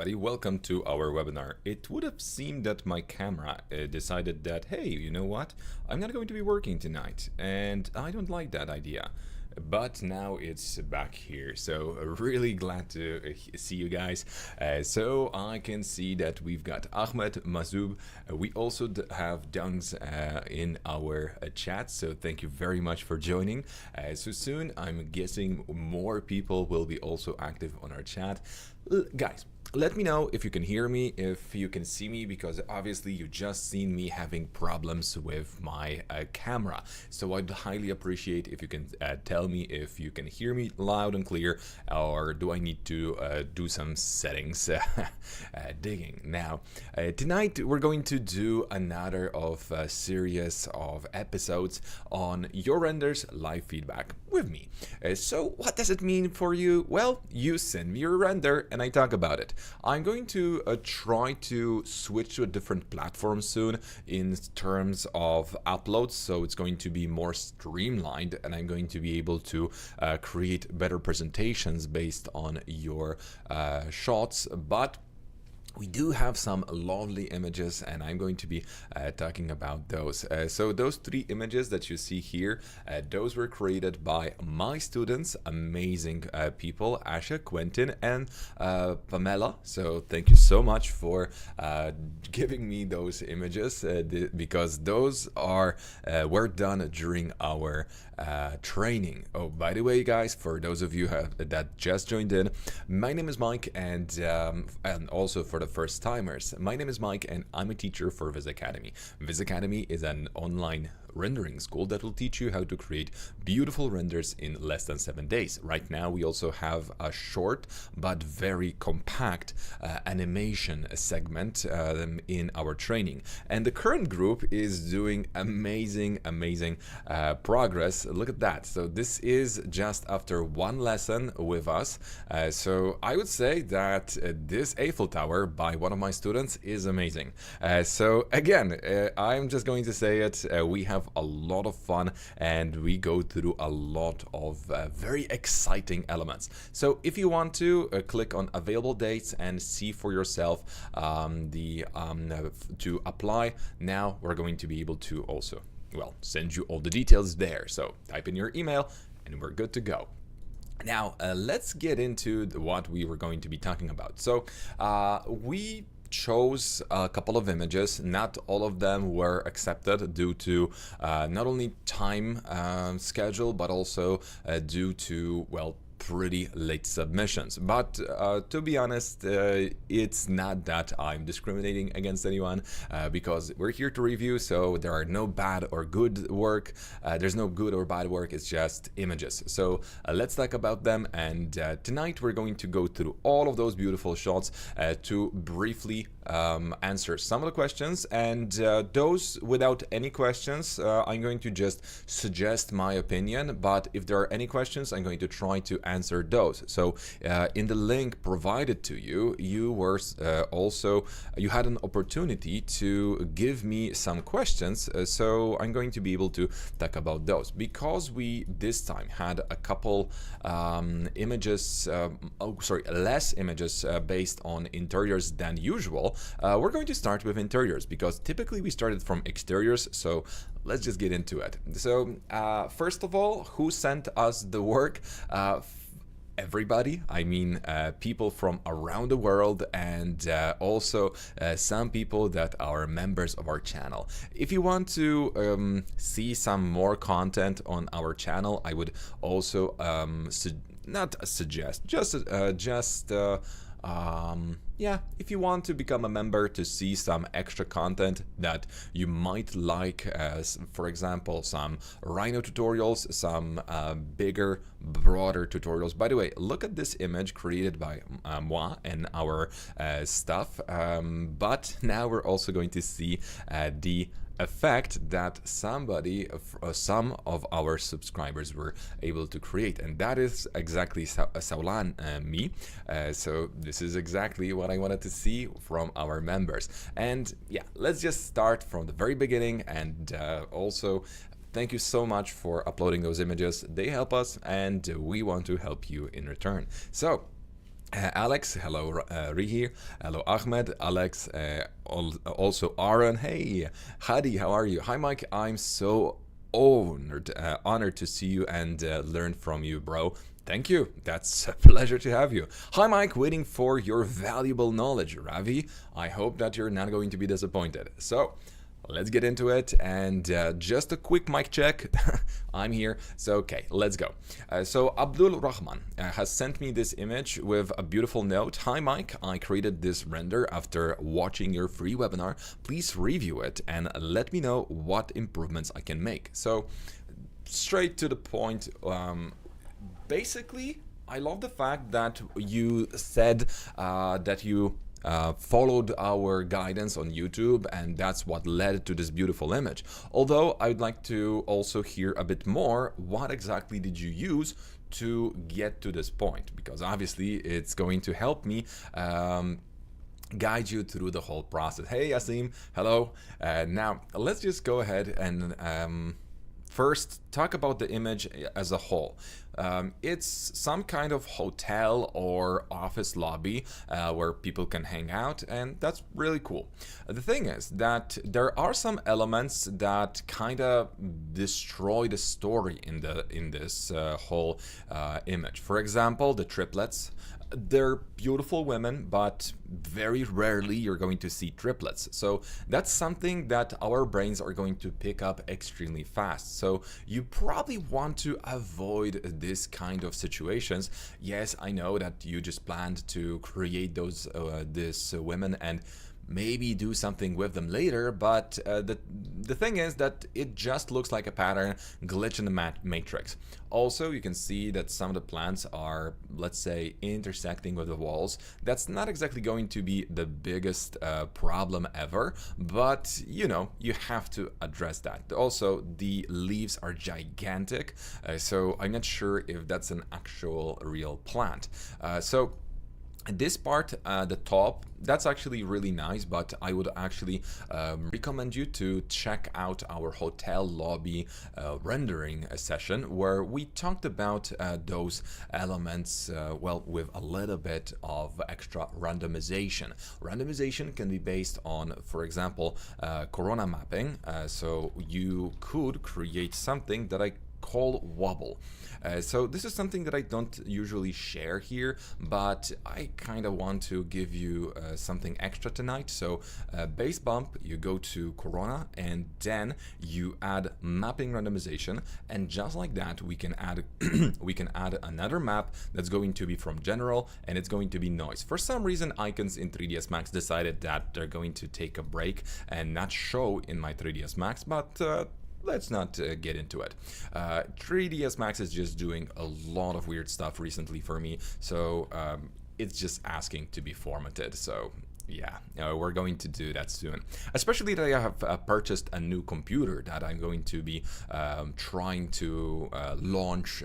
everybody, welcome to our webinar. It would have seemed that my camera decided that, hey, you know what, I'm not going to be working tonight, and I don't like that idea. But now it's back here, so really glad to see you guys. So I can see that we've got Ahmed, Mazoub. We also have Dungs in our chat, so thank you very much for joining. So soon, I'm guessing more people will be also active on our chat. Guys, let me know if you can hear me, if you can see me, because obviously you just seen me having problems with my camera. So I'd highly appreciate if you can tell me if you can hear me loud and clear, or do I need to do some settings digging. Now, tonight we're going to do another of a series of episodes on your renders live feedback with me. So what does it mean for you? Well, you send me your render and I talk about it. I'm going to try to switch to a different platform soon in terms of uploads, so it's going to be more streamlined and I'm going to be able to create better presentations based on your shots. But we do have some lovely images and I'm going to be talking about those. So those three images that you see here, those were created by my students, amazing people, Asha, Quentin, and Pamela. So thank you so much for giving me those images because those are were done during our training. Oh, by the way, guys, for those of you that just joined in, my name is Mike, and also for the first timers, my name is Mike and I'm a teacher for Viz Academy. Viz Academy is an online rendering school that will teach you how to create beautiful renders in less than 7 days. Right now we also have a short but very compact animation segment in our training, and the current group is doing amazing progress. Look at that. So this is just after one lesson with us. So I would say that this Eiffel Tower by one of my students is amazing. So again, I'm just going to say it, we have a lot of fun and we go through a lot of very exciting elements. So if you want to click on available dates and see for yourself to apply, now we're going to be able to also, well, send you all the details there. So type in your email and we're good to go. Now, let's get into what we were going to be talking about. So we chose a couple of images. Not all of them were accepted due to not only time schedule, but also due to, well, pretty late submissions. But to be honest, it's not that I'm discriminating against anyone because we're here to review, so there are no bad or good work. There's no good or bad work, it's just images. So let's talk about them, and tonight we're going to go through all of those beautiful shots to briefly answer some of the questions, and those without any questions, I'm going to just suggest my opinion, but if there are any questions, I'm going to try to answer those. So in the link provided to you, you were you had an opportunity to give me some questions, so I'm going to be able to talk about those. Because we this time had a couple images, less images based on interiors than usual, we're going to start with interiors because typically we started from exteriors, so let's just get into it. So first of all, who sent us the work? Everybody, I mean people from around the world, and also some people that are members of our channel. If you want to see some more content on our channel, I would also yeah, if you want to become a member to see some extra content that you might like, as for example some Rhino tutorials, some bigger, broader tutorials. By the way, look at this image created by moi and our stuff, but now we're also going to see the effect that some of our subscribers were able to create, and that is exactly Saulan me. So this is exactly what I wanted to see from our members. And yeah, let's just start from the very beginning, and also thank you so much for uploading those images. They help us and we want to help you in return. So Alex, hello Rihi, hello Ahmed, Alex, also Aaron, hey, Hadi, how are you? Hi Mike, I'm so honored to see you and learn from you, bro. Thank you. That's a pleasure to have you. Hi, Mike. Waiting for your valuable knowledge, Ravi. I hope that you're not going to be disappointed. So, let's get into it. And just a quick mic check. I'm here. So, okay, let's go. So, Abdul Rahman has sent me this image with a beautiful note. Hi, Mike. I created this render after watching your free webinar. Please review it and let me know what improvements I can make. So, straight to the point. Basically, I love the fact that you said that you followed our guidance on YouTube, and that's what led to this beautiful image. Although I'd like to also hear a bit more, what exactly did you use to get to this point? Because obviously it's going to help me guide you through the whole process. Hey Yasim, hello. Now let's just go ahead and first talk about the image as a whole. It's some kind of hotel or office lobby where people can hang out, and that's really cool. The thing is that there are some elements that kind of destroy the story in this whole image. For example, the triplets. They're beautiful women, but very rarely you're going to see triplets. So that's something that our brains are going to pick up extremely fast. So you probably want to avoid this kind of situations. Yes, I know that you just planned to create those these women and maybe do something with them later, but the thing is that it just looks like a pattern glitch in the matrix. Also, you can see that some of the plants are, let's say, intersecting with the walls. That's not exactly going to be the biggest problem ever, but you know, you have to address that. Also, the leaves are gigantic, so I'm not sure if that's an actual real plant. So this part, the top, that's actually really nice, but I would actually recommend you to check out our hotel lobby rendering session where we talked about those elements, well, with a little bit of extra randomization. Randomization can be based on, for example, corona mapping, so you could create something that I call wobble. So this is something that I don't usually share here, but I kind of want to give you something extra tonight. So base bump, you go to Corona and then you add mapping randomization, and just like that we can add we can add another map that's going to be from general, and it's going to be noise. For some reason, icons in 3ds Max decided that they're going to take a break and not show in my 3ds Max, but let's not get into it. 3ds Max is just doing a lot of weird stuff recently for me, so it's just asking to be formatted. So yeah, we're going to do that soon. Especially that I have purchased a new computer that I'm going to be trying to launch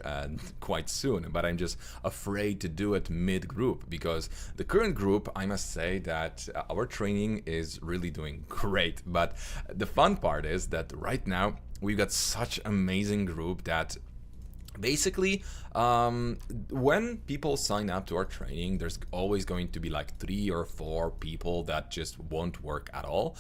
quite soon, but I'm just afraid to do it mid-group because the current group, I must say that our training is really doing great. But the fun part is that right now we've got such amazing group that basically when people sign up to our training, there's always going to be like 3 or 4 people that just won't work at all,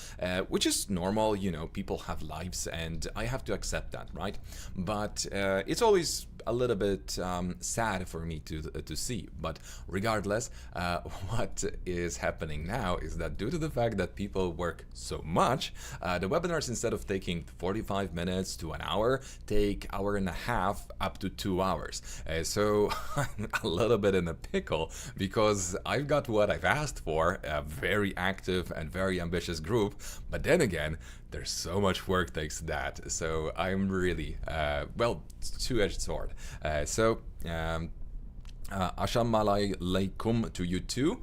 which is normal. You know, people have lives and I have to accept that, right? But it's always a little bit sad for me to see. But regardless, what is happening now is that due to the fact that people work so much, the webinars, instead of taking 45 minutes to an hour, take hour and a half up to 2 hours. So I'm a little bit in a pickle because I've got what I've asked for, a very active and very ambitious group, but then again, there's so much work takes that. So I'm really, well, two-edged sword. Assalamu alaikum to you too.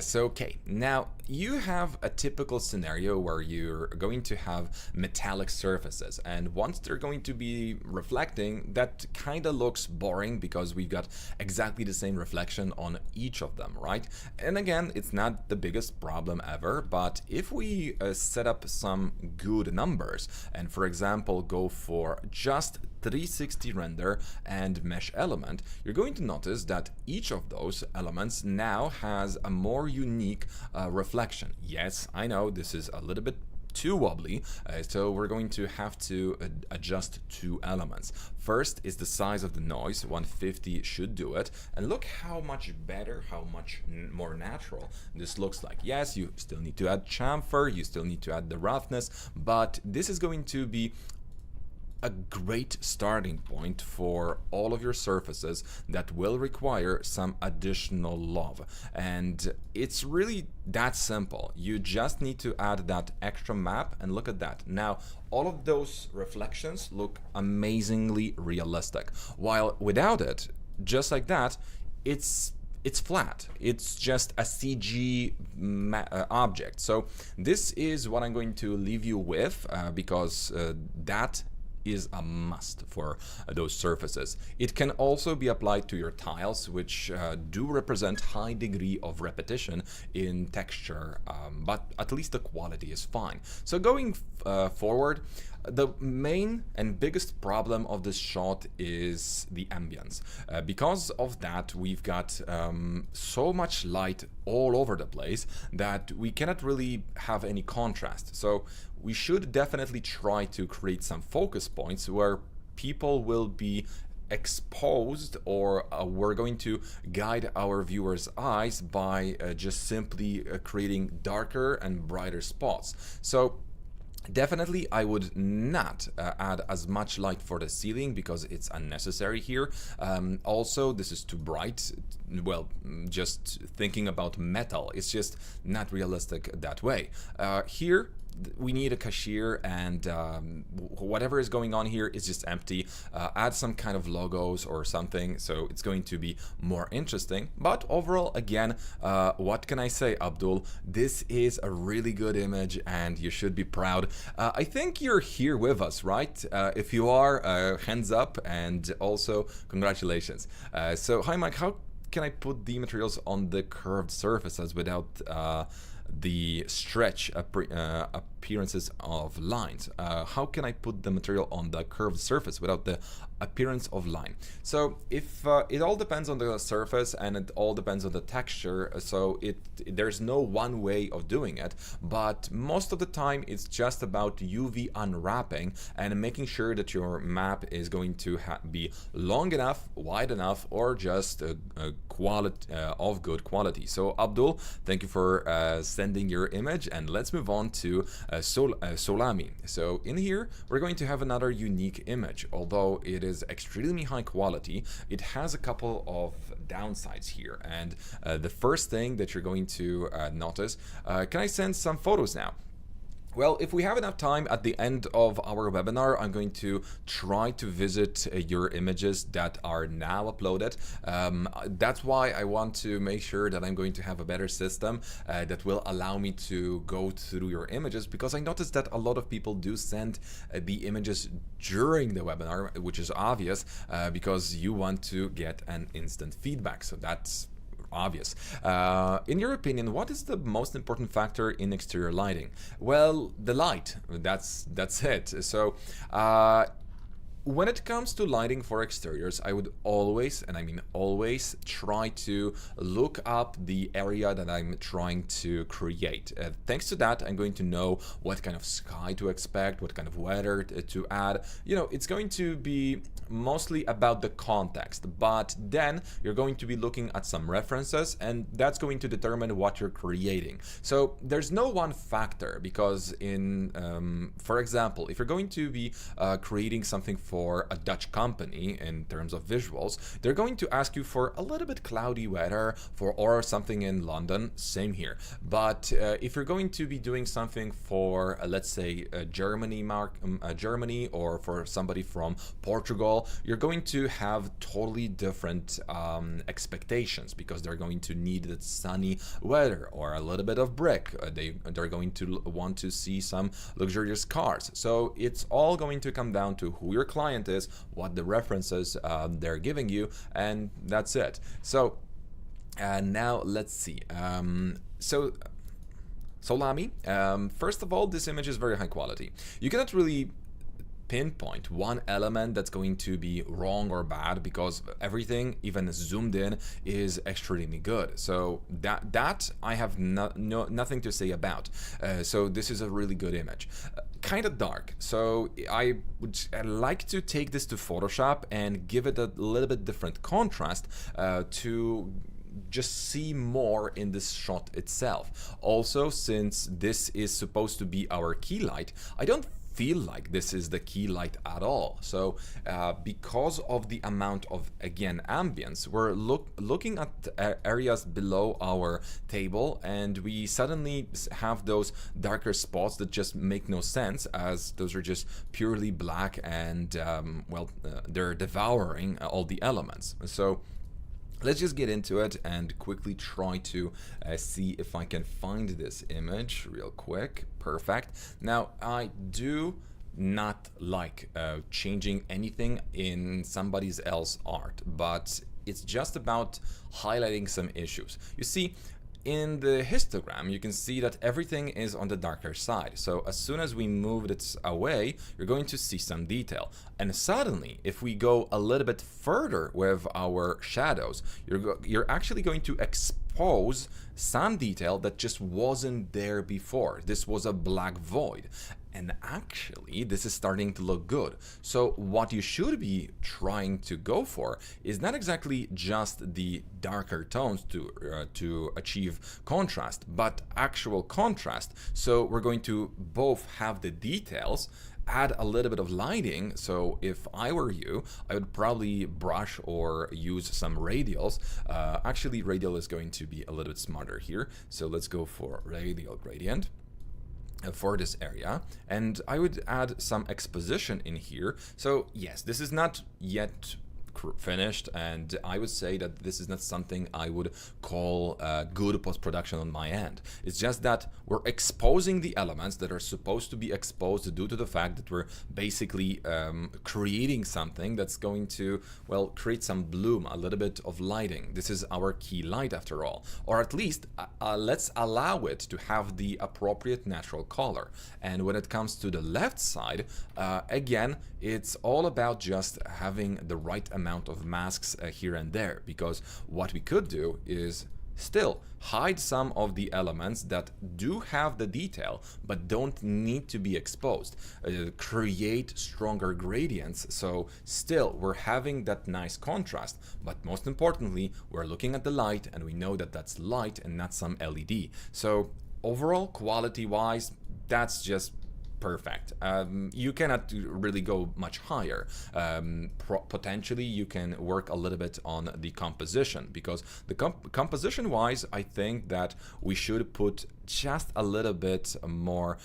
So, okay, now you have a typical scenario where you're going to have metallic surfaces, and once they're going to be reflecting, that kind of looks boring because we've got exactly the same reflection on each of them, right? And again, it's not the biggest problem ever, but if we set up some good numbers and, for example, go for just 360 render and mesh element, you're going to notice that each of those elements now has a more unique reflection. Yes, I know this is a little bit too wobbly, so we're going to have to adjust two elements. First is the size of the noise. 150 should do it, and look how much better, how much more natural this looks like. Yes, you still need to add chamfer, you still need to add the roughness, but this is going to be a great starting point for all of your surfaces that will require some additional love. And it's really that simple. You just need to add that extra map, and look at that. Now, all of those reflections look amazingly realistic, while without it, just like that, it's flat. It's just a CG object. So this is what I'm going to leave you with, because that is a must for those surfaces. It can also be applied to your tiles, which do represent high degree of repetition in texture, but at least the quality is fine. So going forward, the main and biggest problem of this shot is the ambience. Because of that, we've got so much light all over the place that we cannot really have any contrast. So we should definitely try to create some focus points where people will be exposed, or we're going to guide our viewers' eyes by just simply creating darker and brighter spots. So definitely, I would not add as much light for the ceiling because it's unnecessary here. Also, this is too bright. Well, just thinking about metal, it's just not realistic that way. Here, we need a cashier, and whatever is going on here is just empty. Add some kind of logos or something, so it's going to be more interesting. But overall, again, what can I say, Abdul? This is a really good image, and you should be proud. I think you're here with us, right? If you are, hands up, and also congratulations. So, hi, Mike. How can I put the materials on the curved surfaces without the stretch appearances of lines? How can I put the material on the curved surface without the appearance of line? So if it all depends on the surface, and it all depends on the texture, so there's no one way of doing it, but most of the time it's just about UV unwrapping and making sure that your map is going to be long enough, wide enough, or just a quality of good quality. So Abdul, thank you for sending your image, and let's move on to Solami. So in here we're going to have another unique image. Although it is extremely high quality, it has a couple of downsides here, and the first thing that you're going to notice, can I send some photos now? Well, if we have enough time at the end of our webinar, I'm going to try to visit your images that are now uploaded. That's why I want to make sure that I'm going to have a better system that will allow me to go through your images, because I noticed that a lot of people do send the images during the webinar, which is obvious because you want to get an instant feedback. So that's obvious. In your opinion, what is the most important factor in exterior lighting? Well, the light. That's it. So when it comes to lighting for exteriors, I would always, and I mean always, try to look up the area that I'm trying to create. Thanks to that, I'm going to know what kind of sky to expect, what kind of weather to add. You know, it's going to be mostly about the context, but then you're going to be looking at some references, and that's going to determine what you're creating. So there's no one factor, because in, for example, if you're going to be creating something for a Dutch company in terms of visuals, they're going to ask you for a little bit cloudy weather or something in London. Same here. But if you're going to be doing something for let's say Germany, or for somebody from Portugal, you're going to have totally different expectations, because they're going to need that sunny weather or a little bit of brick. They're going to want to see some luxurious cars. So it's all going to come down to who your client is, what the references they're giving you, and that's it. So now let's see. Solami, first of all, this image is very high quality. You cannot really pinpoint one element that's going to be wrong or bad, because everything, even zoomed in, is extremely good. So that I have nothing to say about. So this is a really good image. Kind of dark, so I would like to take this to Photoshop and give it a little bit different contrast to just see more in this shot itself. Also, since this is supposed to be our key light, I don't feel like this is the key light at all. So because of the amount of, again, ambience, we're looking at areas below our table, and we suddenly have those darker spots that just make no sense, as those are just purely black, and they're devouring all the elements. So let's just get into it and quickly try to see if I can find this image real quick. Perfect. Now, I do not like changing anything in somebody else's art, but it's just about highlighting some issues. You see, in the histogram, you can see that everything is on the darker side. So as soon as we move it away, you're going to see some detail. And suddenly, if we go a little bit further with our shadows, you're actually going to expose some detail that just wasn't there before. This was a black void. And actually, this is starting to look good. So what you should be trying to go for is not exactly just the darker tones to achieve contrast, but actual contrast. So we're going to both have the details, add a little bit of lighting. So if I were you, I would probably brush or use some radials. Actually, radial is going to be a little bit smarter here. So let's go for radial gradient for this area, and I would add some exposition in here. So yes, this is not yet finished, and I would say that this is not something I would call good post-production on my end. It's just that we're exposing the elements that are supposed to be exposed due to the fact that we're basically creating something that's going to, well, create some bloom, a little bit of lighting. This is our key light after all, or at least let's allow it to have the appropriate natural color. And when it comes to the left side, again, it's all about just having the right amount of masks here and there, because what we could do is still hide some of the elements that do have the detail but don't need to be exposed, create stronger gradients, so still we're having that nice contrast, but most importantly we're looking at the light and we know that that's light and not some LED. So overall, quality wise, that's just perfect. You cannot really go much higher. Potentially you can work a little bit on the composition, because the composition wise, I think that we should put just a little bit more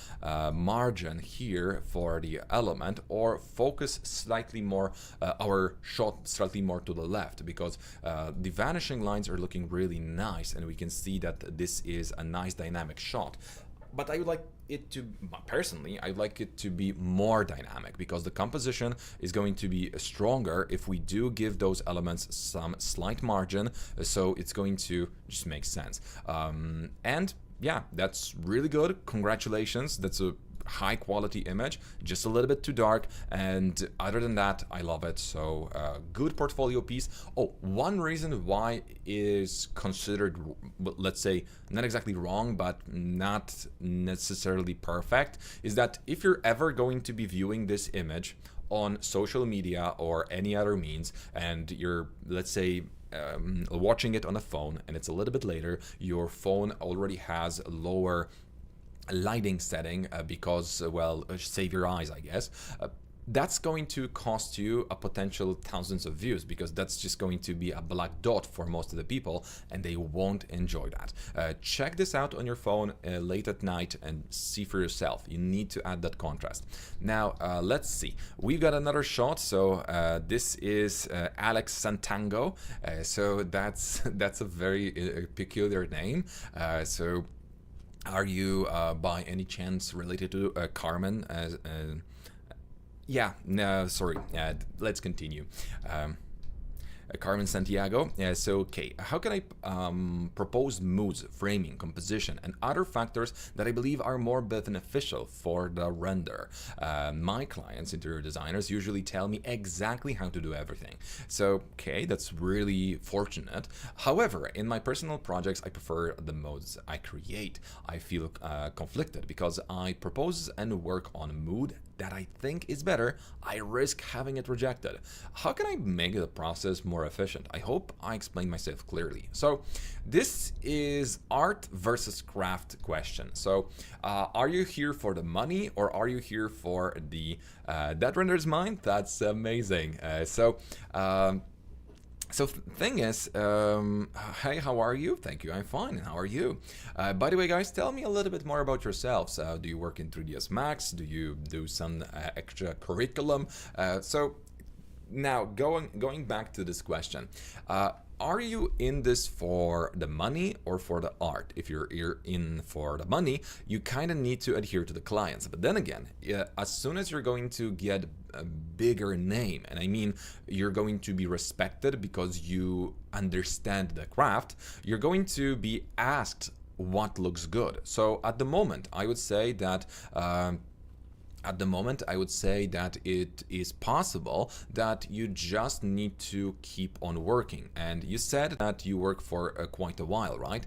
margin here for the element, or focus slightly more our shot slightly more to the left, because the vanishing lines are looking really nice and we can see that this is a nice dynamic shot. But I would like it to, personally, I'd like it to be more dynamic, because the composition is going to be stronger if we do give those elements some slight margin, so it's going to just make sense. And yeah, that's really good. Congratulations. That's a high quality image, just a little bit too dark, and other than that, I love it. So good portfolio piece. Oh, one reason why is considered, let's say, not exactly wrong, but not necessarily perfect, is that if you're ever going to be viewing this image on social media or any other means, and you're, let's say, watching it on a phone and it's a little bit later, your phone already has a lower lighting setting because, well, save your eyes, I guess. That's going to cost you a potential thousands of views, because that's just going to be a black dot for most of the people and they won't enjoy that. Check this out on your phone late at night and see for yourself. You need to add that contrast. Now, let's see. We've got another shot. So this is Alex Santango. So that's a very peculiar name. So are you by any chance related to Carmen? Yeah, no, sorry. Let's continue. Carmen Santiago. So, okay, how can I propose moods, framing, composition, and other factors that I believe are more beneficial for the render? My clients, interior designers, usually tell me exactly how to do everything. So, okay, that's really fortunate. However, in my personal projects, I prefer the modes I create. I feel conflicted because I propose and work on a mood that I think is better. I risk having it rejected. How can I make the process more efficient? I hope I explained myself clearly. So this is art versus craft question. So are you here for the money, or are you here for the that renders mine? That's amazing. So thing is, hey, how are you? Thank you, I'm fine. And how are you? By the way, guys, tell me a little bit more about yourselves. Do you work in 3ds Max? Do you do some extra curriculum? So now going back to this question. Are you in this for the money or for the art? If you're in for the money, you kind of need to adhere to the clients. But then again, as soon as you're going to get a bigger name, and I mean you're going to be respected because you understand the craft, you're going to be asked what looks good. So at the moment, I would say that it is possible that you just need to keep on working. And you said that you work for quite a while, right?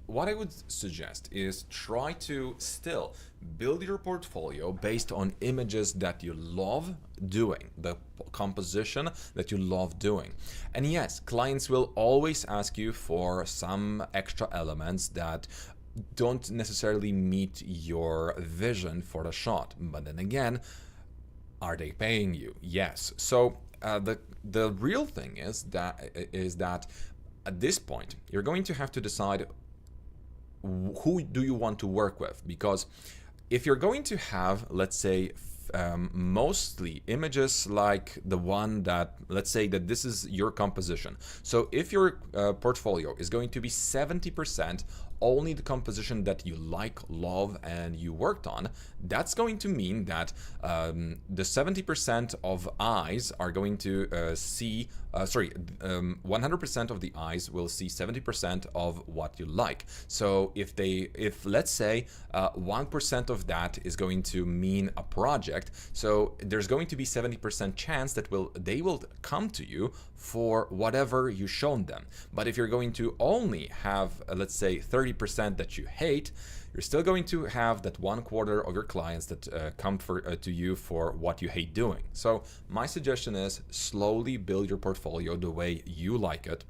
What I would suggest is try to still build your portfolio based on images that you love doing, the composition that you love doing. And yes, clients will always ask you for some extra elements that don't necessarily meet your vision for the shot. But then again, are they paying you? Yes. So the real thing is that at this point you're going to have to decide who do you want to work with, because if you're going to have, let's say, mostly images like the one that, let's say that this is your composition. So if your portfolio is going to be 70% only the composition that you like, love, and you worked on, that's going to mean that the 70% of eyes are going to see, 100% of the eyes will see 70% of what you like. So if let's say 1% of that is going to mean a project, so there's going to be 70% chance that they will come to you for whatever you shown them. But if you're going to only have, let's say, 30% that you hate, you're still going to have that 1/4 of your clients that come to you for what you hate doing. So my suggestion is slowly build your portfolio the way you like it,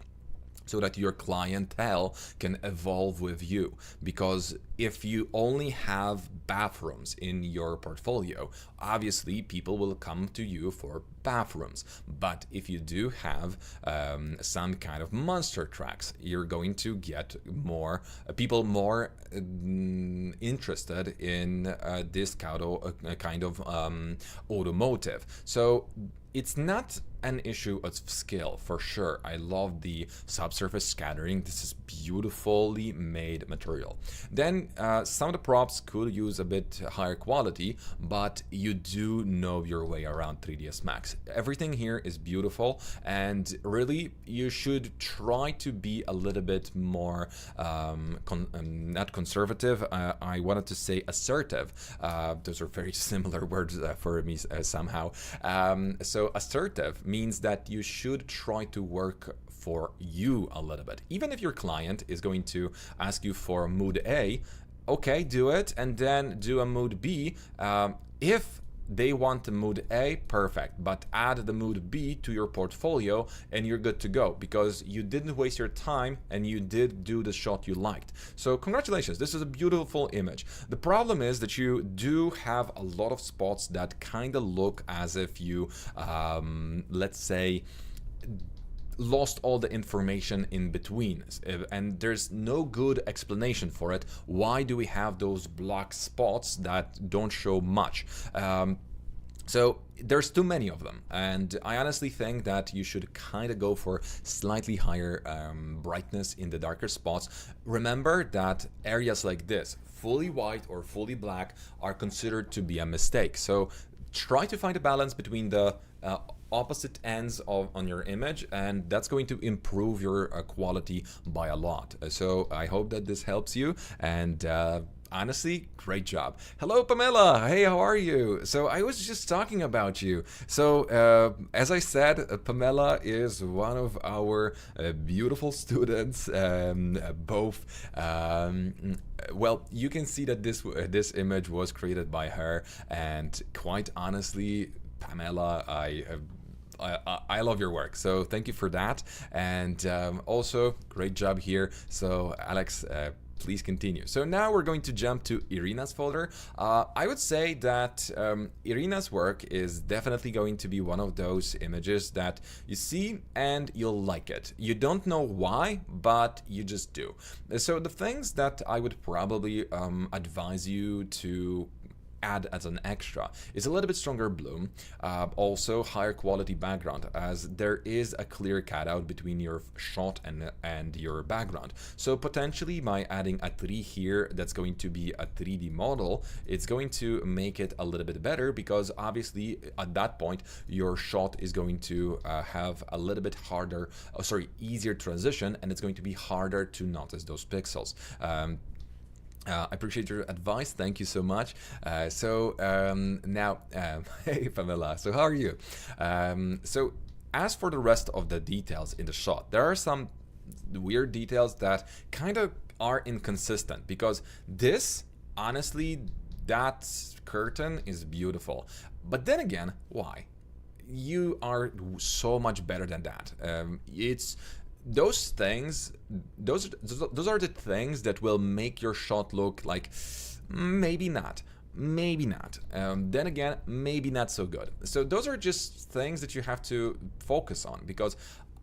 so that your clientele can evolve with you. Because if you only have bathrooms in your portfolio, obviously people will come to you for bathrooms. But if you do have some kind of monster trucks, you're going to get more people more interested in this kind of automotive. So it's not an issue of skill, for sure. I love the subsurface scattering. This is beautifully made material. Then some of the props could use a bit higher quality, but you do know your way around 3ds Max. Everything here is beautiful, and really you should try to be a little bit more not conservative, I wanted to say assertive. Those are very similar words for me somehow. So assertive means that you should try to work for you a little bit. Even if your client is going to ask you for mood A, okay, do it, and then do a mood B. If they want the mood A, perfect, but add the mood B to your portfolio and you're good to go, because you didn't waste your time and you did do the shot you liked. So congratulations, this is a beautiful image. The problem is that you do have a lot of spots that kind of look as if you, let's say, lost all the information in between, and there's no good explanation for it. Why do we have those black spots that don't show much? So there's too many of them, and I honestly think that you should kind of go for slightly higher brightness in the darker spots. Remember that areas like this, fully white or fully black, are considered to be a mistake. So try to find a balance between the opposite ends of on your image, and that's going to improve your quality by a lot. So I hope that this helps you, and honestly, great job. Hello, Pamela. Hey, how are you? So I was just talking about you. So as I said, Pamela is one of our beautiful students. Both, well, you can see that this image was created by her, and quite honestly, Pamela, I love your work, so thank you for that. And also, great job here. So Alex, please continue. So now we're going to jump to Irina's folder. I would say that Irina's work is definitely going to be one of those images that you see and you'll like it. You don't know why, but you just do. So the things that I would probably advise you to add as an extra is a little bit stronger bloom, also higher quality background, as there is a clear cutout between your shot and your background. So potentially by adding a tree here that's going to be a 3D model, it's going to make it a little bit better, because obviously at that point your shot is going to have a little bit harder, easier transition, and it's going to be harder to notice those pixels. I appreciate your advice. Thank you so much. Now, hey Pamela, so how are you? So as for the rest of the details in the shot, there are some weird details that kind of are inconsistent, because this, honestly, that curtain is beautiful. But then again, why? You are so much better than that. It's those things, those are the things that will make your shot look like maybe not. Then again, maybe not so good. So those are just things that you have to focus on, because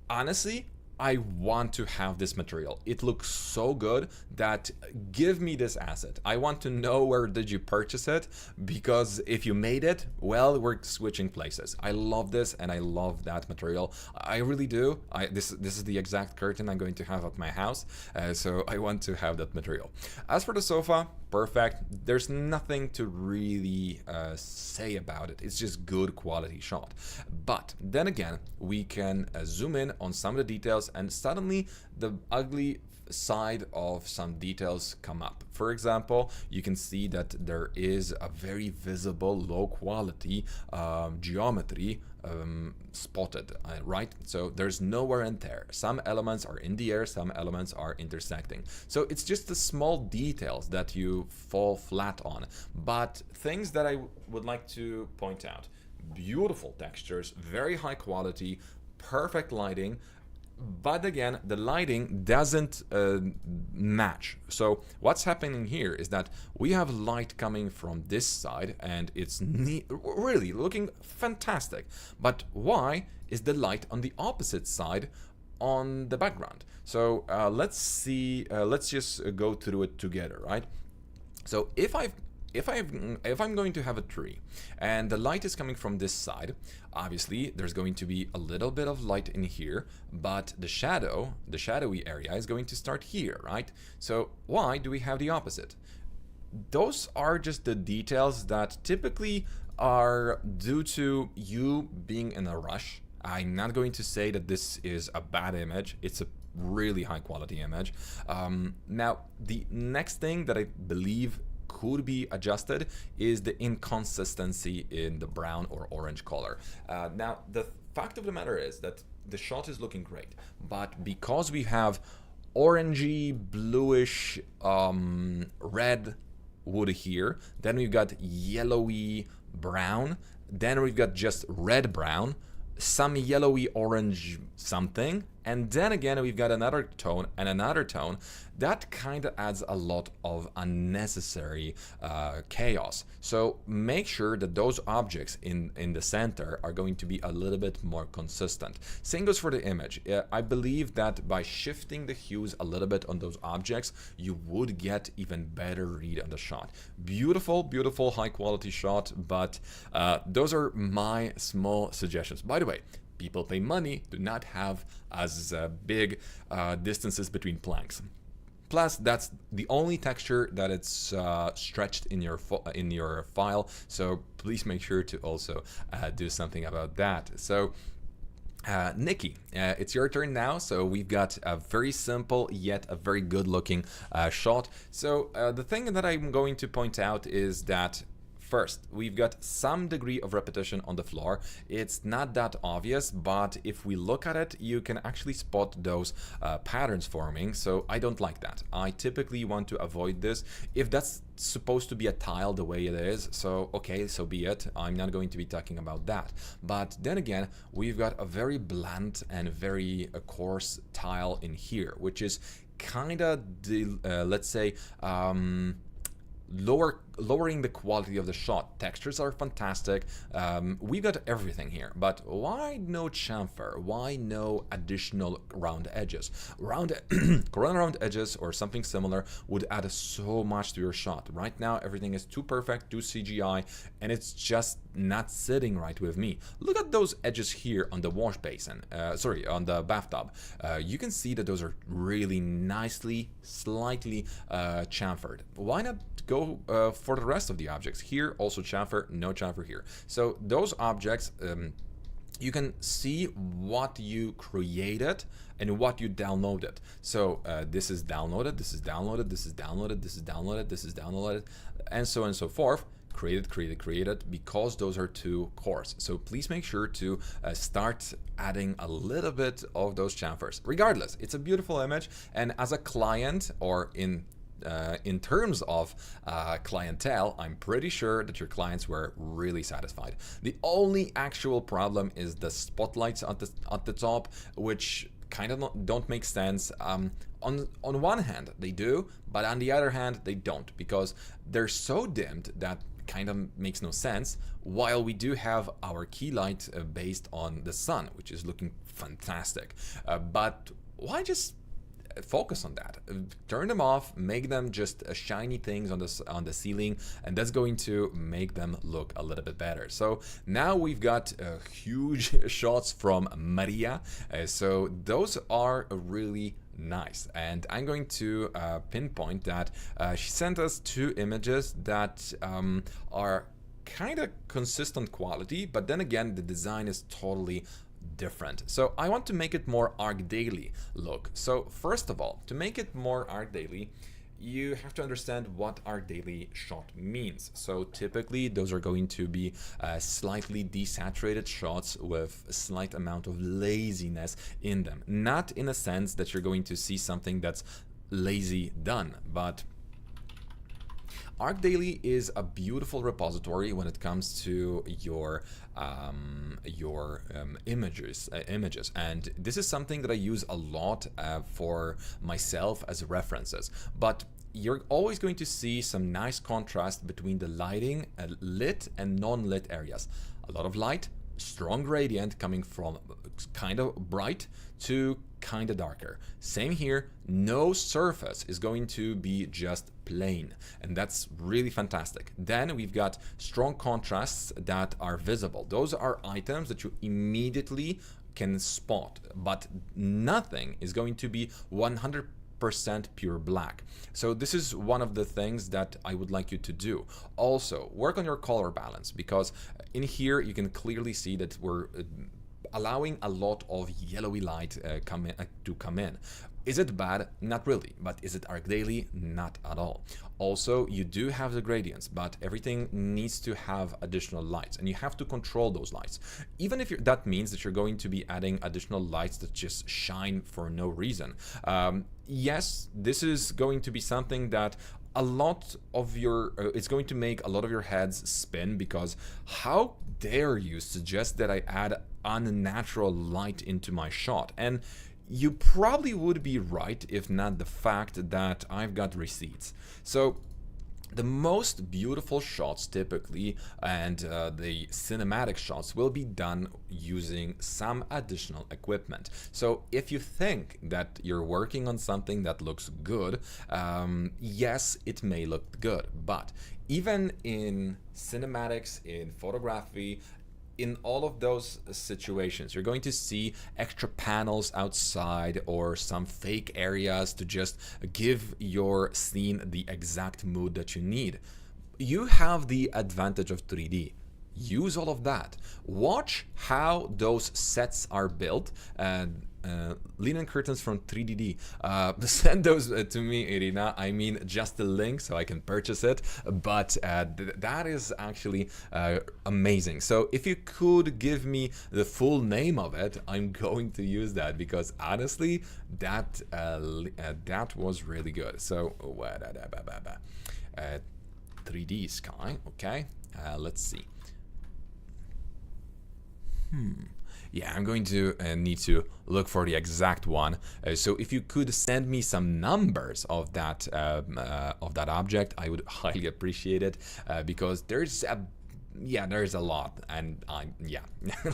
honestly, I want to have this material. It looks so good that give me this asset. I want to know where did you purchase it, because if you made it, well, we're switching places. I love this and I love that material. I really do. This is the exact curtain I'm going to have at my house, so I want to have that material. As for the sofa, perfect. There's nothing to really say about it. It's just good quality shot. But then again, we can zoom in on some of the details, and suddenly the ugly side of some details come up. For example, you can see that there is a very visible low quality geometry spotted, right? So there's nowhere in there. Some elements are in the air, some elements are intersecting. So it's just the small details that you fall flat on. But things that I would like to point out: beautiful textures, very high quality, perfect lighting. But again, the lighting doesn't match. So what's happening here is that we have light coming from this side, and it's really looking fantastic. But why is the light on the opposite side on the background? So let's see. Let's just go through it together, right? So if I'm going to have a tree and the light is coming from this side, obviously there's going to be a little bit of light in here, but the shadowy area is going to start here, right? So why do we have the opposite? Those are just the details that typically are due to you being in a rush. I'm not going to say that this is a bad image. It's a really high quality image. Now, the next thing that I believe could be adjusted is the inconsistency in the brown or orange color. Now, the fact of the matter is that the shot is looking great, but because we have orangey, bluish, red wood here, then we've got yellowy brown, then we've got just red brown, some yellowy orange something, and then again we've got another tone and another tone. That kind of adds a lot of unnecessary chaos. So make sure that those objects in the center are going to be a little bit more consistent. Same goes for the image. I believe that by shifting the hues a little bit on those objects, you would get even better read on the shot. Beautiful, beautiful, high quality shot, but those are my small suggestions. By the way, people pay money do not have as big distances between planks. Plus, that's the only texture that it's stretched in your file. So please make sure to also do something about that. So Nikki, it's your turn now. So we've got a very simple yet a very good looking shot. So the thing that I'm going to point out is that first, we've got some degree of repetition on the floor. It's not that obvious, but if we look at it, you can actually spot those patterns forming. So I don't like that. I typically want to avoid this. If that's supposed to be a tile the way it is, so okay, so be it. I'm not going to be talking about that. But then again, we've got a very blunt and very coarse tile in here, which is kind of, let's say, lowering the quality of the shot. Textures are fantastic. We've got everything here, but why no chamfer? Why no additional round edges? Round edges or something similar would add so much to your shot. Right now, everything is too perfect, too CGI, and it's just not sitting right with me. Look at those edges here on the wash basin, on the bathtub. You can see that those are really nicely, slightly chamfered. Why not go for the rest of the objects? Here, also chamfer, no chamfer here. So those objects, you can see what you created and what you downloaded. So this is downloaded, this is downloaded, this is downloaded, this is downloaded, this is downloaded, and so on and so forth. Created, because those are too coarse. So please make sure to start adding a little bit of those chamfers. Regardless, it's a beautiful image, and as a client, or in terms of clientele, I'm pretty sure that your clients were really satisfied. The only actual problem is the spotlights at the top, which kind of don't make sense. On one hand, they do, but on the other hand, they don't, because they're so dimmed that kind of makes no sense, while we do have our key light based on the sun, which is looking fantastic. But why just focus on that? Turn them off, make them just shiny things on the ceiling, and that's going to make them look a little bit better. So now we've got huge shots from Maria. So those are really nice, and I'm going to pinpoint that she sent us two images that are kind of consistent quality, but then again the design is totally different. So I want to make it more Arcdaily look. So first of all, to make it more Arcdaily, you have to understand what Arcdaily shot means. So typically those are going to be slightly desaturated shots with a slight amount of laziness in them. Not in a sense that you're going to see something that's lazy done, but Arcdaily is a beautiful repository when it comes to your images, and this is something that I use a lot for myself as references. But you're always going to see some nice contrast between the lighting, lit and non-lit areas. A lot of light, strong gradient coming from kind of bright to kind of darker. Same here, no surface is going to be just plain, and that's really fantastic. Then we've got strong contrasts that are visible. Those are items that you immediately can spot, but nothing is going to be 100% pure black. So this is one of the things that I would like you to do. Also, work on your color balance, because in here you can clearly see that we're allowing a lot of yellowy light to come in. Is it bad? Not really. But is it Arcdaily? Not at all. Also, you do have the gradients, but everything needs to have additional lights, and you have to control those lights. Even if that means that you're going to be adding additional lights that just shine for no reason. Yes, this is going to be something that a lot of your it's going to make a lot of your heads spin, because how dare you suggest that I add unnatural light into my shot? And you probably would be right, if not the fact that I've got receipts. So the most beautiful shots typically, and the cinematic shots, will be done using some additional equipment. So if you think that you're working on something that looks good, yes, it may look good, but even in cinematics, in photography, in all of those situations, you're going to see extra panels outside or some fake areas to just give your scene the exact mood that you need. You have the advantage of 3D. Use all of that. Watch how those sets are built. Linen curtains from 3DD. Send those to me, Irina. I mean, just the link so I can purchase it. But that is actually amazing. So if you could give me the full name of it, I'm going to use that, because honestly, that was really good. So 3D sky. Okay, let's see. Yeah, I'm going to need to look for the exact one. So if you could send me some numbers of that object, I would highly appreciate it, because there's a lot, and yeah.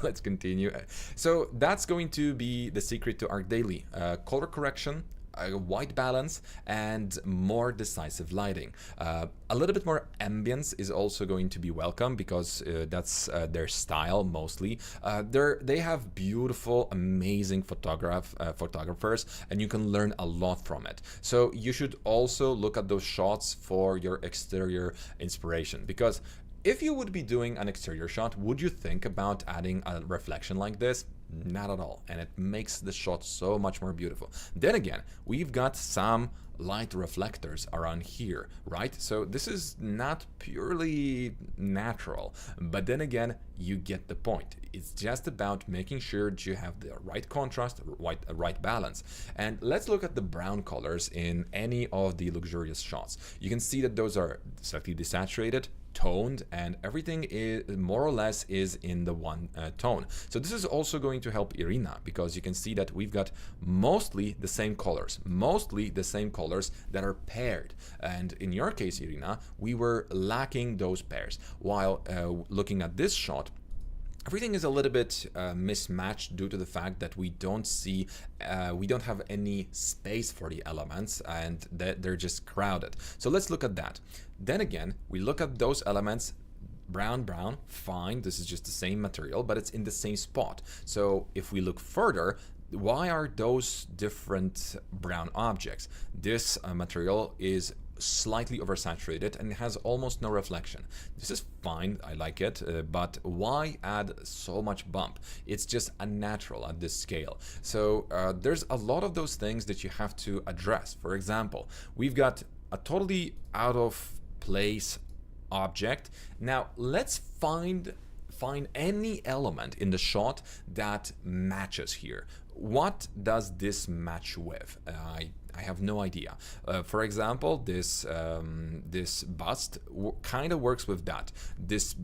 Let's continue. So that's going to be the secret to Arc Daily: color correction, white balance, and more decisive lighting. A little bit more ambience is also going to be welcome, because that's their style mostly. They have beautiful, amazing photographers, and you can learn a lot from it. So you should also look at those shots for your exterior inspiration, because if you would be doing an exterior shot, would you think about adding a reflection like this? Not at all, and it makes the shot so much more beautiful. Then again, we've got some light reflectors around here, right? So this is not purely natural, but then again, you get the point. It's just about making sure that you have the right contrast, right balance. And let's look at the brown colors in any of the luxurious shots. You can see that those are slightly desaturated, toned, and everything is more or less is in the one tone. So this is also going to help Irina, because you can see that we've got mostly the same colors that are paired. And in your case, Irina, we were lacking those pairs. While looking at this shot, everything is a little bit mismatched due to the fact that we don't have any space for the elements, and that they're just crowded. So let's look at that. Then again, we look at those elements. Brown, fine, this is just the same material, but it's in the same spot. So if we look further, why are those different brown objects? This material is slightly oversaturated and has almost no reflection. This is fine, I like it, but why add so much bump? It's just unnatural at this scale. So there's a lot of those things that you have to address. For example, we've got a totally out of place object. Now let's find any element in the shot that matches here. What does this match with? I have no idea. For example, this bust kind of works with that. This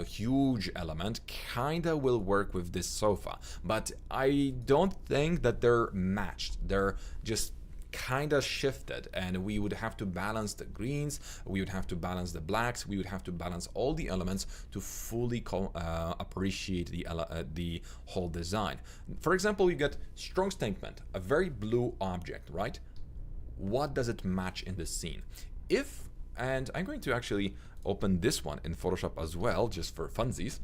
huge element kind of will work with this sofa, but I don't think that they're matched. They're just kind of shifted, and we would have to balance the greens, we would have to balance the blacks, we would have to balance all the elements to fully appreciate the whole design. For example, you get strong statement, a very blue object, right? What does it match in this scene? And I'm going to actually open this one in Photoshop as well, just for funsies.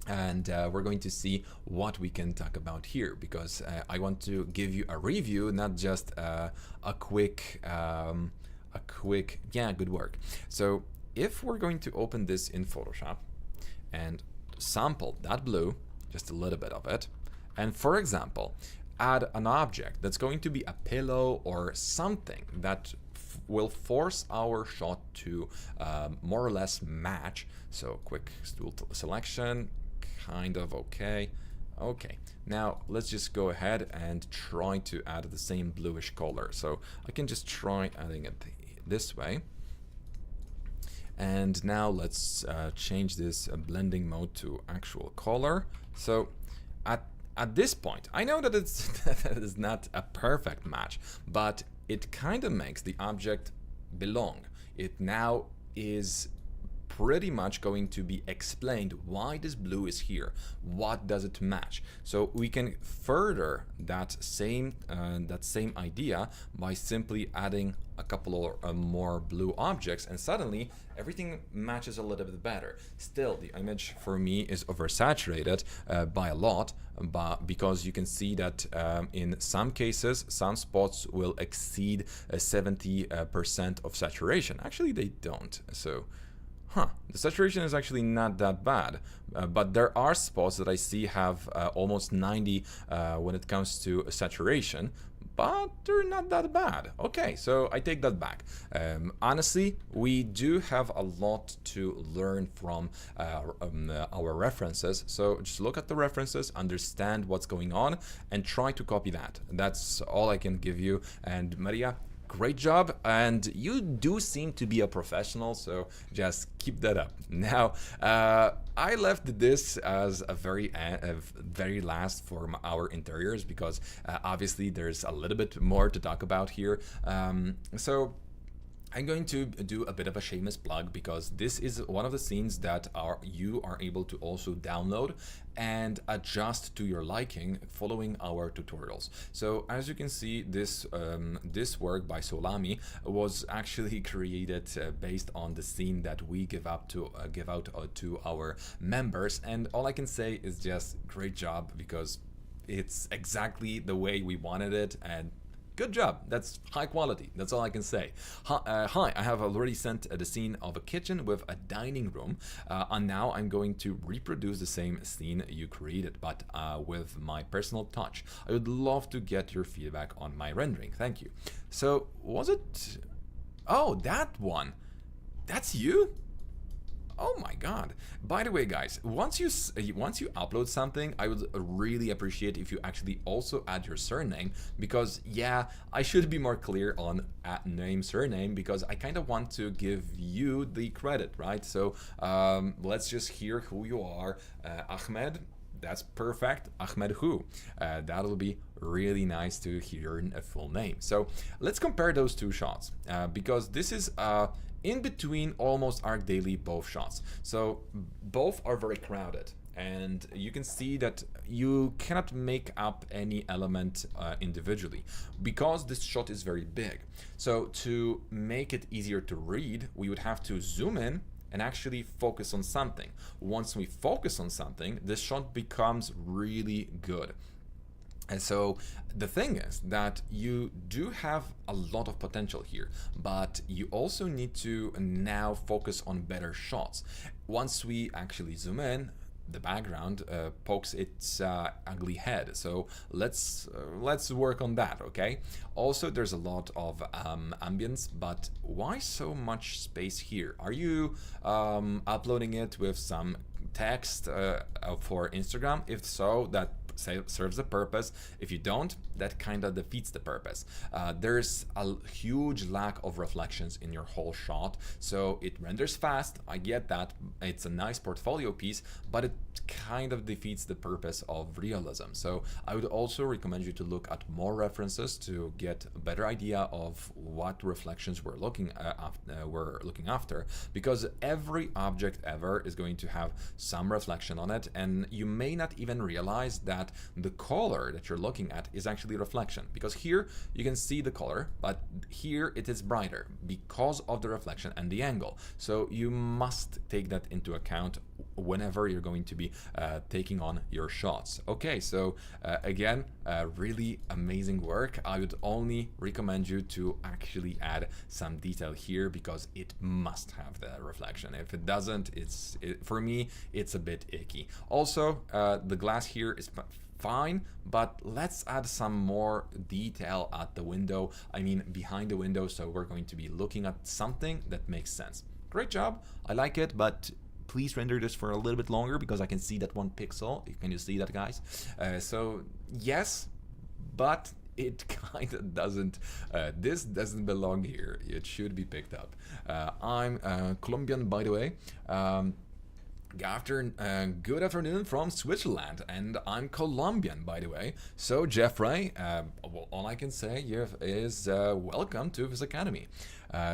And we're going to see what we can talk about here, because I want to give you a review, not just a quick, yeah, good work. So if we're going to open this in Photoshop and sample that blue, just a little bit of it, and for example, add an object that's going to be a pillow or something that will force our shot to more or less match. So quick tool selection, kind of okay. Now let's just go ahead and try to add the same bluish color. So I can just try adding it this way. And now let's change this blending mode to actual color. So at this point, I know that that is not a perfect match, but it kind of makes the object belong. It now is pretty much going to be explained why this blue is here, what does it match. So we can further that same idea by simply adding a couple of more blue objects, and suddenly everything matches a little bit better. Still, the image for me is oversaturated by a lot, but because you can see that in some cases, some spots will exceed 70% of saturation. Actually, they don't. So, the saturation is actually not that bad, but there are spots that I see have almost 90 when it comes to saturation, but they're not that bad. Okay, so I take that back. Honestly, we do have a lot to learn from our references, so just look at the references, understand what's going on, and try to copy that. That's all I can give you. And Maria, great job, and you do seem to be a professional, so just keep that up. Now, I left this as a very last for our interiors because obviously there's a little bit more to talk about here. So I'm going to do a bit of a shameless plug because this is one of the scenes that you are able to also download and adjust to your liking following our tutorials. So as you can see, this work by Solami was actually created based on the scene that we give out to our members, and all I can say is just great job because it's exactly the way we wanted it, and good job. That's high quality. That's all I can say. Hi, I have already sent the scene of a kitchen with a dining room, and now I'm going to reproduce the same scene you created, but with my personal touch. I would love to get your feedback on my rendering. Thank you. So, was it... Oh, that one. That's you? Oh my god. By the way, guys, once you upload something, I would really appreciate if you actually also add your surname, because yeah, I should be more clear on name, surname, because I kind of want to give you the credit, right? So let's just hear who you are. Ahmed. That's perfect. Ahmed who? That'll be really nice to hear a full name. So let's compare those two shots because this is in between almost arc daily both shots. So both are very crowded, and you can see that you cannot make up any element individually because this shot is very big. So to make it easier to read, we would have to zoom in and actually focus on something. Once we focus on something, this shot becomes really good. And so the thing is that you do have a lot of potential here, but you also need to now focus on better shots. Once we actually zoom in, the background pokes its ugly head. So let's work on that, okay? Also, there's a lot of ambience, but why so much space here? Are you uploading it with some text for Instagram? If so, that serves the purpose. If you don't, that kind of defeats the purpose. There's a huge lack of reflections in your whole shot, so it renders fast. I get that. It's a nice portfolio piece, but it kind of defeats the purpose of realism. So I would also recommend you to look at more references to get a better idea of what reflections we're looking after, because every object ever is going to have some reflection on it, and you may not even realize that the color that you're looking at is actually reflection, because here you can see the color, but here it is brighter because of the reflection and the angle. So you must take that into account whenever you're going to be taking on your shots. Okay, so again, really amazing work. I would only recommend you to actually add some detail here because it must have the reflection. If it doesn't, for me, it's a bit icky. Also, the glass here is fine, but let's add some more detail at the window, I mean behind the window, so we're going to be looking at something that makes sense. Great job, I like it, but please render this for a little bit longer because I can see that 1 pixel. Can you see that, guys? So yes, but it kind of doesn't, this doesn't belong here. It should be picked up. I'm Colombian, by the way. Good afternoon from Switzerland, and I'm Colombian, by the way. So Jeffrey, well, all I can say is welcome to this academy.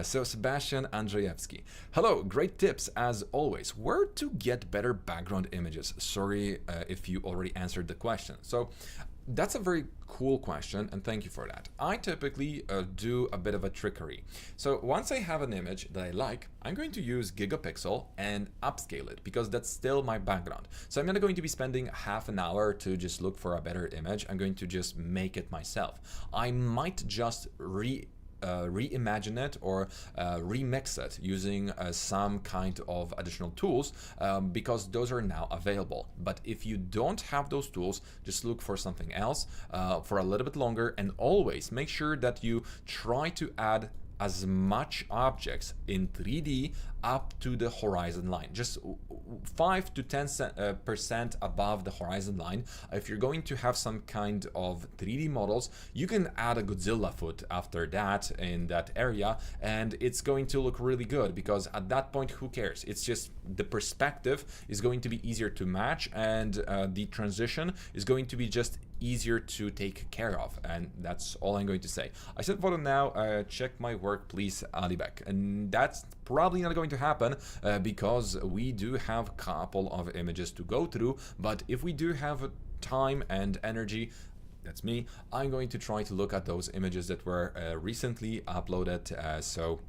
So Sebastian Andrzejewski, hello, great tips as always. Where to get better background images? Sorry if you already answered the question. So That's a very cool question, and thank you for that. I typically do a bit of a trickery. So once I have an image that I like, I'm going to use Gigapixel and upscale it because that's still my background. So I'm not going to be spending half an hour to just look for a better image. I'm going to just make it myself. I might just reimagine it or remix it using some kind of additional tools because those are now available. But if you don't have those tools, just look for something else for a little bit longer, and always make sure that you try to add as much objects in 3D up to the horizon line, just 5 to 10% above the horizon line. If you're going to have some kind of 3D models, you can add a Godzilla foot after that in that area, and it's going to look really good because at that point, who cares? It's just the perspective is going to be easier to match, and the transition is going to be just easier to take care of, and that's all I'm going to say. I said photo now, check my work please, Alibek, and that's probably not going to happen because we do have a couple of images to go through, but if we do have time and energy, that's me, I'm going to try to look at those images that were recently uploaded, so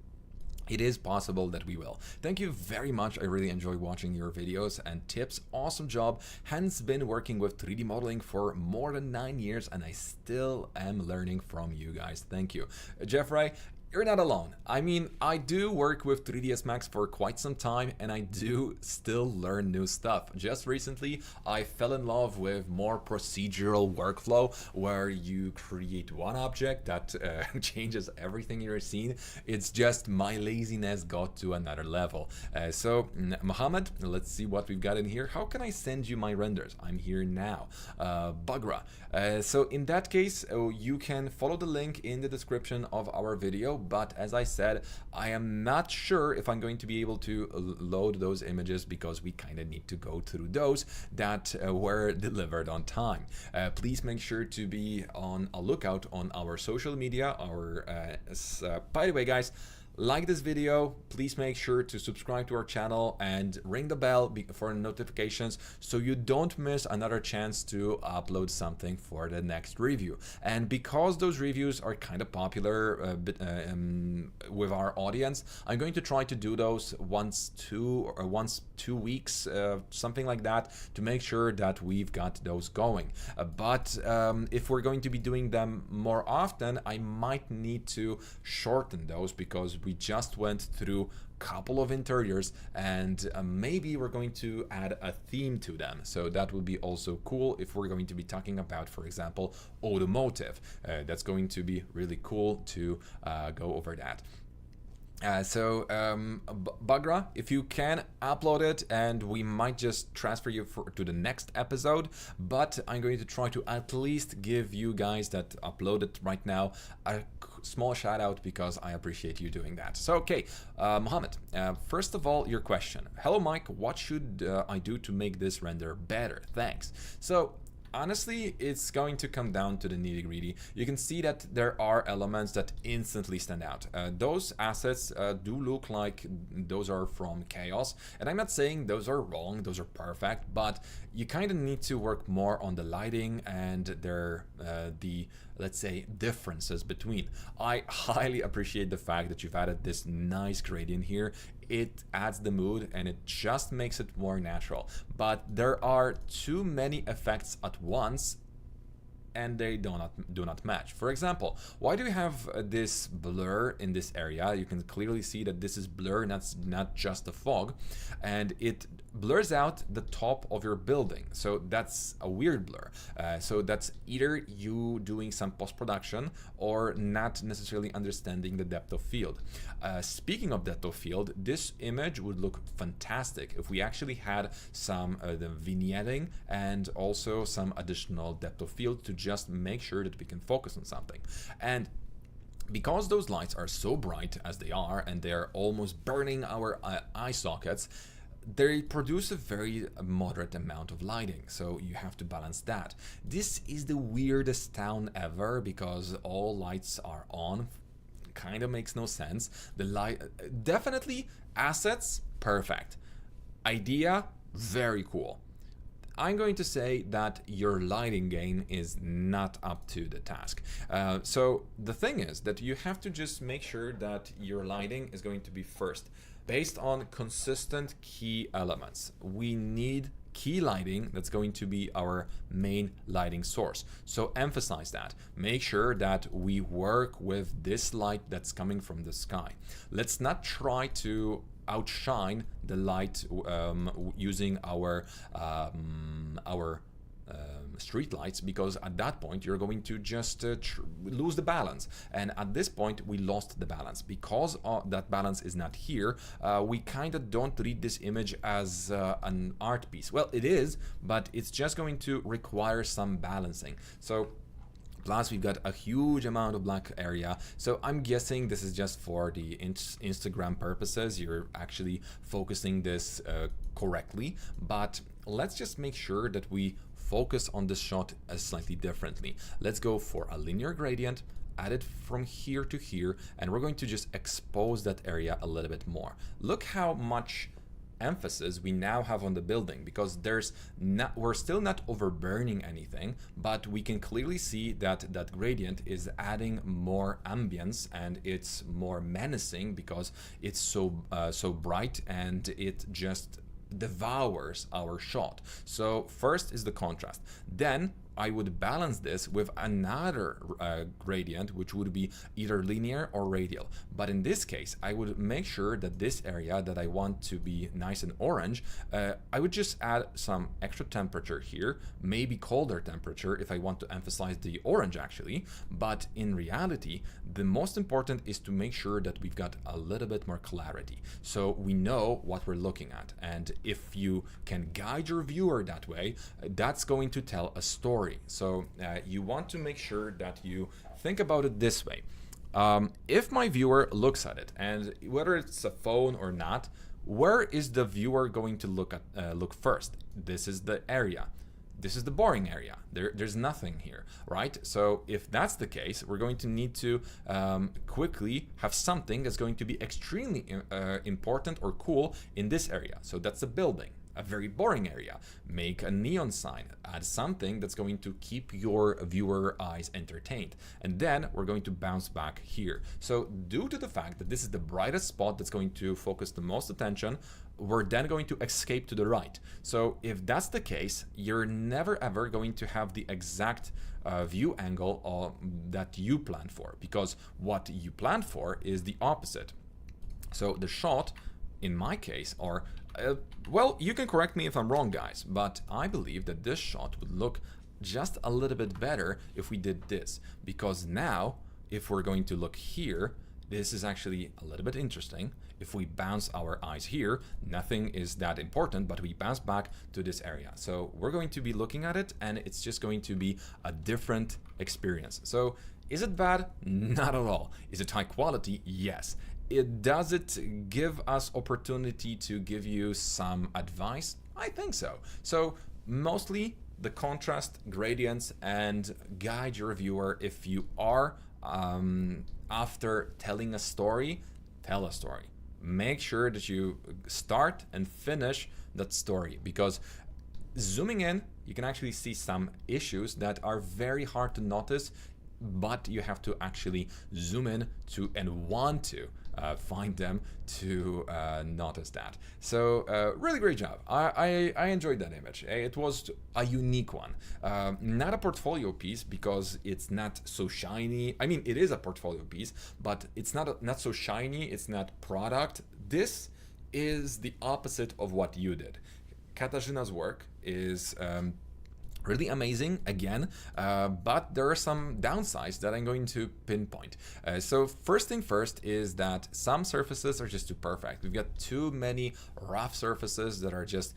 it is possible that we will. Thank you very much. I really enjoy watching your videos and tips. Awesome job. Hans been working with 3D modeling for more than 9 years, and I still am learning from you guys. Thank you. Jeffrey, you're not alone. I mean, I do work with 3ds Max for quite some time, and I do still learn new stuff. Just recently, I fell in love with more procedural workflow where you create one object that changes everything you're seeing. It's just my laziness got to another level. So, Mohammed, let's see what we've got in here. How can I send you my renders? I'm here now. Bagra. So in that case, you can follow the link in the description of our video. But as I said, I am not sure if I'm going to be able to load those images because we kind of need to go through those that were delivered on time. Please make sure to be on a lookout on our social media. By the way, guys, like this video, please make sure to subscribe to our channel and ring the bell for notifications so you don't miss another chance to upload something for the next review. And because those reviews are kind of popular with our audience, I'm going to try to do those once 2 weeks, something like that, to make sure that we've got those going. But if we're going to be doing them more often, I might need to shorten those because we just went through a couple of interiors, and maybe we're going to add a theme to them. So that would be also cool if we're going to be talking about, for example, automotive. That's going to be really cool to go over that. Bagra, if you can, upload it and we might just transfer you to the next episode, but I'm going to try to at least give you guys that uploaded right now a small shout out because I appreciate you doing that. So okay, Mohammed, first of all, your question. Hello Mike, what should I do to make this render better? Thanks. So honestly, it's going to come down to the nitty-gritty. You can see that there are elements that instantly stand out. Those assets do look like those are from Chaos, and I'm not saying those are wrong, those are perfect, but you kind of need to work more on the lighting and the, let's say, differences between. I highly appreciate the fact that you've added this nice gradient here. It adds the mood and it just makes it more natural. But there are too many effects at once and they do not match. For example, why do we have this blur in this area? You can clearly see that this is blur, and that's not just the fog, and it blurs out the top of your building. So that's a weird blur. So that's either you doing some post-production or not necessarily understanding the depth of field. Speaking of depth of field, this image would look fantastic if we actually had some the vignetting and also some additional depth of field to just make sure that we can focus on something. And because those lights are so bright as they are, and they're almost burning our eye sockets, they produce a very moderate amount of lighting, so you have to balance that. This is the weirdest town ever because all lights are on. Kind of makes no sense. The light, definitely assets, perfect. Idea, very cool. I'm going to say that your lighting gain is not up to the task. So the thing is that you have to just make sure that your lighting is going to be first based on consistent key elements. We need key lighting that's going to be our main lighting source. So emphasize that. Make sure that we work with this light that's coming from the sky. Let's not try to outshine the light using our street lights, because at that point you're going to just lose the balance, and at this point we lost the balance. Because that balance is not here, we kind of don't read this image as an art piece. Well, it is, but it's just going to require some balancing. So plus we've got a huge amount of black area, so I'm guessing this is just for the Instagram purposes. You're actually focusing this correctly, but let's just make sure that we focus on this shot slightly differently. Let's go for a linear gradient, add it from here to here, and we're going to just expose that area a little bit more. Look how much emphasis we now have on the building, because we're still not overburning anything, but we can clearly see that that gradient is adding more ambience, and it's more menacing because it's so bright, and it just devours our shot. So first is the contrast, then I would balance this with another gradient, which would be either linear or radial. But in this case, I would make sure that this area that I want to be nice and orange, I would just add some extra temperature here, maybe colder temperature if I want to emphasize the orange actually. But in reality, the most important is to make sure that we've got a little bit more clarity, so we know what we're looking at. And if you can guide your viewer that way, that's going to tell a story. So you want to make sure that you think about it this way. If my viewer looks at it, and whether it's a phone or not, where is the viewer going to look first? This is the area. This is the boring area. There's nothing here, right? So if that's the case, we're going to need to quickly have something that's going to be extremely important or cool in this area. So that's a building. A very boring area. Make a neon sign, add something that's going to keep your viewer eyes entertained. And then we're going to bounce back here. So due to the fact that this is the brightest spot that's going to focus the most attention, we're then going to escape to the right. So if that's the case, you're never ever going to have the exact view angle that you planned for, because what you planned for is the opposite. So the shot, in my case, or well, you can correct me if I'm wrong, guys, but I believe that this shot would look just a little bit better if we did this, because now if we're going to look here, this is actually a little bit interesting. If we bounce our eyes here, nothing is that important, but we bounce back to this area. So we're going to be looking at it, and it's just going to be a different experience. So is it bad? Not at all. Is it high quality? Yes. Does it give us opportunity to give you some advice? I think so. So mostly the contrast, gradients, and guide your viewer. If you are after telling a story, tell a story. Make sure that you start and finish that story, because zooming in, you can actually see some issues that are very hard to notice, but you have to actually zoom in to and want to find them to notice that. So really great job. I enjoyed that image. It was a unique one. Not a portfolio piece because it's not so shiny. I mean, it is a portfolio piece, but it's not so shiny. It's not product. This is the opposite of what you did. Katarzyna's work is really amazing again, but there are some downsides that I'm going to pinpoint. So first thing first is that some surfaces are just too perfect. We've got too many rough surfaces that are just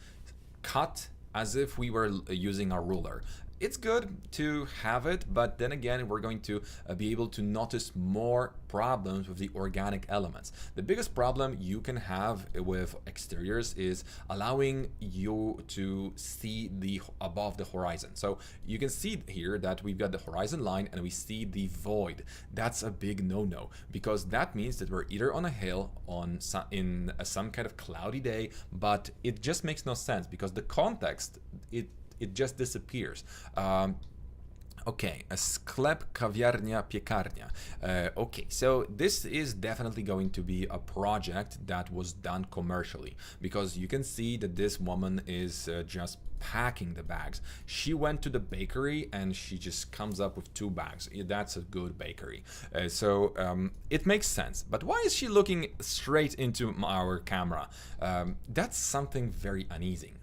cut as if we were using a ruler. It's good to have it, but then again, we're going to be able to notice more problems with the organic elements. The biggest problem you can have with exteriors is allowing you to see the above the horizon. So you can see here that we've got the horizon line and we see the void. That's a big no-no, because that means that we're either on a hill in some kind of cloudy day, but it just makes no sense because the context, it just disappears. Okay, a sklep, kawiarnia, piekarnia. Okay, so this is definitely going to be a project that was done commercially, because you can see that this woman is just packing the bags. She went to the bakery and she just comes up with 2 bags. That's a good bakery. So it makes sense. But why is she looking straight into our camera? That's something very uneasy.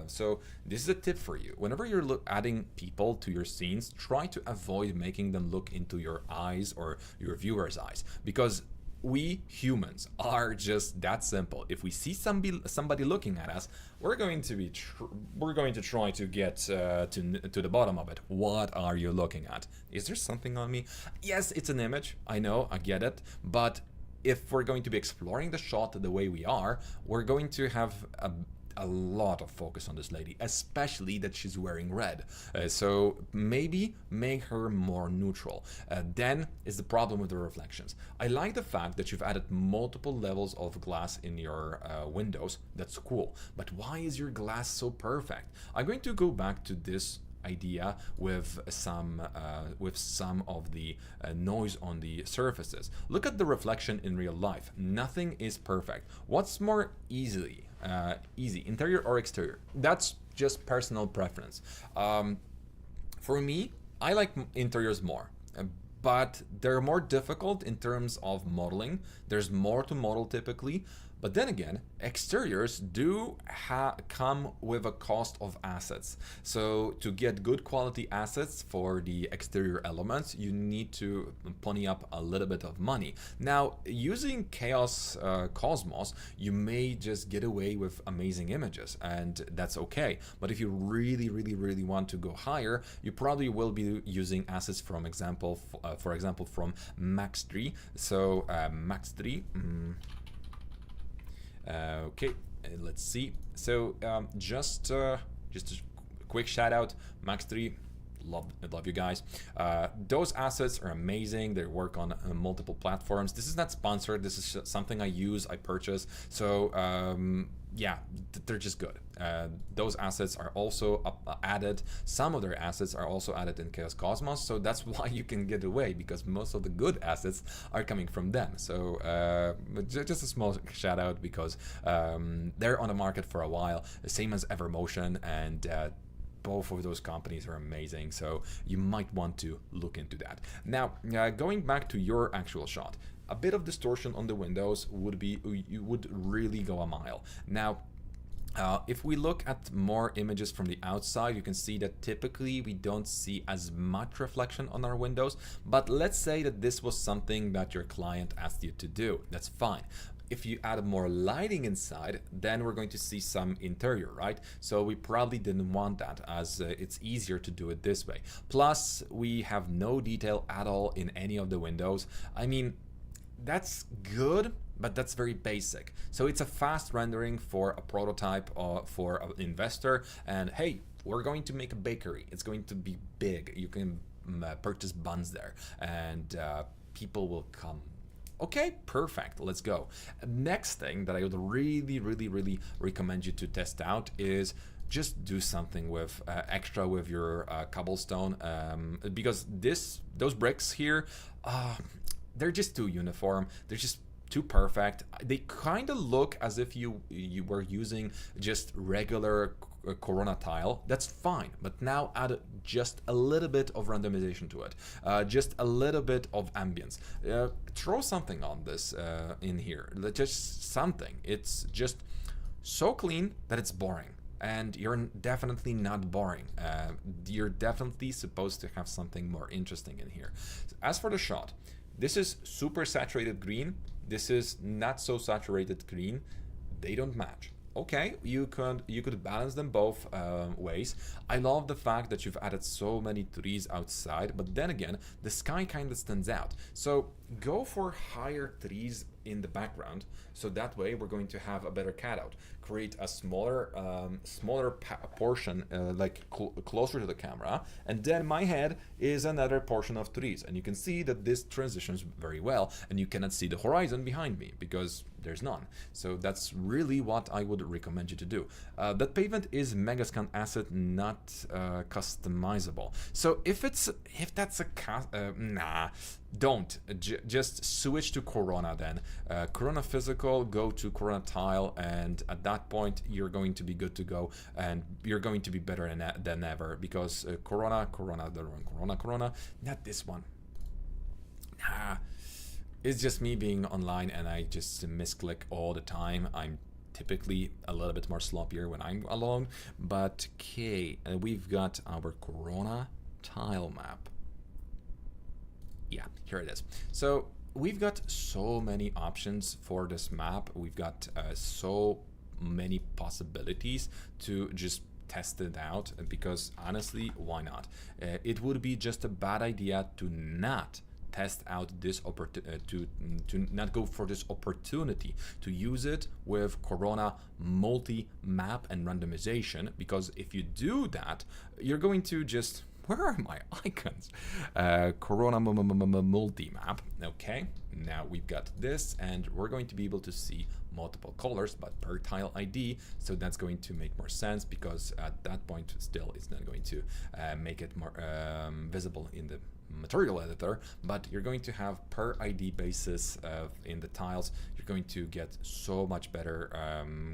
So this is a tip for you. Whenever you're adding people to your scenes, try to avoid making them look into your eyes or your viewer's eyes, because we humans are just that simple. If we see somebody looking at us, we're going to try to get to the bottom of it. What are you looking at? Is there something on me? Yes, it's an image. I know, I get it, but if we're going to be exploring the shot the way we are, we're going to have a lot of focus on this lady, especially that she's wearing red. So maybe make her more neutral. Then is the problem with the reflections. I like the fact that you've added multiple levels of glass in your windows. That's cool. But why is your glass so perfect? I'm going to go back to this idea with some of the noise on the surfaces. Look at the reflection in real life. Nothing is perfect. What's more easy, interior or exterior? That's just personal preference. For me, I like interiors more, but they're more difficult in terms of modeling. There's more to model typically. But then again, exteriors do come with a cost of assets. So to get good quality assets for the exterior elements, you need to pony up a little bit of money. Now, using Chaos Cosmos, you may just get away with amazing images, and that's okay. But if you really want to go higher, you probably will be using assets for example, from Max 3. So Max 3. Okay, let's see. So just a quick shout out, Max 3. Love you guys. Those assets are amazing. They work on multiple platforms. This is not sponsored. This is something I use, I purchase. So yeah, they're just good. Those assets are also added. Some of their assets are also added in Chaos Cosmos, so that's why you can get away, because most of the good assets are coming from them. So just a small shout out, because they're on the market for a while, the same as Evermotion, and both of those companies are amazing, so you might want to look into that. Now, going back to your actual shot, a bit of distortion on the windows would really go a mile. Now, if we look at more images from the outside, you can see that typically we don't see as much reflection on our windows, but let's say that this was something that your client asked you to do. That's fine. If you add more lighting inside, then we're going to see some interior, right? So we probably didn't want that, as it's easier to do it this way. Plus, we have no detail at all in any of the windows. I mean, that's good, but that's very basic. So it's a fast rendering for a prototype or for an investor. And hey, we're going to make a bakery. It's going to be big. You can purchase buns there, and people will come. Okay, perfect, let's go. Next thing that I would really recommend you to test out is just do something with extra with your cobblestone, because those bricks here, they're just too uniform. They're just too perfect. They kind of look as if you were using just regular Corona tile. That's fine, but now add just a little bit of randomization to it, just a little bit of ambience. Throw something on this in here, just something. It's just so clean that it's boring, and you're definitely not boring. You're definitely supposed to have something more interesting in here. As for the shot, this is super saturated green. This is not so saturated green. They don't match. Okay, you could balance them both ways. I love the fact that you've added so many trees outside, but then again, the sky kind of stands out. So go for higher trees in the background, so that way we're going to have a better cutout. Create a smaller portion, like closer to the camera, and then my head is another portion of trees, and you can see that this transitions very well, and you cannot see the horizon behind me because there's none. So that's really what I would recommend you to do. That pavement is Megascan asset, not customizable. So if that's a nah, don't. Just switch to Corona then. Corona physical, go to Corona tile, and at that point you're going to be good to go, and you're going to be better than ever, because Corona, not this one. Nah. It's just me being online and I just misclick all the time. I'm typically a little bit more sloppier when I'm alone. But okay, we've got our Corona tile map. Yeah, here it is. So we've got so many options for this map. We've got so many possibilities to just test it out, because honestly, why not? It would be just a bad idea to not test out this to not go for this opportunity to use it with Corona multi-map and randomization, because if you do that, you're going to just, where are my icons? Corona multi-map. Okay, now we've got this, and we're going to be able to see multiple colors, but per tile ID, so that's going to make more sense, because at that point still it's not going to make it more visible in the material editor, but you're going to have per ID basis in the tiles. You're going to get so much better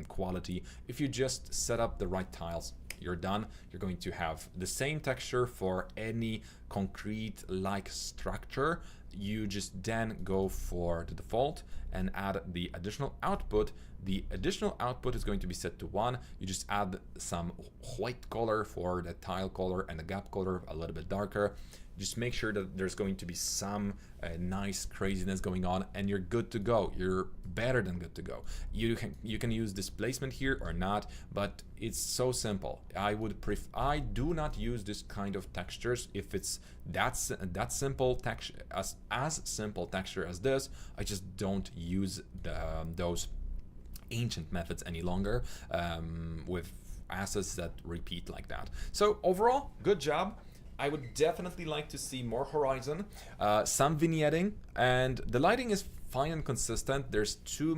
quality if you just set up the right tiles. You're done. You're going to have the same texture for any concrete like structure. You just then go for the default and add the additional output. The additional output is going to be set to 1. You just add some white color for the tile color and the gap color a little bit darker. Just make sure that there's going to be some nice craziness going on, and you're good to go. You're better than good to go. You can use displacement here or not, but it's so simple. I do not use this kind of textures if it's that simple texture, as simple texture as this. I just don't use those ancient methods any longer with assets that repeat like that. So overall, good job. I would definitely like to see more horizon, some vignetting, and the lighting is fine and consistent. There's too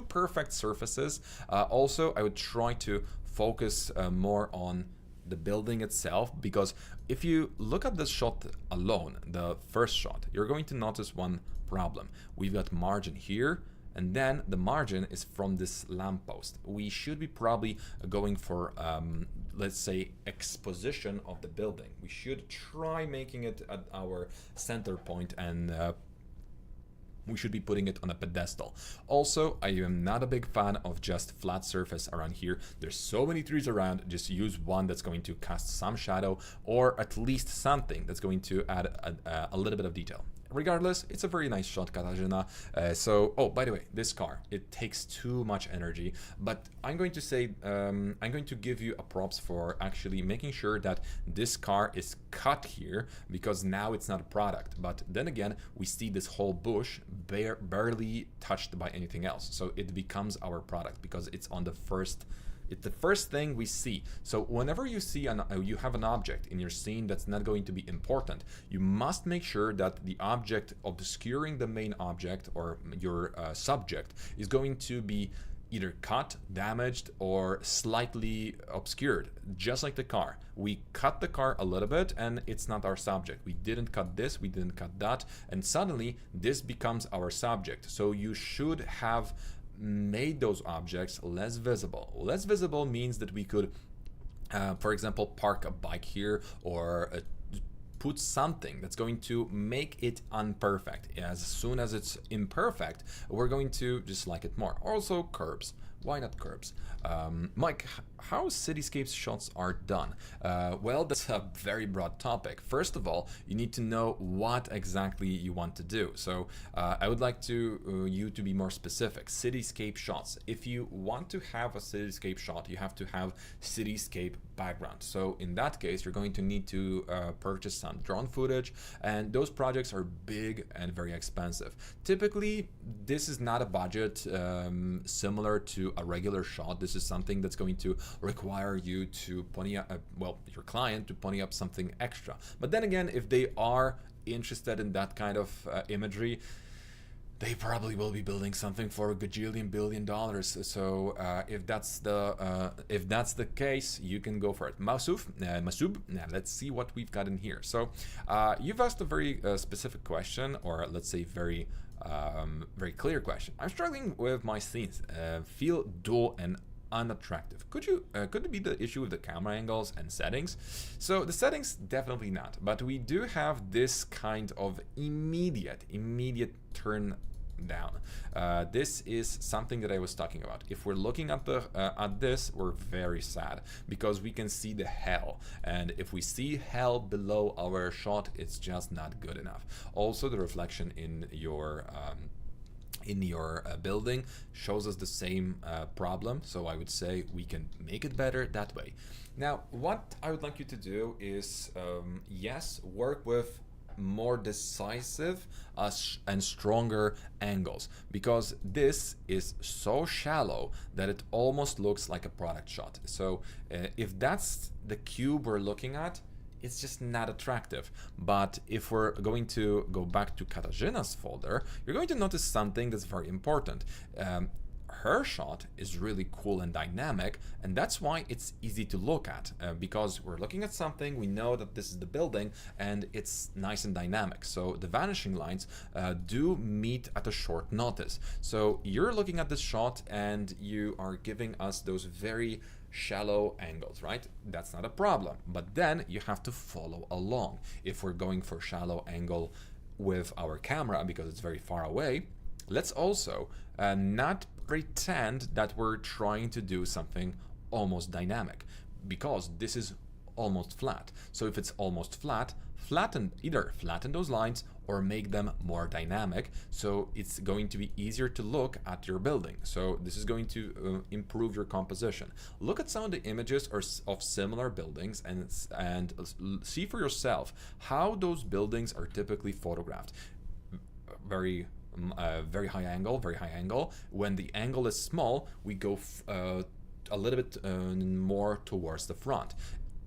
perfect surfaces. Also, I would try to focus more on the building itself, because if you look at this shot alone, the first shot, you're going to notice one problem. We've got margin here, and then the margin is from this lamppost. We should be probably going for, let's say, exposition of the building. We should try making it at our center point, and we should be putting it on a pedestal. Also, I am not a big fan of just flat surface around here. There's so many trees around. Just use one that's going to cast some shadow, or at least something that's going to add a little bit of detail. Regardless, it's a very nice shot, Katarzyna. Oh, by the way, this car, it takes too much energy, but I'm going to say, I'm going to give you a props for actually making sure that this car is cut here, because now it's not a product. But then again, we see this whole bush barely touched by anything else. So it becomes our product because it's on the first. It's the first thing we see. So whenever you see you have an object in your scene that's not going to be important, you must make sure that the object obscuring the main object or your subject is going to be either cut, damaged, or slightly obscured, just like the car. We cut the car a little bit and it's not our subject. We didn't cut this, we didn't cut that, and suddenly this becomes our subject. So you should have made those objects less visible. Less visible means that we could, for example, park a bike here, or put something that's going to make it unperfect. As soon as it's imperfect, we're going to just like it more. Also, curbs. Why not curbs? Mike, how cityscapes shots are done? Well, that's a very broad topic. First of all, you need to know what exactly you want to do. So I would like you to be more specific. Cityscape shots. If you want to have a cityscape shot, you have to have cityscape background. So in that case, you're going to need to purchase some drone footage, and those projects are big and very expensive. Typically, this is not a budget similar to a regular shot. This is something that's going to require you to pony up, your client to pony up something extra. But then again, if they are interested in that kind of imagery, they probably will be building something for a gajillion billion dollars. So if that's the case, you can go for it. Masub, let's see what we've got in here. So you've asked a very specific question, or let's say very clear question. I'm struggling with my scenes, feel dull and unattractive. Could it be the issue with the camera angles and settings? So the settings, definitely not, but we do have this kind of immediate turn down. This is something that I was talking about. If we're looking at this, we're very sad because we can see the hell, and if we see hell below our shot, it's just not good enough. Also, the reflection in your building shows us the same problem, so I would say we can make it better that way. Now, what I would like you to do is, yes, work with more decisive and stronger angles, because this is so shallow that it almost looks like a product shot. So if that's the cube we're looking at, it's just not attractive. But if we're going to go back to Katarzyna's folder, you're going to notice something that's very important. Her shot is really cool and dynamic, and that's why it's easy to look at, because we're looking at something, we know that this is the building, and it's nice and dynamic. So the vanishing lines do meet at a short notice. So you're looking at this shot and you are giving us those very shallow angles, right? That's not a problem, but then you have to follow along. If we're going for shallow angle with our camera because it's very far away, let's also not pretend that we're trying to do something almost dynamic, because this is almost flat. So if it's almost flat, either flatten those lines or make them more dynamic, so it's going to be easier to look at your building. So this is going to improve your composition. Look at some of the images of similar buildings and see for yourself how those buildings are typically photographed. Very high angle. When the angle is small, we go a little bit more towards the front.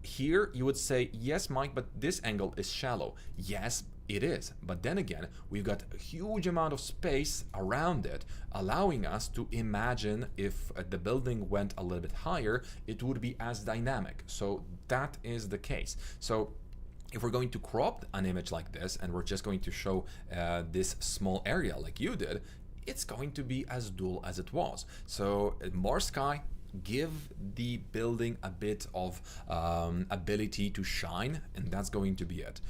Here you would say, yes, Mike, but this angle is shallow. Yes, it is, but then again, we've got a huge amount of space around it, allowing us to imagine if the building went a little bit higher, it would be as dynamic. So that is the case. So if we're going to crop an image like this and we're just going to show this small area like you did, it's going to be as dull as it was. So more sky, give the building a bit of ability to shine, and that's going to be it.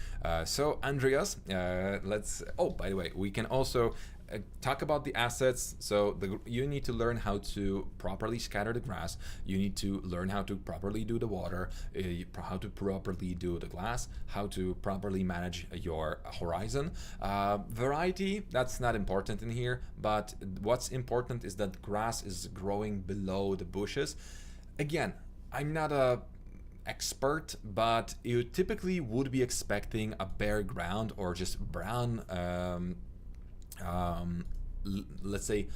So Andreas, by the way, we can also talk about the assets. So you need to learn how to properly scatter the grass, you need to learn how to properly do the water, how to properly do the glass, how to properly manage your horizon. Variety, that's not important in here, but what's important is that grass is growing below the bushes. Again, I'm not a expert, but you typically would be expecting a bare ground or just brown let's say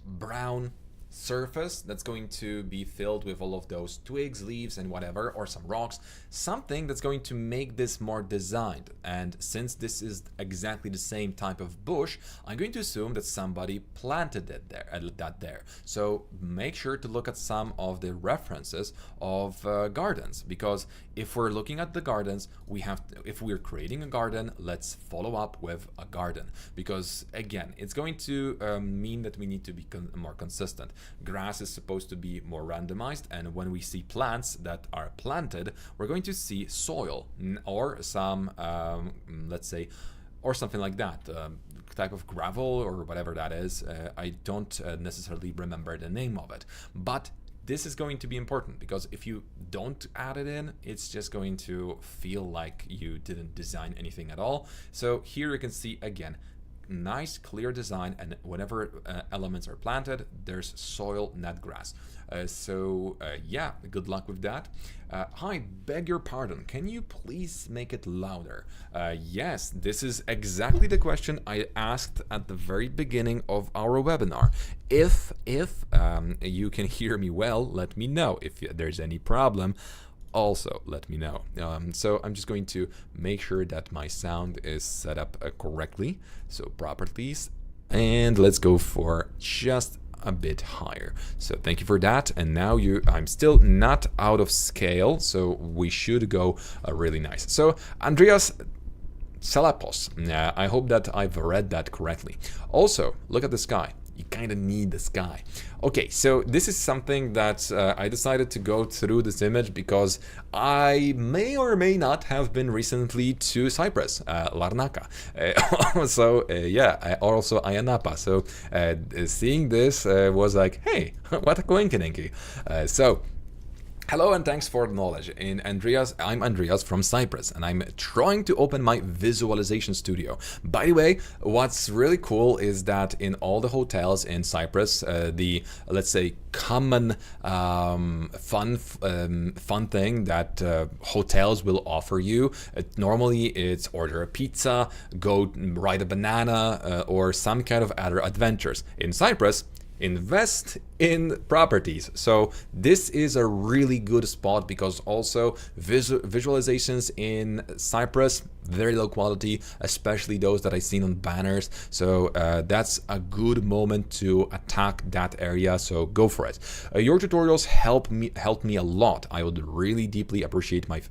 brown surface that's going to be filled with all of those twigs, leaves, and whatever, or some rocks, something that's going to make this more designed. And since this is exactly the same type of bush, I'm going to assume that somebody planted it there. So make sure to look at some of the references of gardens, because if we're looking at the gardens, if we're creating a garden, let's follow up with a garden, because again, it's going to mean that we need to be more consistent. Grass is supposed to be more randomized, and when we see plants that are planted, we're going to see soil or some, let's say, or something like that, type of gravel or whatever that is. I don't necessarily remember the name of it, but this is going to be important, because if you don't add it in, it's just going to feel like you didn't design anything at all. So here you can see again, nice clear design, and whenever elements are planted, there's soil, not grass. Yeah, good luck with that. Hi, beg your pardon, can you please make it louder? Yes, this is exactly the question I asked at the very beginning of our webinar. If you can hear me well, let me know. If there's any problem, also let me know. So I'm just going to make sure that my sound is set up correctly, so properties, and let's go for just a bit higher. So thank you for that. And now I'm still not out of scale, so we should go really nice. So Andreas Salapos, I hope that I've read that correctly. Also, look at the sky. You kind of need the sky. Okay, so this is something that I decided to go through this image because I may or may not have been recently to Cyprus, Larnaca. Also Ayia Napa. So seeing this was like, hey, what a coincidence. Hello and thanks for the knowledge. I'm Andreas from Cyprus, and I'm trying to open my visualization studio. By the way, what's really cool is that in all the hotels in Cyprus, the, let's say, common fun thing that hotels will offer you, normally it's order a pizza, go ride a banana, or some kind of other adventures. In Cyprus, invest in properties. So this is a really good spot because also visualizations in Cyprus, very low quality, especially those that I've seen on banners. So that's a good moment to attack that area. So go for it. Your tutorials helped me a lot. I would really deeply appreciate my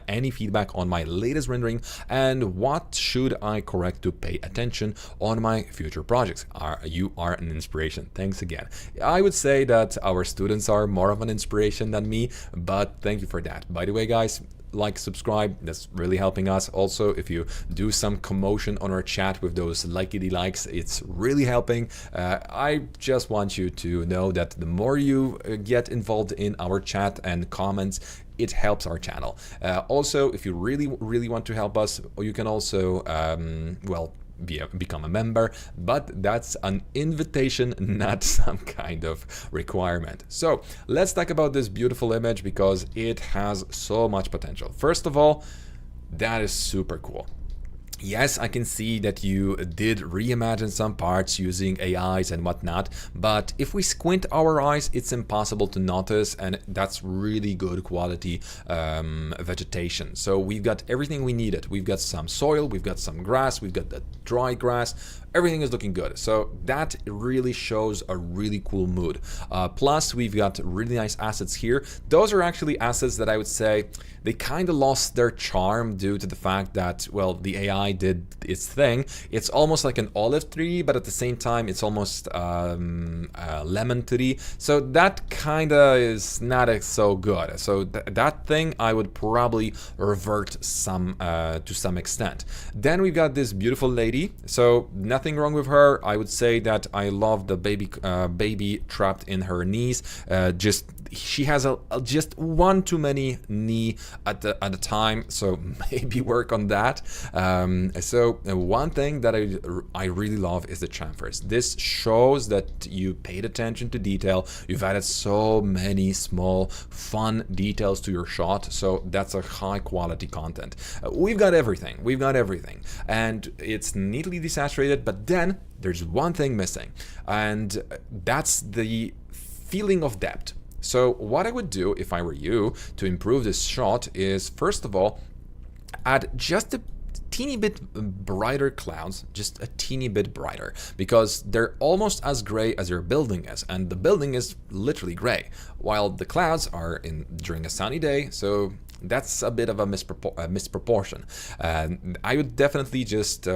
any feedback on my latest rendering and what should I correct to pay attention on my future projects. You are an inspiration. Thanks again. I would say that our students are more of an inspiration than me, but thank you for that. By the way, guys, like, subscribe, that's really helping us. Also, if you do some commotion on our chat with those likes, it's really helping. I just want you to know that the more you get involved in our chat and comments, it helps our channel. Also, if you really want to help us, you can also become a member, but that's an invitation, not some kind of requirement. So let's talk about this beautiful image because it has so much potential. First of all, that is super cool. Yes, I can see that you did reimagine some parts using AIs and whatnot, but if we squint our eyes, it's impossible to notice, and that's really good quality vegetation. So we've got everything we needed. We've got some soil, we've got some grass, we've got the dry grass. Everything is looking good. So that really shows a really cool mood. Plus, we've got really nice assets here. Those are actually assets that I would say they kind of lost their charm due to the fact that, well, the AI did its thing. It's almost like an olive tree, but at the same time, it's almost a lemon tree. So that kind of is not so good. So that thing I would probably revert to some extent. Then we've got this beautiful lady. So nothing wrong with her. I would say that I love the baby trapped in her knees. She has just one too many knee at a time, so maybe work on that. So one thing that I really love is the chamfers. This shows that you paid attention to detail. You've added so many small fun details to your shot, so that's a high quality content. We've got everything, and it's neatly desaturated, but then there's one thing missing, and that's the feeling of depth. So what I would do if I were you to improve this shot is, first of all, add just a teeny bit brighter clouds, just a teeny bit brighter, because they're almost as gray as your building is, and the building is literally gray, while the clouds are during a sunny day, so that's a bit of a misproportion. I would definitely just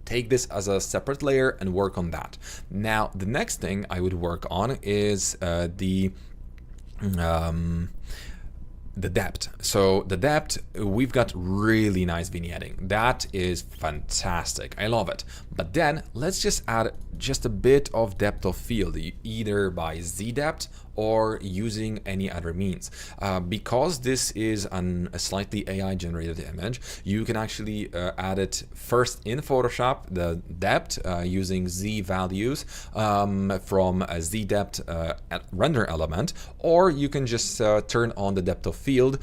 take this as a separate layer and work on that. Now, the next thing I would work on is the depth. So the depth, we've got really nice vignetting. That is fantastic. I love it. But then let's just add just a bit of depth of field, either by Z depth or using any other means. Because this is a slightly AI generated image, you can actually add it first in Photoshop, the depth, using Z values from a Z depth render element, or you can just turn on the depth of field.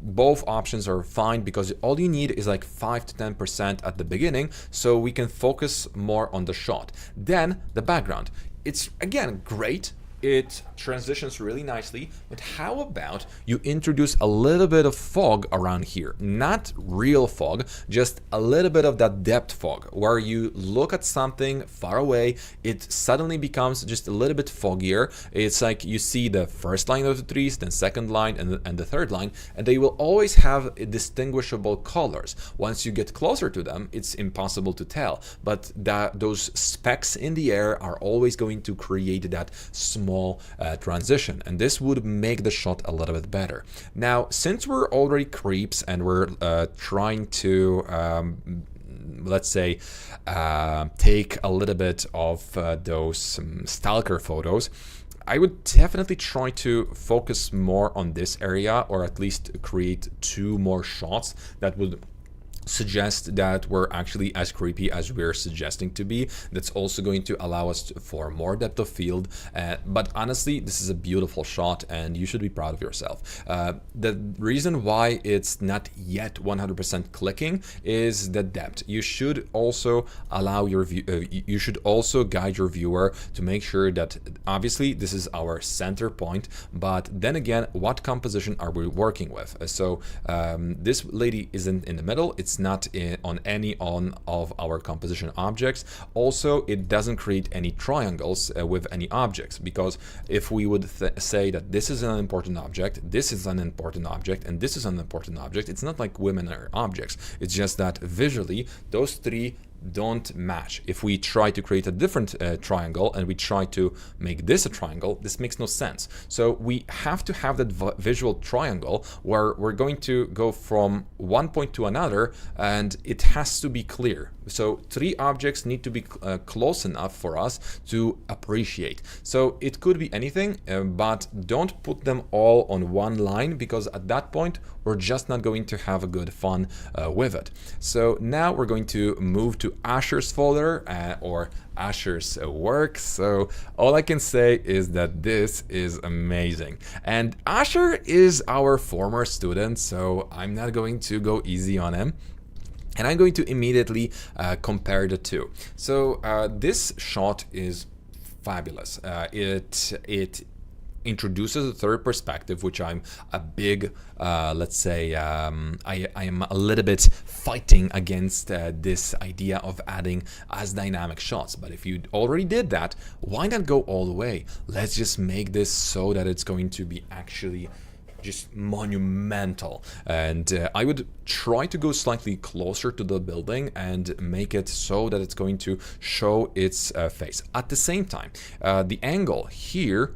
Both options are fine because all you need is like 5 to 10% at the beginning, so we can focus more on the shot. Then the background. It's again great. It transitions really nicely, but how about you introduce a little bit of fog around here? Not real fog, just a little bit of that depth fog, where you look at something far away, it suddenly becomes just a little bit foggier. It's like you see the first line of the trees, then second line, and the third line, and they will always have distinguishable colors. Once you get closer to them, it's impossible to tell, but those specks in the air are always going to create that small transition, and this would make the shot a little bit better. Now, since we're already creeps and we're trying to let's say take a little bit of those stalker photos, I would definitely try to focus more on this area, or at least create 2 more shots that would suggest that we're actually as creepy as we're suggesting to be. That's also going to allow us for more depth of field, but honestly, this is a beautiful shot and you should be proud of yourself. The reason why it's not yet 100% clicking is the depth. You should also allow your you should also guide your viewer to make sure that obviously this is our center point, but then again, what composition are we working with? So this lady isn't in the middle, it's not on any of our composition objects. Also, it doesn't create any triangles with any objects, because if we would say that this is an important object, this is an important object, and this is an important object, it's not like women are objects. It's just that visually those 3 don't match. If we try to create a different triangle and we try to make this a triangle, this makes no sense. So we have to have that visual triangle where we're going to go from one point to another, and it has to be clear. So 3 objects need to be close enough for us to appreciate. So it could be anything, but don't put them all on one line, because at that point we're just not going to have a good fun with it. So now we're going to move to Asher's folder, or Asher's work. So all I can say is that this is amazing, and Asher is our former student, so I'm not going to go easy on him. And I'm going to immediately compare the 2. So this shot is fabulous. It introduces a third perspective, which I'm a big, let's say, I am a little bit fighting against this idea of adding as dynamic shots. But if you already did that, why not go all the way? Let's just make this so that it's going to be actually just monumental, and I would try to go slightly closer to the building and make it so that it's going to show its face. At the same time, the angle here,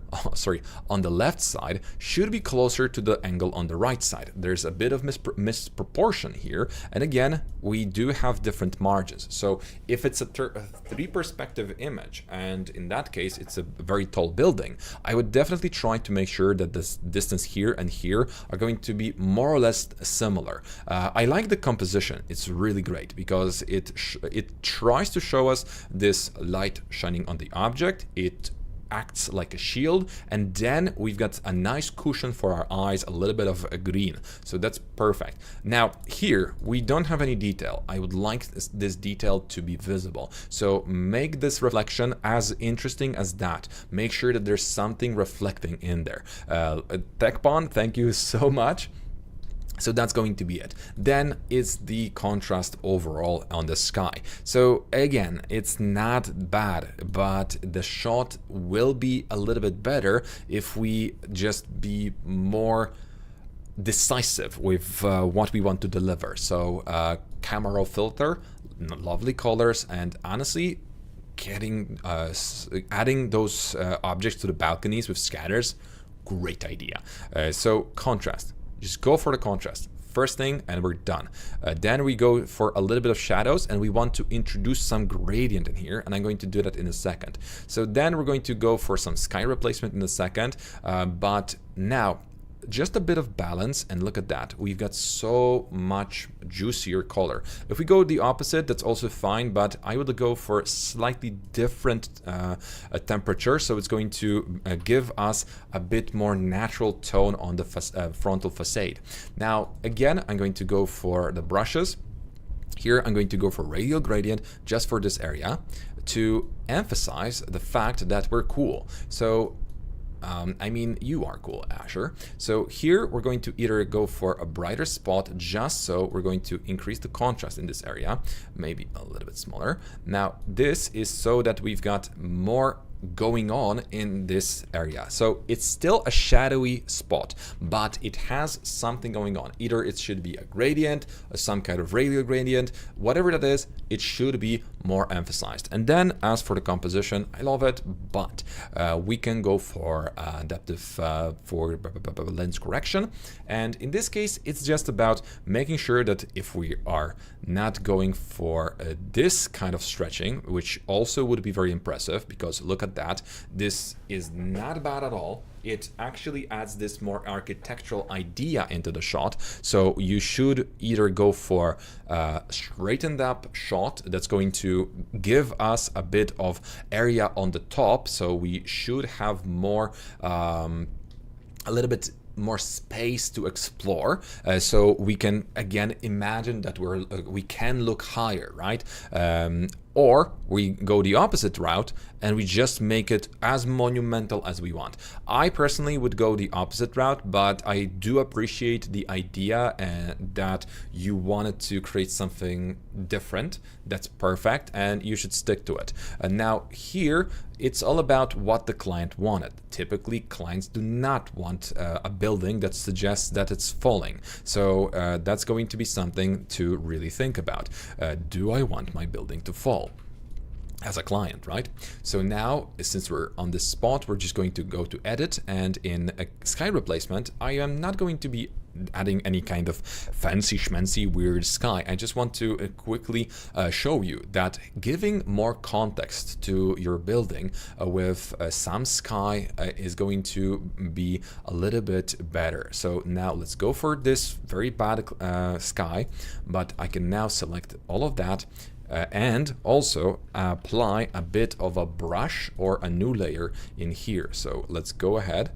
on the left side should be closer to the angle on the right side. There's a bit of misproportion here, and again, we do have different margins. So if it's a 3 perspective image, and in that case it's a very tall building, I would definitely try to make sure that this distance here and here are going to be more or less similar. I like the composition. It's really great because it tries to show us this light shining on the object. It acts like a shield, and then we've got a nice cushion for our eyes, a little bit of a green, so that's perfect. Now here we don't have any detail. I would like this detail to be visible, so make this reflection as interesting as that. Make sure that there's something reflecting in there. TechPon, thank you so much. So that's going to be it. Then it's the contrast overall on the sky. So again, it's not bad, but the shot will be a little bit better if we just be more decisive with what we want to deliver. So camera raw filter, lovely colors, and honestly, adding those objects to the balconies with scatters, great idea. So contrast. Just go for the contrast. first thing, and we're done. Then we go for a little bit of shadows, and we want to introduce some gradient in here, and I'm going to do that in a second. So then we're going to go for some sky replacement in a second, but now just a bit of balance, and look at that, we've got so much juicier color. If we go the opposite, that's also fine, but I would go for slightly different temperature, so it's going to give us a bit more natural tone on the frontal facade. Now again, I'm going to go for the brushes. Here I'm going to go for radial gradient just for this area to emphasize the fact that we're cool. So I mean, you are cool, Asher. So here we're going to either go for a brighter spot, just so we're going to increase the contrast in this area, maybe a little bit smaller. Now this is so that we've got more going on in this area. So it's still a shadowy spot, but it has something going on. Either it should be a gradient, or some kind of radial gradient, whatever that is, it should be more emphasized. And then as for the composition, I love it, but we can go for adaptive for lens correction. And in this case, it's just about making sure that if we are not going for this kind of stretching, which also would be very impressive, because look at that, this is not bad at all. It actually adds this more architectural idea into the shot. So you should either go for a straightened up shot that's going to give us a bit of area on the top. So we should have more, a little bit more space to explore, so we can again imagine that we can look higher, right? Or we go the opposite route and we just make it as monumental as we want. I personally would go the opposite route, but I do appreciate the idea that you wanted to create something different. That's perfect, and you should stick to it. And now here, it's all about what the client wanted. Typically, clients do not want a building that suggests that it's falling. So that's going to be something to really think about. Do I want my building to fall? As a client, right? So now, since we're on this spot, we're just going to go to edit, and in a sky replacement, I am not going to be adding any kind of fancy schmancy weird sky. I just want to quickly show you that giving more context to your building with some sky is going to be a little bit better. So now let's go for this very bad sky, but I can now select all of that and also apply a bit of a brush or a new layer in here. So let's go ahead,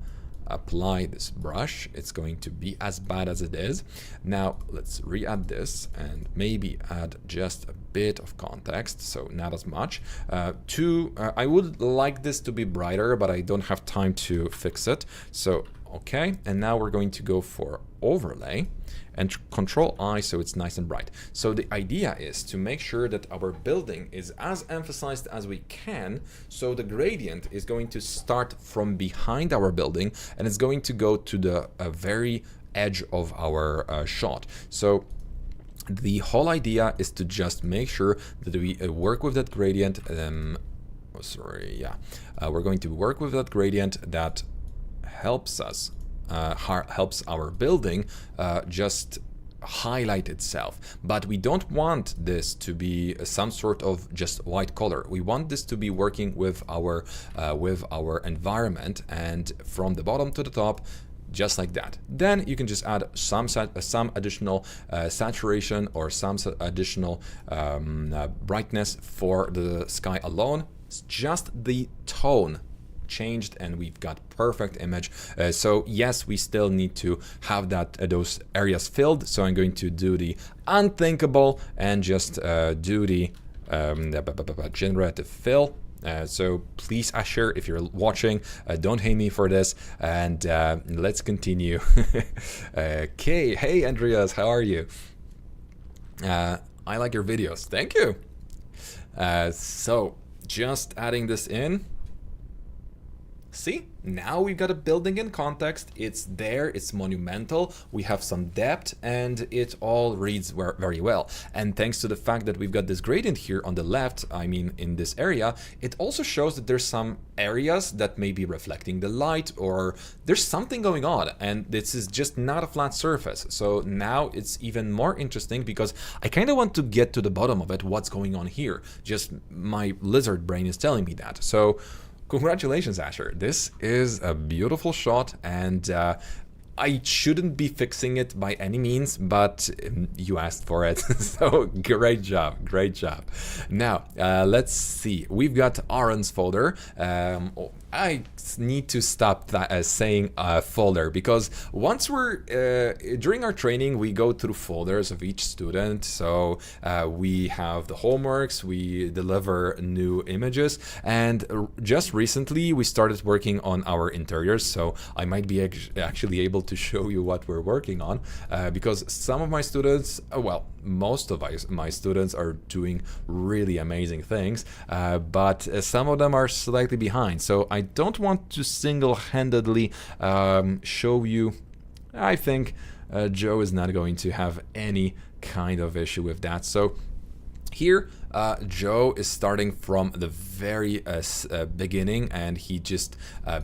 apply this brush. It's going to be as bad as it is. Now let's re-add this and maybe add just a bit of context, so not as much. I would like this to be brighter, but I don't have time to fix it. So okay, and now we're going to go for overlay and Control I, so it's nice and bright. So the idea is to make sure that our building is as emphasized as we can, so the gradient is going to start from behind our building and it's going to go to the very edge of our shot. So the whole idea is to just make sure that we work with that gradient. We're going to work with that gradient that helps us helps our building just highlight itself. But we don't want this to be some sort of just white color. We want this to be working with our environment, and from the bottom to the top, just like that. Then you can just add some additional saturation or some additional brightness for the sky alone. It's just the tone changed and we've got perfect image. So yes, we still need to have that those areas filled. So I'm going to do the unthinkable and just do the generative fill. So please, Asher, if you're watching, don't hate me for this, and let's continue. Okay, hey Andreas, how are you? I like your videos, thank you. So just adding this in. See, now we've got a building in context. It's there, it's monumental, we have some depth, and it all reads very well. And thanks to the fact that we've got this gradient here on the left, I mean in this area, it also shows that there's some areas that may be reflecting the light, or there's something going on, and this is just not a flat surface. So now it's even more interesting because I kind of want to get to the bottom of it, what's going on here. Just my lizard brain is telling me that. So congratulations, Asher. This is a beautiful shot, and I shouldn't be fixing it by any means, but you asked for it. So great job, great job. Now, let's see. We've got Aaron's folder. I need to stop that, saying folder, because once we're during our training, we go through folders of each student. So we have the homeworks, we deliver new images, and just recently we started working on our interiors. So I might be actually able to show you what we're working on, because some of my students, well, most of my students are doing really amazing things, but some of them are slightly behind. So I don't want to single-handedly show you. I think Joe is not going to have any kind of issue with that. So here, Joe is starting from the very beginning, and he just,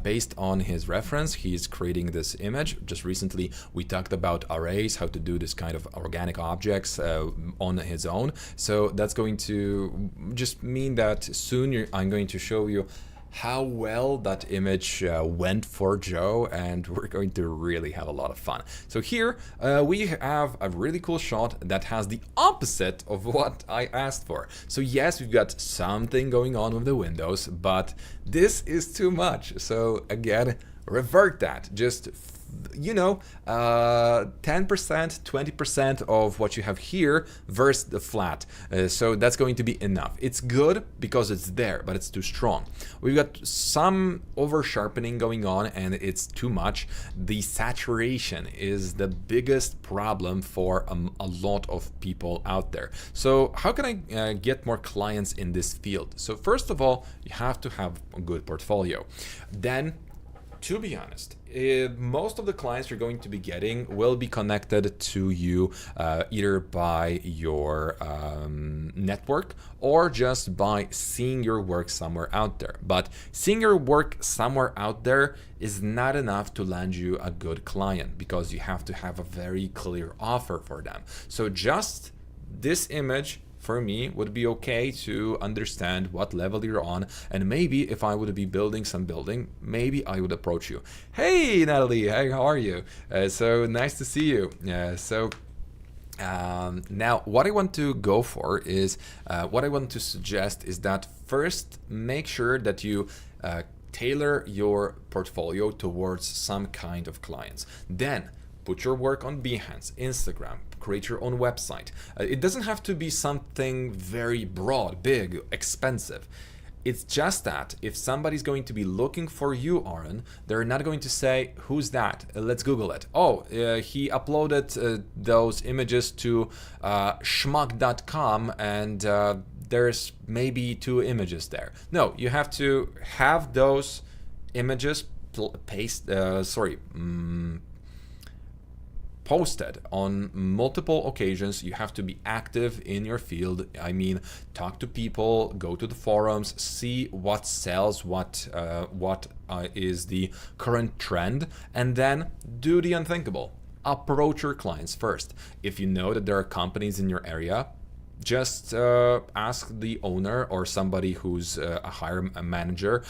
based on his reference, he's creating this image. Just recently, we talked about arrays, how to do this kind of organic objects on his own. So that's going to just mean that soon I'm going to show you how well that image went for Joe, and we're going to really have a lot of fun. So here we have a really cool shot that has the opposite of what I asked for. So yes, we've got something going on with the windows, but this is too much. So again, revert that. Just, you know, 10%, 20% of what you have here versus the flat. So that's going to be enough. It's good because it's there, but it's too strong. We've got some over sharpening going on, and it's too much. The saturation is the biggest problem for a lot of people out there. So how can I get more clients in this field? So first of all, you have to have a good portfolio. Then, to be honest, most of the clients you're going to be getting will be connected to you either by your network or just by seeing your work somewhere out there. But seeing your work somewhere out there is not enough to land you a good client, because you have to have a very clear offer for them. So just this image for me would be okay to understand what level you're on, and maybe if I would be building some building, maybe I would approach you. Hey Natalie, hey, how are you? So nice to see you. Now what I want to go for is, what I want to suggest is that first make sure that you tailor your portfolio towards some kind of clients. Then put your work on Behance, Instagram, create your own website. It doesn't have to be something very broad, big, expensive. It's just that if somebody's going to be looking for you, Aaron, they're not going to say, who's that? Let's Google it. Oh, he uploaded those images to schmuck.com, and there's maybe 2 images there. No, you have to have those images posted on multiple occasions. You have to be active in your field. I mean, talk to people, go to the forums, see what sells, what is the current trend, and then do the unthinkable. Approach your clients first. If you know that there are companies in your area, just ask the owner or somebody who's a hire manager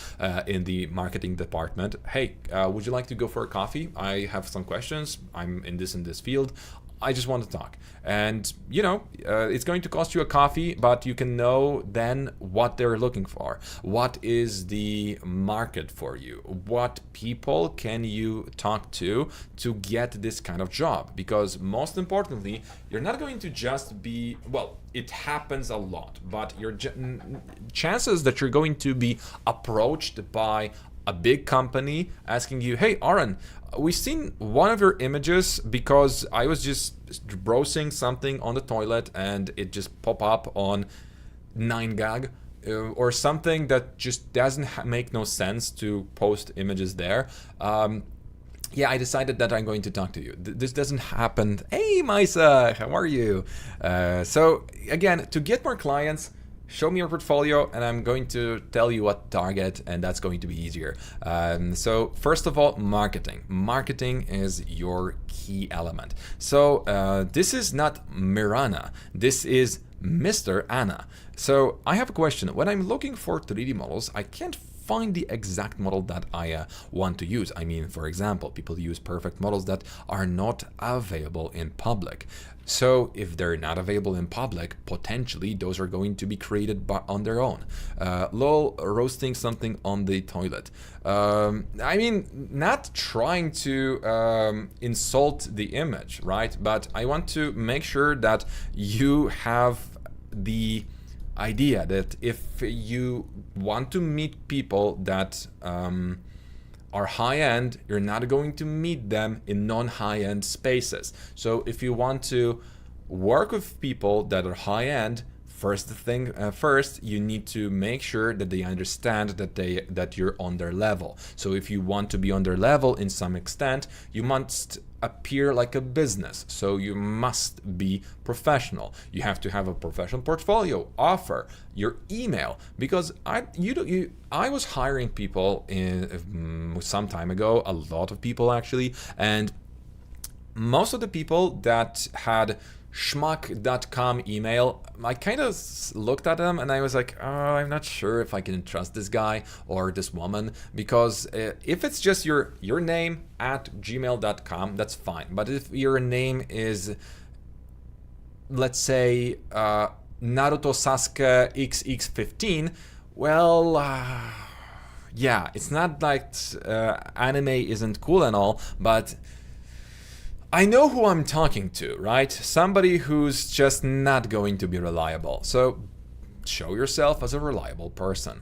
in the marketing department, hey, would you like to go for a coffee? I have some questions. I'm in this field. I just want to talk. And, you know, it's going to cost you a coffee, but you can know then what they're looking for. What is the market for you? What people can you talk to get this kind of job? Because most importantly, you're not going to just be, well, it happens a lot, but your chances that you're going to be approached by a big company asking you, hey, Aaron, we've seen one of your images because I was just browsing something on the toilet and it just popped up on 9gag. or something that just doesn't make no sense to post images there, yeah, I decided that I'm going to talk to you. This doesn't happen. Hey, Maisa, how are you? So again, to get more clients, show me your portfolio and I'm going to tell you what to target, and that's going to be easier. So first of all, marketing. Marketing is your key element. So this is not Mirana, this is Mr. Anna. So I have a question. When I'm looking for 3D models, I can't find the exact model that I want to use. I mean, for example, people use perfect models that are not available in public. So if they're not available in public, potentially those are going to be created on their own. Lol, roasting something on the toilet. I mean, not trying to insult the image, right? But I want to make sure that you have the idea that if you want to meet people that are high-end, you're not going to meet them in non-high-end spaces. So if you want to work with people that are high-end, first you need to make sure that they understand that you're on their level. So if you want to be on their level in some extent, you must appear like a business. So you must be professional. You have to have a professional portfolio, offer, your email, because I was hiring people some time ago, a lot of people actually, and most of the people that had schmuck.com email, I kind of looked at them and I was like, oh, I'm not sure if I can trust this guy or this woman, because if it's just your name at gmail.com, that's fine. But if your name is, let's say, Naruto Sasuke XX15, well, yeah, it's not like anime isn't cool and all, but I know who I'm talking to, right? Somebody who's just not going to be reliable. So show yourself as a reliable person.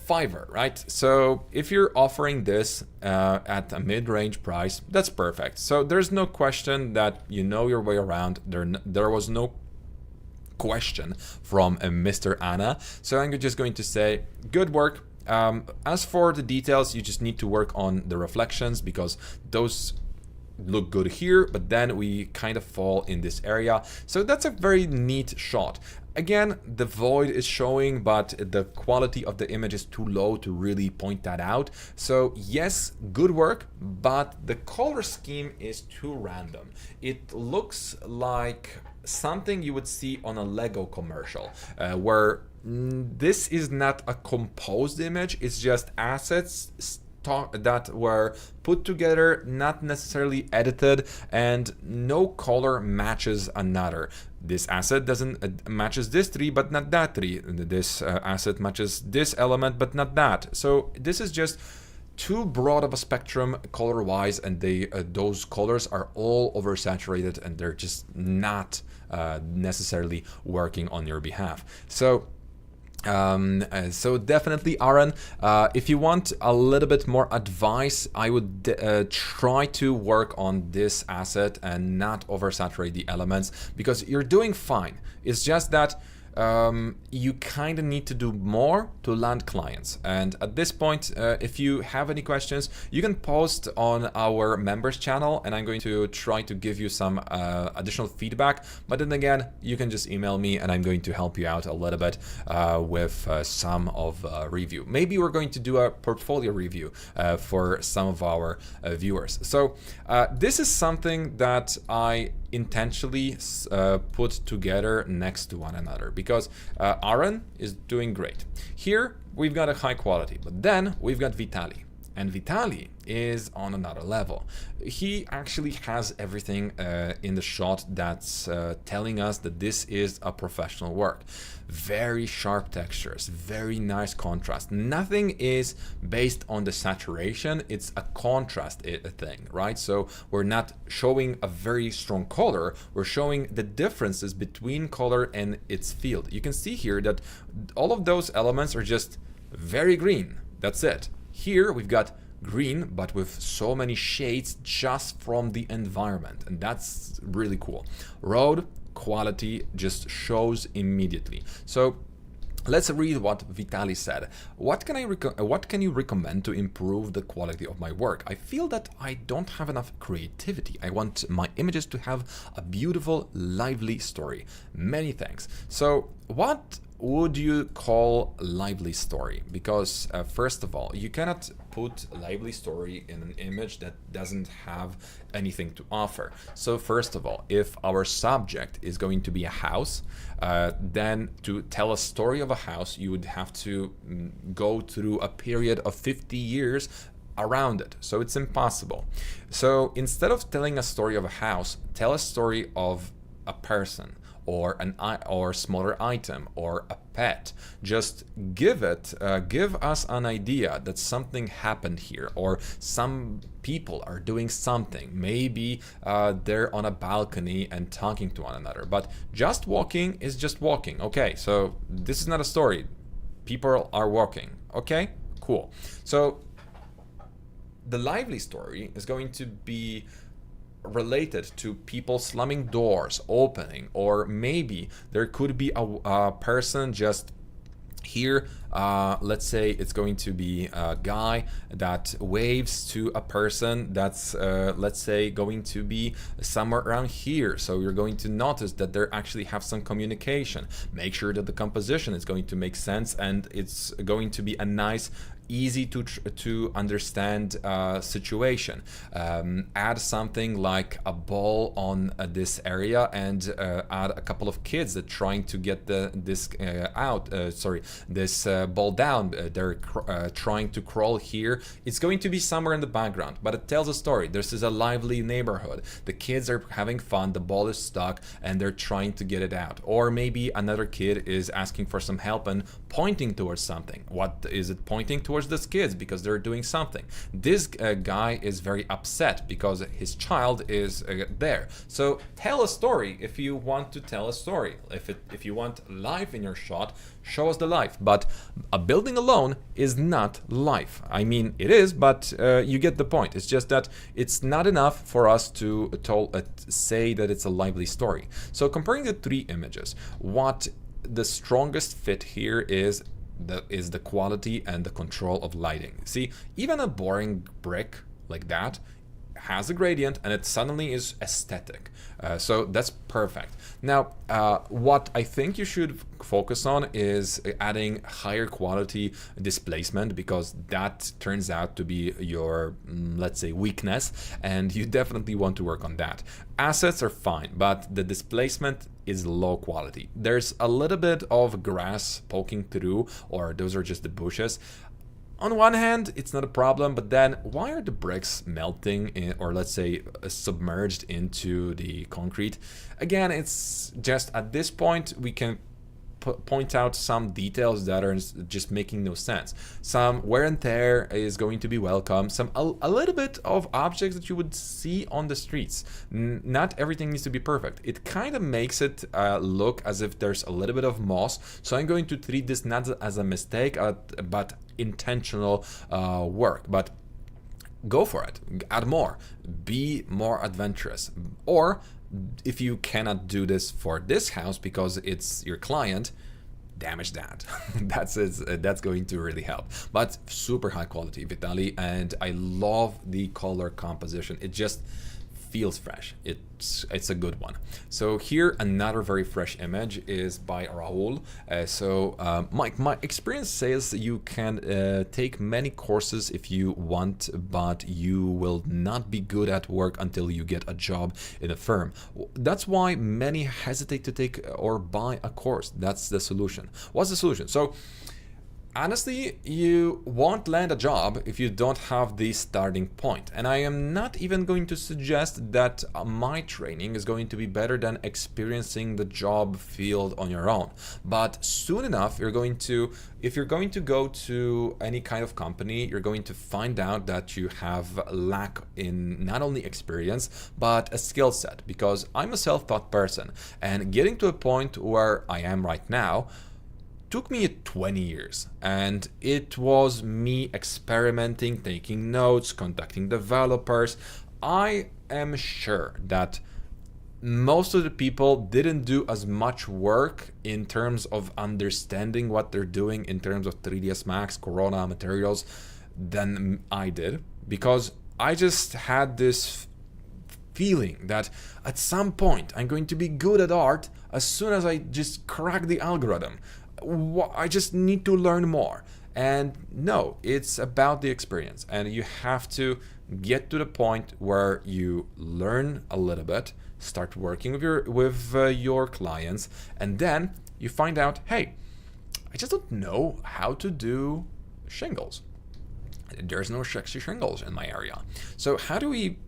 Fiverr, right? So if you're offering this at a mid-range price, that's perfect. So there's no question that you know your way around. There was no question from Mr. Anna. So I'm just going to say, good work. As for the details, you just need to work on the reflections, because those look good here, but then we kind of fall in this area. So that's a very neat shot. Again, the void is showing, but the quality of the image is too low to really point that out. So yes, good work, but the color scheme is too random. It looks like something you would see on a Lego commercial, where this is not a composed image, it's just assets that were put together, not necessarily edited, and no color matches another. This asset doesn't matches this tree, but not that tree. This asset matches this element, but not that. So this is just too broad of a spectrum color-wise, and those colors are all oversaturated, and they're just not necessarily working on your behalf. So definitely, Aaron, if you want a little bit more advice, I would try to work on this asset and not oversaturate the elements, because you're doing fine. It's just that you kind of need to do more to land clients. And at this point, if you have any questions, you can post on our members channel, and I'm going to try to give you some additional feedback. But then again, you can just email me and I'm going to help you out a little bit with some of review. Maybe we're going to do a portfolio review for some of our viewers. So this is something that I intentionally put together next to one another, because Aaron is doing great. Here we've got a high quality, but then we've got Vitali, and Vitali is on another level. He actually has everything in the shot that's telling us that this is a professional work. Very sharp textures, very nice contrast. Nothing is based on the saturation, it's a contrast thing, right? So we're not showing a very strong color, we're showing the differences between color and its field. You can see here that all of those elements are just very green, that's it. Here we've got green, but with so many shades just from the environment, and that's really cool. Road quality just shows immediately. So Let's read what Vitaly said. What can you recommend to improve the quality of my work? I feel that I don't have enough creativity. I want my images to have a beautiful, lively story. Many thanks. So, what would you call lively story? Because first of all, you cannot put lively story in an image that doesn't have anything to offer. So first of all, if our subject is going to be a house, then to tell a story of a house, you would have to go through a period of 50 years around it. So it's impossible. So instead of telling a story of a house, tell a story of a person, or smaller item, or a pet. Just give us an idea that something happened here, or some people are doing something. Maybe they're on a balcony and talking to one another. But just walking is just walking. Okay, so this is not a story. People are walking. Okay, cool. So the lively story is going to be related to people slamming doors, opening, or maybe there could be a person just here. Let's say it's going to be a guy that waves to a person that's, let's say, going to be somewhere around here. So you're going to notice that they actually have some communication. Make sure that the composition is going to make sense and it's going to be a nice, easy to understand situation. Add something like a ball on this area, and add a couple of kids that trying to get this ball down. They're trying to crawl here. It's going to be somewhere in the background, but it tells a story. This is a lively neighborhood. The kids are having fun. The ball is stuck and they're trying to get it out. Or maybe another kid is asking for some help and pointing towards something. What is it pointing towards? These kids, because they're doing something. This guy is very upset because his child is there. So tell a story if you want to tell a story. If you want life in your shot, show us the life. But a building alone is not life. I mean, it is, but you get the point. It's just that it's not enough for us to say that it's a lively story. So comparing the three images, what the strongest fit here is the quality and the control of lighting. See, even a boring brick like that has a gradient and it suddenly is aesthetic. So that's perfect. Now, what I think you should focus on is adding higher quality displacement, because that turns out to be your, let's say, weakness, and you definitely want to work on that. Assets are fine, but the displacement is low quality. There's a little bit of grass poking through, or those are just the bushes. On one hand, it's not a problem, but then why are the bricks melting or let's say submerged into the concrete? Again, it's just at this point we can point out some details that are just making no sense. Some wear and tear is going to be welcome. A little bit of objects that you would see on the streets. Not everything needs to be perfect. It kind of makes it look as if there's a little bit of moss. So I'm going to treat this not as a mistake, but intentional work. But go for it. Add more. Be more adventurous. Or if you cannot do this for this house because it's your client, damage that. That's going to really help. But super high quality, Vitaly, and I love the color composition. It just feels fresh. It's a good one. So here another very fresh image is by Raul. My experience says you can take many courses if you want, but you will not be good at work until you get a job in a firm. That's why many hesitate to take or buy a course. That's the solution. What's the solution? So honestly, you won't land a job if you don't have the starting point. And I am not even going to suggest that my training is going to be better than experiencing the job field on your own. But soon enough, if you're going to go to any kind of company, you're going to find out that you have lack in not only experience, but a skill set. Because I'm a self-taught person, and getting to a point where I am right now took me 20 years, and it was me experimenting, taking notes, contacting developers. I am sure that most of the people didn't do as much work in terms of understanding what they're doing in terms of 3ds Max, Corona materials than I did, because I just had this feeling that at some point I'm going to be good at art as soon as I just crack the algorithm. I just need to learn more. And no, it's about the experience, and you have to get to the point where you learn a little bit, start working with your clients, and then you find out, hey, I just don't know how to do shingles. There's no sexy shingles in my area. So how do we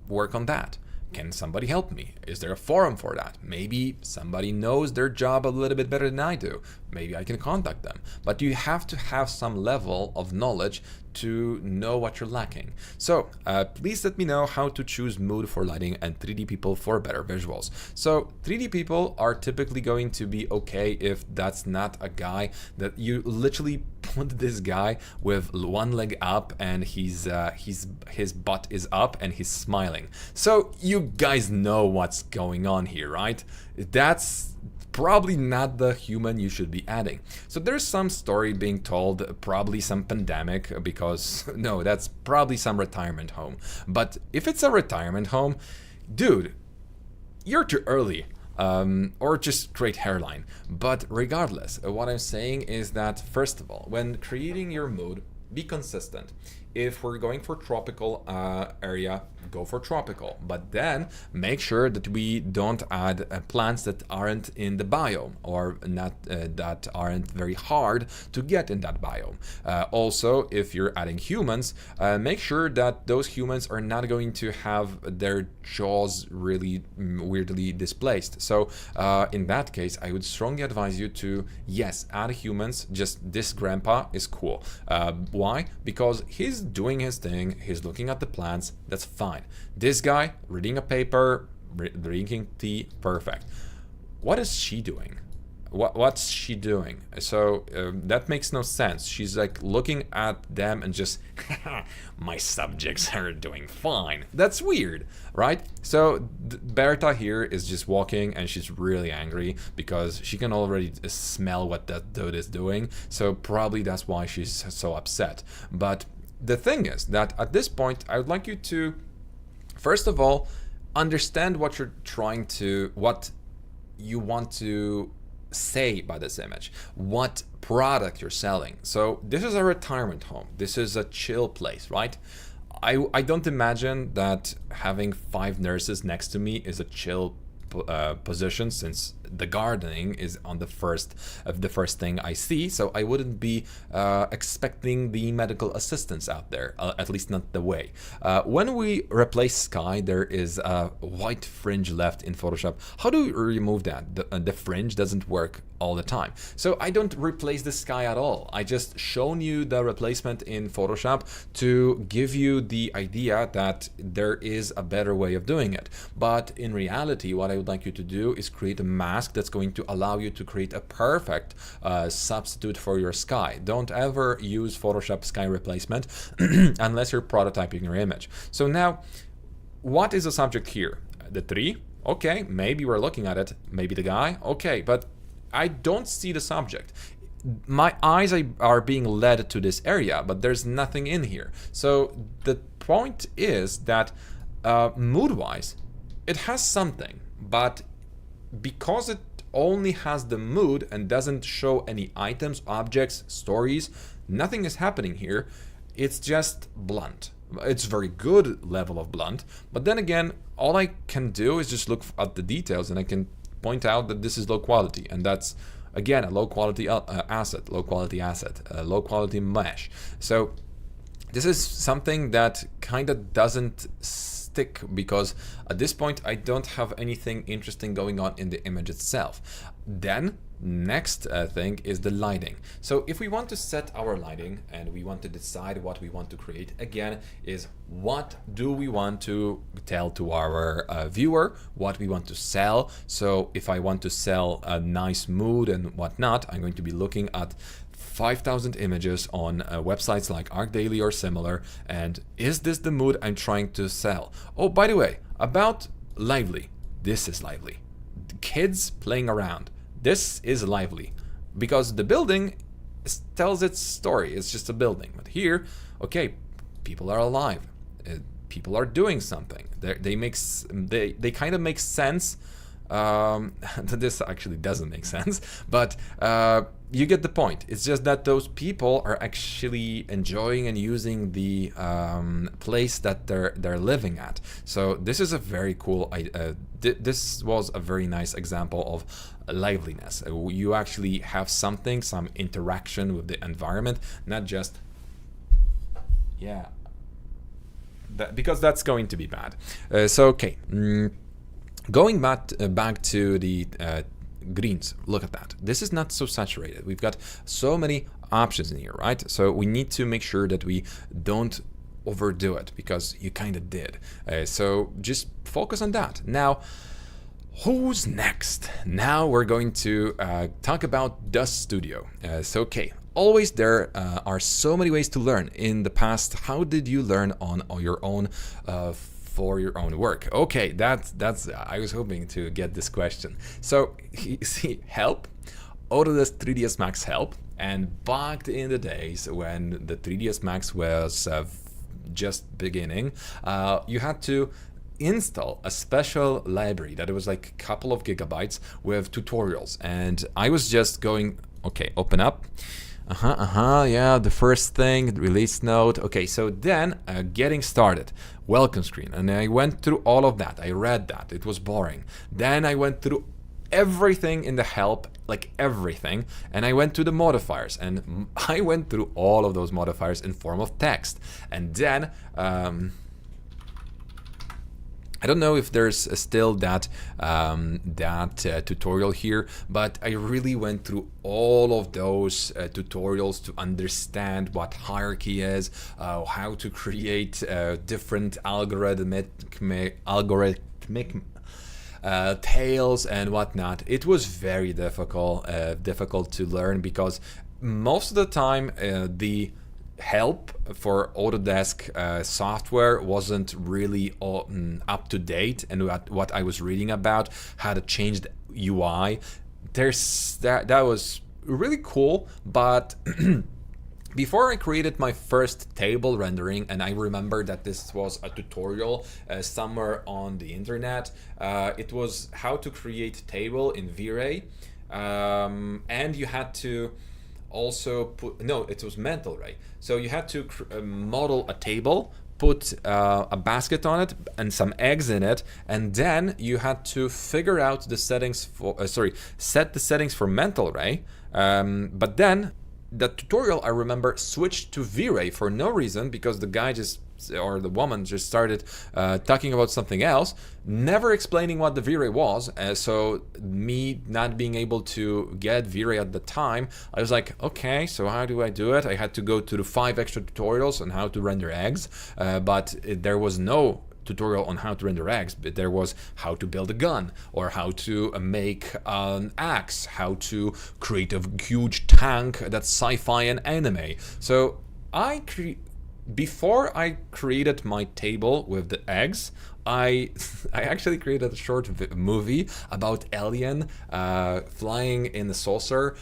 work on that? Can somebody help me? Is there a forum for that? Maybe somebody knows their job a little bit better than I do. Maybe I can contact them. But you have to have some level of knowledge to know what you're lacking. So please let me know how to choose mood for lighting and 3D people for better visuals. So 3D people are typically going to be okay if that's not a guy that you literally put this guy with one leg up and his butt is up and he's smiling. So you guys know what's going on here, right? That's probably not the human you should be adding. So there's some story being told, probably some pandemic, because no, that's probably some retirement home. But if it's a retirement home, dude, you're too early. Or just great hairline. But regardless, what I'm saying is that, first of all, when creating your mood, be consistent. If we're going for tropical area, go for tropical, but then make sure that we don't add plants that aren't in the biome, or not that aren't very hard to get in that biome. Also, if you're adding humans, make sure that those humans are not going to have their jaws really weirdly displaced. So in that case, I would strongly advise you to, yes, add humans. Just this grandpa is cool. Why? Because he's doing his thing, he's looking at the plants, that's fine. This guy reading a paper, drinking tea, perfect. What is she doing? What's she doing? So that makes no sense. She's like looking at them and just, my subjects are doing fine. That's weird, right? So Berta here is just walking and she's really angry because she can already smell what that dude is doing. So probably that's why she's so upset. But the thing is that at this point, I would like you to, first of all, understand what you're trying to, what you want to say by this image, what product you're selling. So this is a retirement home. This is a chill place, right? I don't imagine that having 5 nurses next to me is a chill position, since the gardening is on the first thing I see, so I wouldn't be expecting the medical assistants out there, at least not the way. When we replace sky, there is a white fringe left in Photoshop. How do we remove that? The fringe doesn't work all the time. So I don't replace the sky at all. I just shown you the replacement in Photoshop to give you the idea that there is a better way of doing it. But in reality, what I would like you to do is create a mask that's going to allow you to create a perfect substitute for your sky. Don't ever use Photoshop sky replacement unless you're prototyping your image. So now, what is the subject here? The tree? Okay, maybe we're looking at it. Maybe the guy? Okay, but I don't see the subject. My eyes are being led to this area, but there's nothing in here. So the point is that mood-wise, it has something, but because it only has the mood and doesn't show any items, objects, stories, nothing is happening here. It's just blunt. It's very good level of blunt, but then again, all I can do is just look at the details and I can point out that this is low quality, and that's again a low quality asset, low quality mesh. So this is something that kind of doesn't stick, because at this point I don't have anything interesting going on in the image itself. Then next thing is the lighting. So if we want to set our lighting and we want to decide what we want to create, again, is what do we want to tell to our viewer, what we want to sell. So if I want to sell a nice mood and whatnot, I'm going to be looking at 5,000 images on websites like ArcDaily or similar, and is this the mood I'm trying to sell? Oh, by the way, about Lively. this is lively. The kids playing around. This is lively. Because the building tells its story. It's just a building. But here, okay, people are alive. People are doing something. They kind of make sense. This actually doesn't make sense, but you get the point. It's just that those people are actually enjoying and using the place that they're living at. So this is a very cool. This was a very nice example of liveliness. You actually have something, some interaction with the environment, not just because that's going to be bad. Going back to the greens, look at that. This is not so saturated. We've got so many options in here, right? So we need to make sure that we don't overdo it, because you kind of did. So just focus on that. Now, who's next? Now we're going to talk about Dust Studio. Always there are so many ways to learn. In the past, how did you learn on your own for your own work? Okay, that's I was hoping to get this question. So you see, help, Autodesk 3ds Max help, and back in the days when the 3ds Max was just beginning, you had to install a special library that it was like a couple of gigabytes with tutorials, and I was just going, okay, open up. Yeah, the first thing, release note. Okay, so then getting started, welcome screen, and I went through all of that. I read that, it was boring. Then I went through everything in the help, like everything, and I went to the modifiers, and I went through all of those modifiers in form of text. And then I don't know if there's still that tutorial here, but I really went through all of those tutorials to understand what hierarchy is, how to create different algorithmic tails and whatnot. It was very difficult to learn, because most of the time the help for Autodesk software wasn't really up to date, and what I was reading about how to change the UI, that was really cool. But before I created my first table rendering, and I remember that this was a tutorial somewhere on the internet, it was how to create table in V-Ray, and you had to also it was Mental Ray. So you had to model a table, put a basket on it and some eggs in it, and then you had to figure out the settings for set the settings for Mental Ray. But then the tutorial, I remember, switched to V-Ray for no reason, because the guy or the woman just started talking about something else, never explaining what the V-Ray was. So me not being able to get V-Ray at the time, I was like, okay, so how do I do it? I had to go to the 5 extra tutorials on how to render eggs, but there was no tutorial on how to render eggs, but there was how to build a gun, or how to make an axe, how to create a huge tank that's sci-fi and anime. So before I created my table with the eggs, I actually created a short movie about alien flying in a saucer,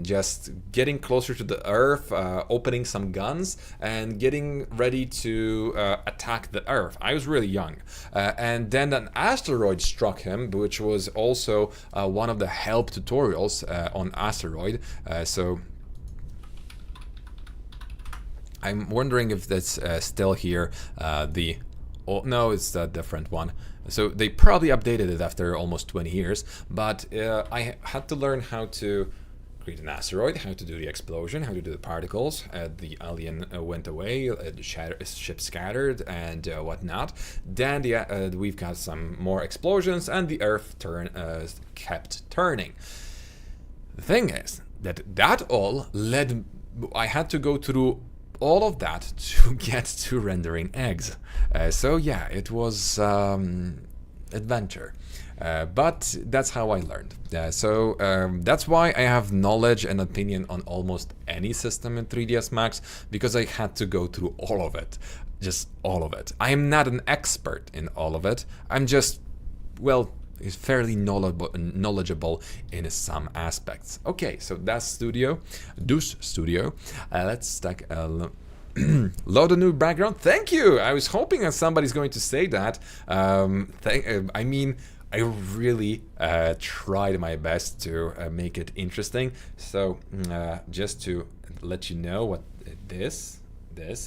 just getting closer to the Earth, opening some guns, and getting ready to attack the Earth. I was really young. And then an asteroid struck him, which was also one of the help tutorials on asteroid. So I'm wondering if that's still here. No, it's a different one. So they probably updated it after almost 20 years. But I had to learn how to create an asteroid, how to do the explosion, how to do the particles. The alien went away, the ship scattered, and whatnot. Then we've got some more explosions, and the Earth kept turning. The thing is that all led. I had to go through all of that to get to rendering eggs. So yeah, it was adventure. But that's how I learned. So that's why I have knowledge and opinion on almost any system in 3ds Max, because I had to go through all of it. Just all of it. I am not an expert in all of it. I'm just well, is fairly knowledgeable in some aspects. Okay, so that's Dus Studio. Let's take a load a new background. Thank you. I was hoping that somebody's going to say that. I mean, I really tried my best to make it interesting. So just to let you know what this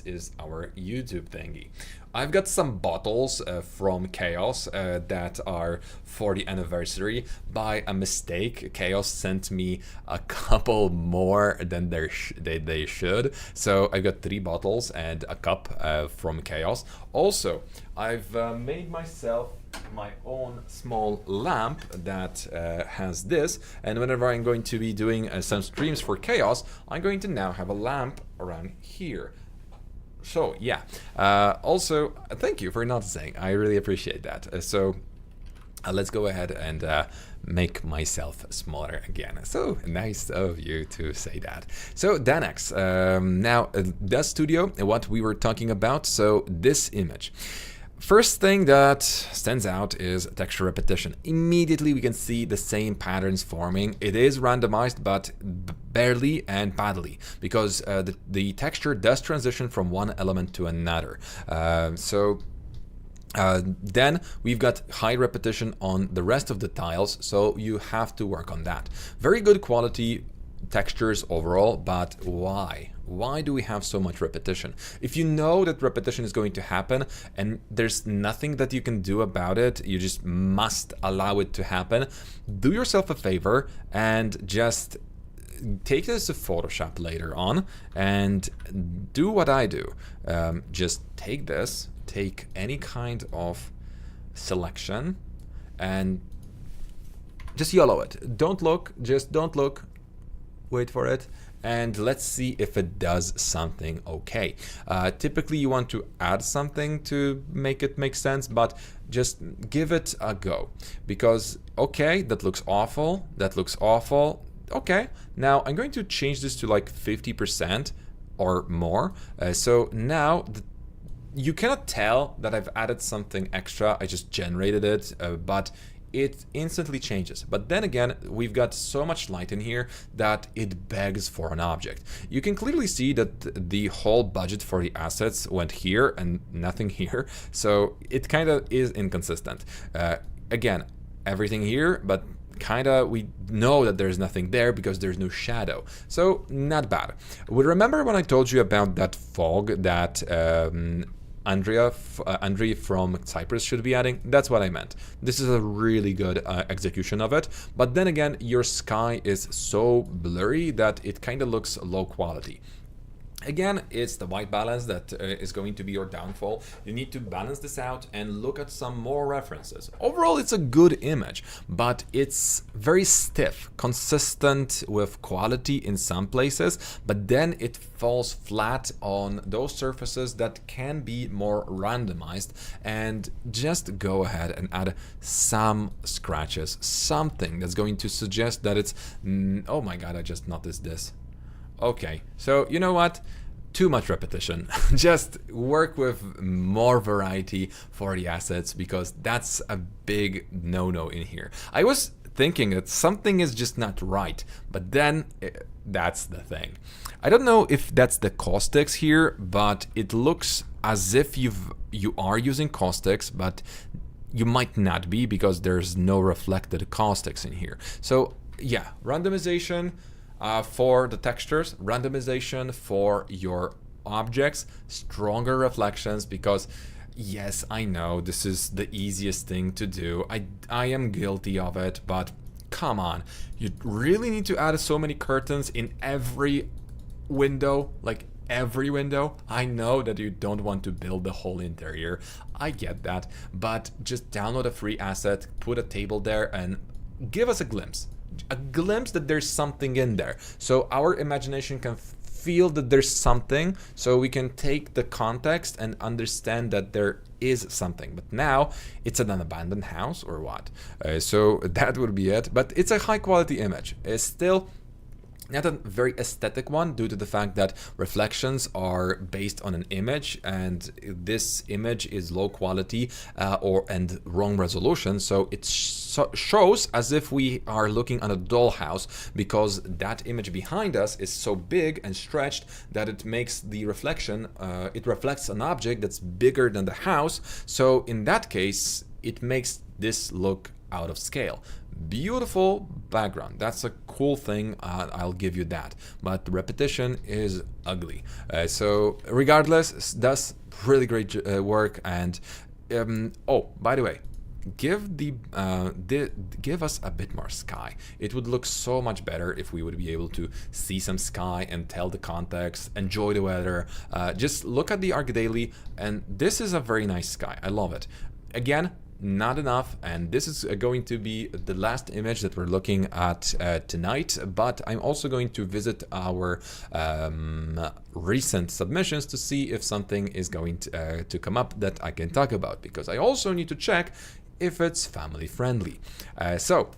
is our YouTube thingy. I've got some bottles from Chaos that are for the anniversary. By a mistake, Chaos sent me a couple more than they should. So I've got 3 bottles and a cup from Chaos. Also, I've made myself my own small lamp that has this, and whenever I'm going to be doing some streams for Chaos, I'm going to now have a lamp around here. So yeah, also thank you for noticing. I really appreciate that. So let's go ahead and make myself smaller again. So nice of you to say that. So Danex, now Das Studio, what we were talking about. So this image. First thing that stands out is texture repetition. Immediately we can see the same patterns forming. It is randomized, but barely and badly, because the texture does transition from one element to another. Then we've got high repetition on the rest of the tiles, so you have to work on that. Very good quality textures overall, but why? Why do we have so much repetition? If you know that repetition is going to happen and there's nothing that you can do about it, you just must allow it to happen, do yourself a favor and just take this to Photoshop later on and do what I do. Just take this, take any kind of selection and just YOLO it. Don't look, just don't look, wait for it, and let's see if it does something okay. Typically you want to add something to make it make sense, but just give it a go, because okay, that looks awful, that looks awful. Okay, now I'm going to change this to like 50% or more. So now you cannot tell that I've added something extra, I just generated it, but it instantly changes. But then again, we've got so much light in here that it begs for an object. You can clearly see that the whole budget for the assets went here and nothing here. So it kind of is inconsistent. Again, everything here, but kinda we know that there's nothing there because there's no shadow. So not bad. Well, remember when I told you about that fog that Andre from Cyprus should be adding? That's what I meant. This is a really good execution of it, but then again, your sky is so blurry that it kind of looks low quality. Again, it's the white balance that is going to be your downfall. You need to balance this out and look at some more references. Overall, it's a good image, but it's very stiff, consistent with quality in some places, but then it falls flat on those surfaces that can be more randomized. And just go ahead and add some scratches, something that's going to suggest that it's, oh my god, I just noticed this. Okay, so you know what? Too much repetition. Just work with more variety for the assets, because that's a big no-no in here. I was thinking that something is just not right, but then that's the thing. I don't know if that's the caustics here, but it looks as if you are using caustics, but you might not be because there's no reflected caustics in here. So yeah, randomization for the textures, randomization for your objects, stronger reflections, because yes, I know this is the easiest thing to do. I am guilty of it, but come on, you really need to add so many curtains in every window, like every window. I know that you don't want to build the whole interior, I get that, but just download a free asset, put a table there and give us a glimpse that there's something in there, so our imagination can feel that there's something, so we can take the context and understand that there is something. But now it's an abandoned house or what? So that would be it, but it's a high quality image. It's still not a very aesthetic one due to the fact that reflections are based on an image, and this image is low quality and wrong resolution, so it shows as if we are looking at a dollhouse, because that image behind us is so big and stretched that it makes the reflection, it reflects an object that's bigger than the house. So in that case it makes this look out of scale. Beautiful background, that's a cool thing, I'll give you that, but the repetition is ugly. So regardless, that's really great work. And oh, by the way, give us a bit more sky. It would look so much better if we would be able to see some sky and tell the context, enjoy the weather. Just look at the Arcadaily, and this is a very nice sky. I love it. Again, not enough, and this is going to be the last image that we're looking at tonight, but I'm also going to visit our recent submissions to see if something is going to come up that I can talk about, because I also need to check if it's family friendly. So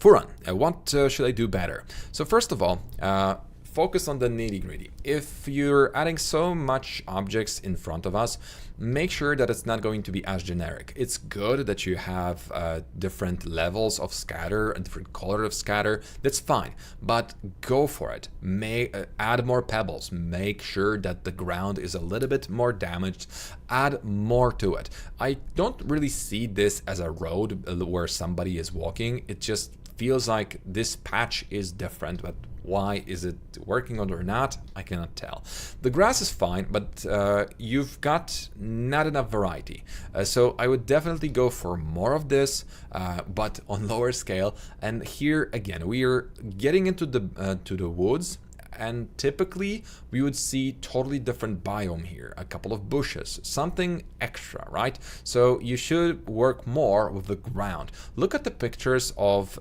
Furran, what should I do better? So first of all, focus on the nitty-gritty. If you're adding so much objects in front of us, make sure that it's not going to be as generic. It's good that you have different levels of scatter and different color of scatter. That's fine, but go for it. Add more pebbles. Make sure that the ground is a little bit more damaged. Add more to it. I don't really see this as a road where somebody is walking. It just feels like this patch is different, but why is it working or not? I cannot tell. The grass is fine, but you've got not enough variety. So I would definitely go for more of this, but on lower scale. And here again, we are getting into the to the woods, and typically we would see totally different biome here, a couple of bushes, something extra, right? So you should work more with the ground. Look at the pictures of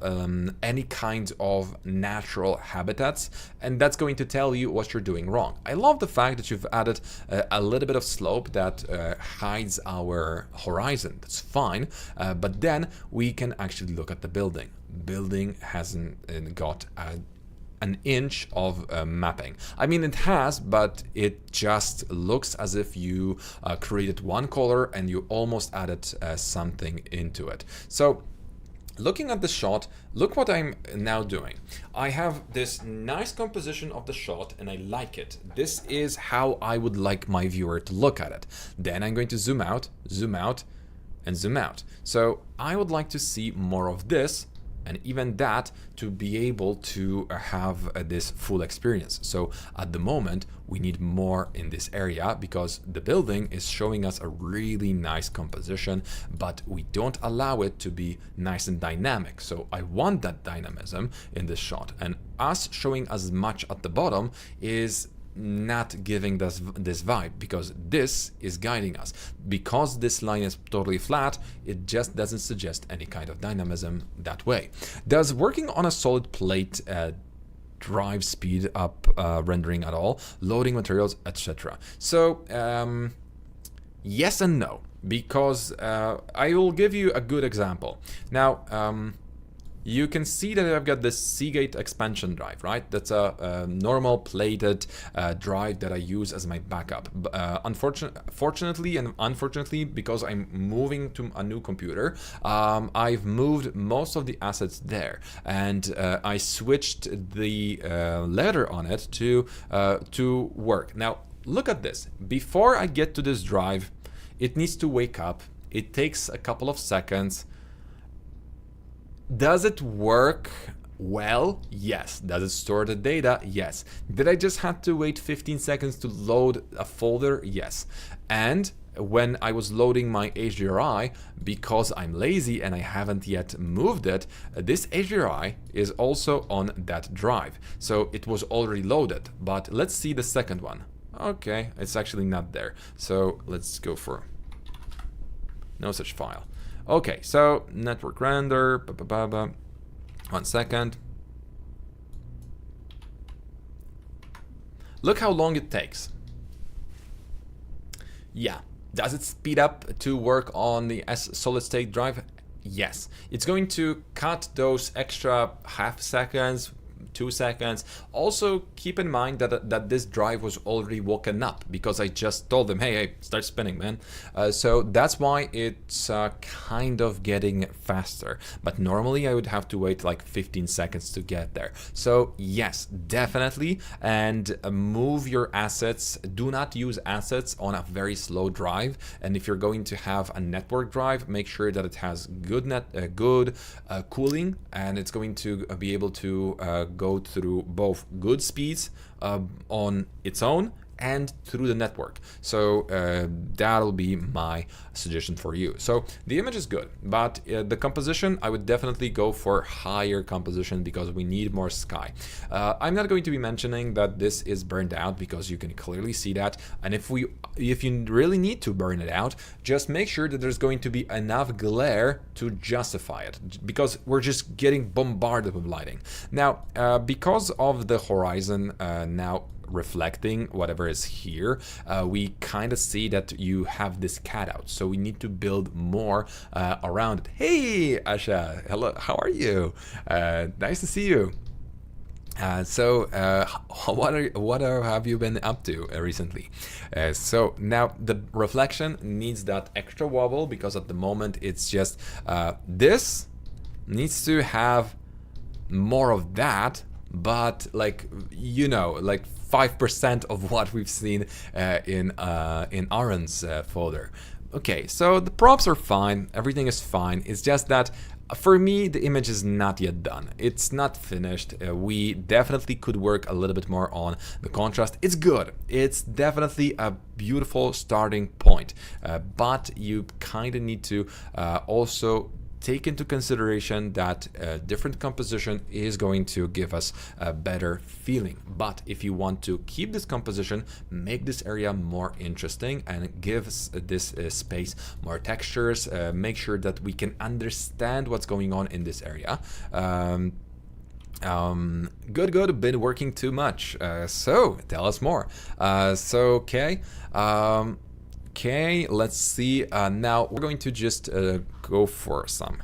any kind of natural habitats, and that's going to tell you what you're doing wrong. I love the fact that you've added a little bit of slope that hides our horizon. That's fine, but then we can actually look at the building. Building hasn't got an inch of mapping. I mean, it has, but it just looks as if you created one color and you almost added something into it. So looking at the shot, look what I'm now doing. I have this nice composition of the shot and I like it. This is how I would like my viewer to look at it. Then I'm going to zoom out, and zoom out. So I would like to see more of this, and even that, to be able to have this full experience. So at the moment we need more in this area because the building is showing us a really nice composition, but we don't allow it to be nice and dynamic. So I want that dynamism in this shot, and us showing as much at the bottom is not giving this vibe, because this is guiding us. Because this line is totally flat, it just doesn't suggest any kind of dynamism that way. Does working on a solid plate drive speed up rendering at all, loading materials, etc.? So yes and no, because I will give you a good example. Now you can see that I've got this Seagate expansion drive, right? That's a normal plated drive that I use as my backup. Fortunately and unfortunately, because I'm moving to a new computer, I've moved most of the assets there, and I switched the letter on it to work. Now look at this. Before I get to this drive, it needs to wake up. It takes a couple of seconds. Does it work well? Yes. Does it store the data? Yes. Did I just have to wait 15 seconds to load a folder? Yes. And when I was loading my HDRI, because I'm lazy and I haven't yet moved it, this HDRI is also on that drive. So it was already loaded, but let's see the second one. Okay, it's actually not there. So let's go for no such file. Okay, so network render, 1 second. Look how long it takes. Yeah, does it speed up to work on the solid state drive? Yes, it's going to cut those extra half seconds, 2 seconds. Also, keep in mind that this drive was already woken up because I just told them, hey, start spinning, man. So that's why it's kind of getting faster. But normally I would have to wait like 15 seconds to get there. So yes, definitely. And move your assets. Do not use assets on a very slow drive. And if you're going to have a network drive, make sure that it has good cooling, and it's going to be able to go through both good speeds on its own and through the network. So that'll be my suggestion for you. So the image is good, but the composition, I would definitely go for higher composition because we need more sky. I'm not going to be mentioning that this is burned out because you can clearly see that. And if you really need to burn it out, just make sure that there's going to be enough glare to justify it, because we're just getting bombarded with lighting. Now, because of the horizon now reflecting whatever is here, we kind of see that you have this cutout, so we need to build more around it. Hey Asha, hello, how are you? Nice to see you. What have you been up to recently? So now the reflection needs that extra wobble, because at the moment it's just this needs to have more of that, but like, you know, like 5% of what we've seen in Aaron's folder. Okay, so the props are fine, everything is fine. It's just that for me, the image is not yet done. It's not finished. We definitely could work a little bit more on the contrast. It's good. It's definitely a beautiful starting point, but you kind of need to also take into consideration that different composition is going to give us a better feeling. But if you want to keep this composition, make this area more interesting and give this space more textures, make sure that we can understand what's going on in this area. Good, been working too much. So tell us more. Okay, let's see. Now we're going to just go for some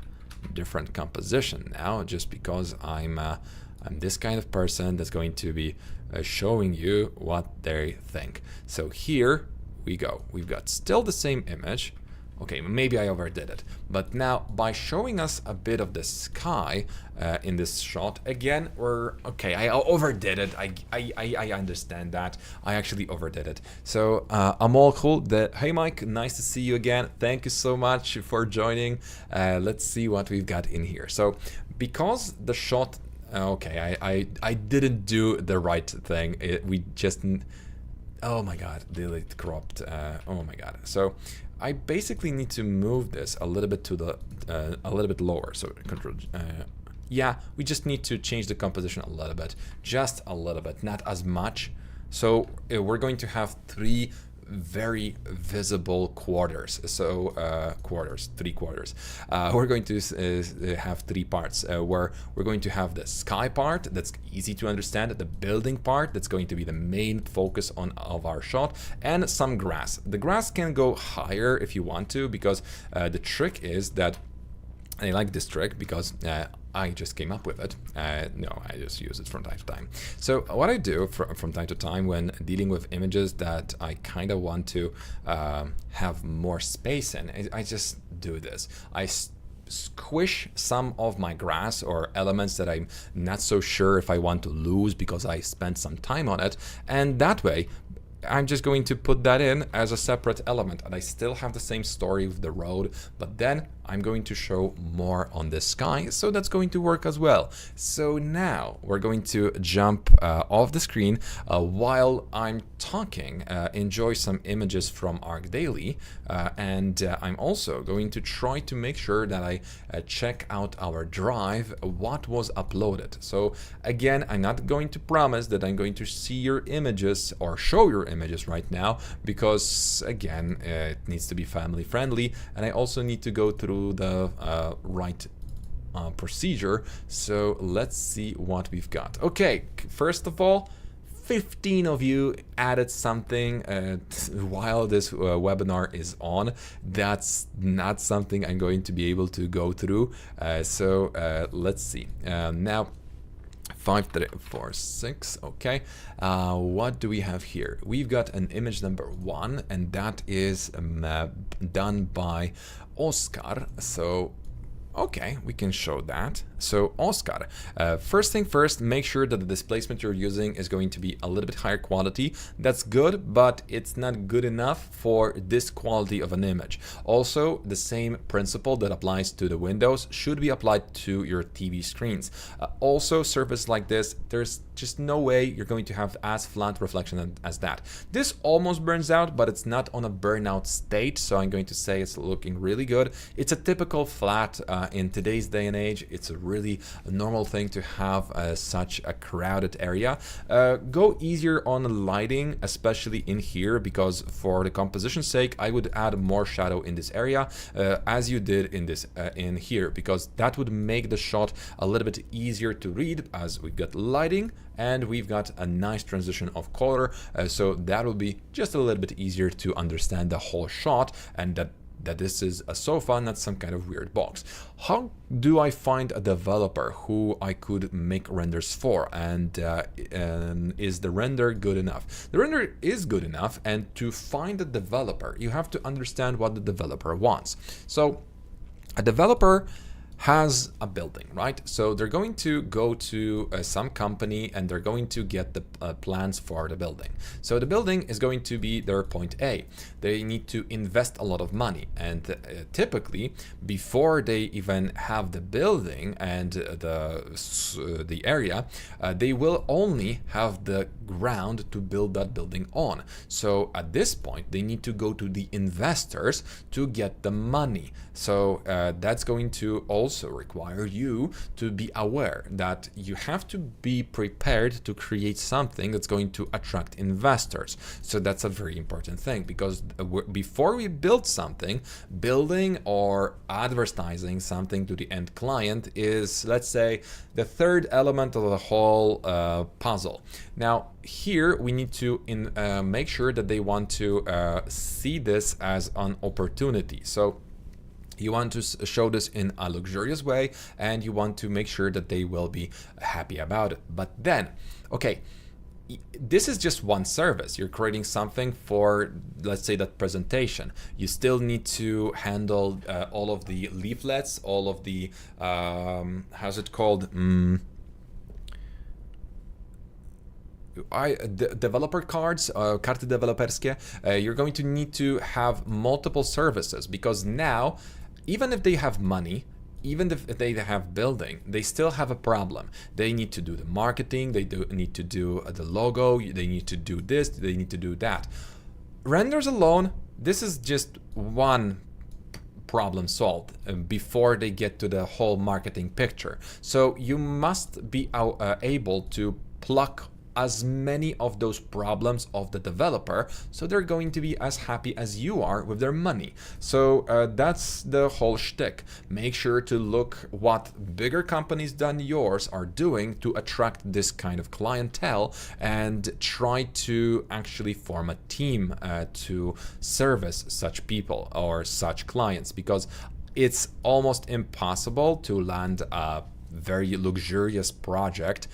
different composition now, just because I'm this kind of person that's going to be showing you what they think. So here we go. We've got still the same image. Okay, maybe I overdid it, but now by showing us a bit of the sky in this shot, again, I overdid it. I understand that. I actually overdid it. So I'm all cool. Hey Mike, nice to see you again. Thank you so much for joining. Let's see what we've got in here. So because the shot, okay, I didn't do the right thing. We just, oh my god, delete cropped. Oh my god. So I basically need to move this a little bit to the a little bit lower. So control. Yeah, we just need to change the composition a little bit, just a little bit, not as much. So we're going to have three very visible quarters. So three quarters. We're going to have three parts where we're going to have the sky part that's easy to understand, the building part that's going to be the main focus of our shot, and some grass. The grass can go higher if you want to, because the trick is that I like this trick because I just came up with it. No, I just use it from time to time. So what I do from time to time when dealing with images that I kind of want to have more space in, I just do this. I squish some of my grass or elements that I'm not so sure if I want to lose because I spent some time on it, and that way I'm just going to put that in as a separate element, and I still have the same story with the road, but then I'm going to show more on the sky, so that's going to work as well. So now we're going to jump off the screen while I'm talking, enjoy some images from ArcDaily, and I'm also going to try to make sure that I check out our drive, what was uploaded. So again, I'm not going to promise that I'm going to see your images or show your images right now, because again, it needs to be family friendly, and I also need to go through the right procedure. So let's see what we've got. Okay, first of all, 15 of you added something while this webinar is on. That's not something I'm going to be able to go through. So let's see. Now, 5346. Okay, what do we have here? We've got an image number 1, and that is done by Oscar. So okay, we can show that. So Oscar, first thing first, make sure that the displacement you're using is going to be a little bit higher quality. That's good, but it's not good enough for this quality of an image. Also, the same principle that applies to the windows should be applied to your TV screens. Also, surface like this, there's just no way you're going to have as flat reflection as that. This almost burns out, but it's not on a burnout state, so I'm going to say it's looking really good. It's a typical flat in today's day and age. It's a really normal thing to have such a crowded area. Go easier on lighting, especially in here, because for the composition's sake, I would add more shadow in this area, as you did in this in here, because that would make the shot a little bit easier to read, as we've got lighting and we've got a nice transition of color, so that will be just a little bit easier to understand the whole shot, and that this is a sofa, not some kind of weird box. How do I find a developer who I could make renders for, and is the render good enough? The render is good enough, and to find a developer, you have to understand what the developer wants. So a developer has a building, right? So they're going to go to some company and they're going to get the plans for the building. So the building is going to be their point A. They need to invest a lot of money, and typically before they even have the building and the area, they will only have the ground to build that building on. So at this point, they need to go to the investors to get the money. So that's going to also require you to be aware that you have to be prepared to create something that's going to attract investors. So that's a very important thing, because before we build something, building or advertising something to the end client is, let's say, the third element of the whole puzzle. Now, here we need to make sure that they want to see this as an opportunity. So you want to show this in a luxurious way, and you want to make sure that they will be happy about it. But then, okay, this is just one service. You're creating something for, let's say, that presentation. You still need to handle all of the leaflets, all of the, how's it called? Developer cards, karty deweloperskie. You're going to need to have multiple services, because now, even if they have money, even if they have building, they still have a problem. They need to do the marketing, they need to do the logo, they need to do this, they need to do that. Renders alone, this is just one problem solved before they get to the whole marketing picture. So you must be able to pluck as many of those problems of the developer, so they're going to be as happy as you are with their money. So that's the whole shtick. Make sure to look what bigger companies than yours are doing to attract this kind of clientele, and try to actually form a team to service such people or such clients, because it's almost impossible to land a very luxurious project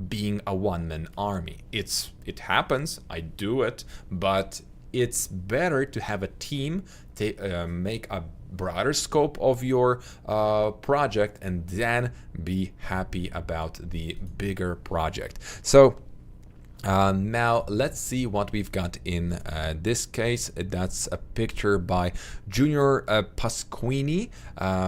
being a one-man army. It happens, I do it, but it's better to have a team to make a broader scope of your project, and then be happy about the bigger project. So now let's see what we've got in this case. That's a picture by Junior Pasquini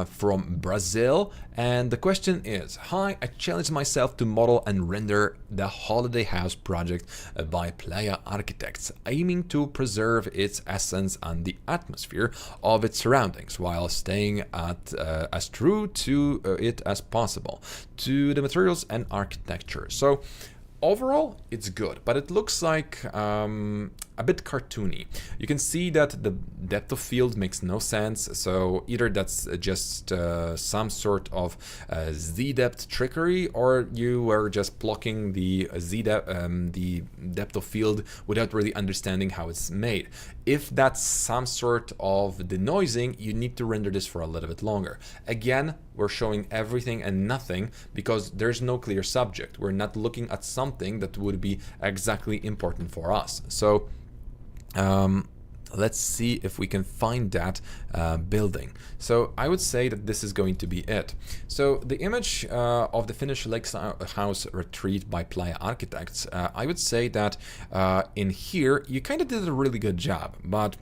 from Brazil, and the question is: hi, I challenged myself to model and render the holiday house project by Playa Architects, aiming to preserve its essence and the atmosphere of its surroundings while staying as true to it as possible, to the materials and architecture. So overall, it's good, but it looks like a bit cartoony. You can see that the depth of field makes no sense, so either that's just some sort of z-depth trickery, or you were just blocking the the depth of field without really understanding how it's made. If that's some sort of denoising, you need to render this for a little bit longer. Again, we're showing everything and nothing because there's no clear subject. We're not looking at something that would be exactly important for us. So let's see if we can find that building. So I would say that this is going to be it. So the image of the Finnish Lakeshouse Retreat by Playa Architects, I would say that in here you kind of did a really good job, but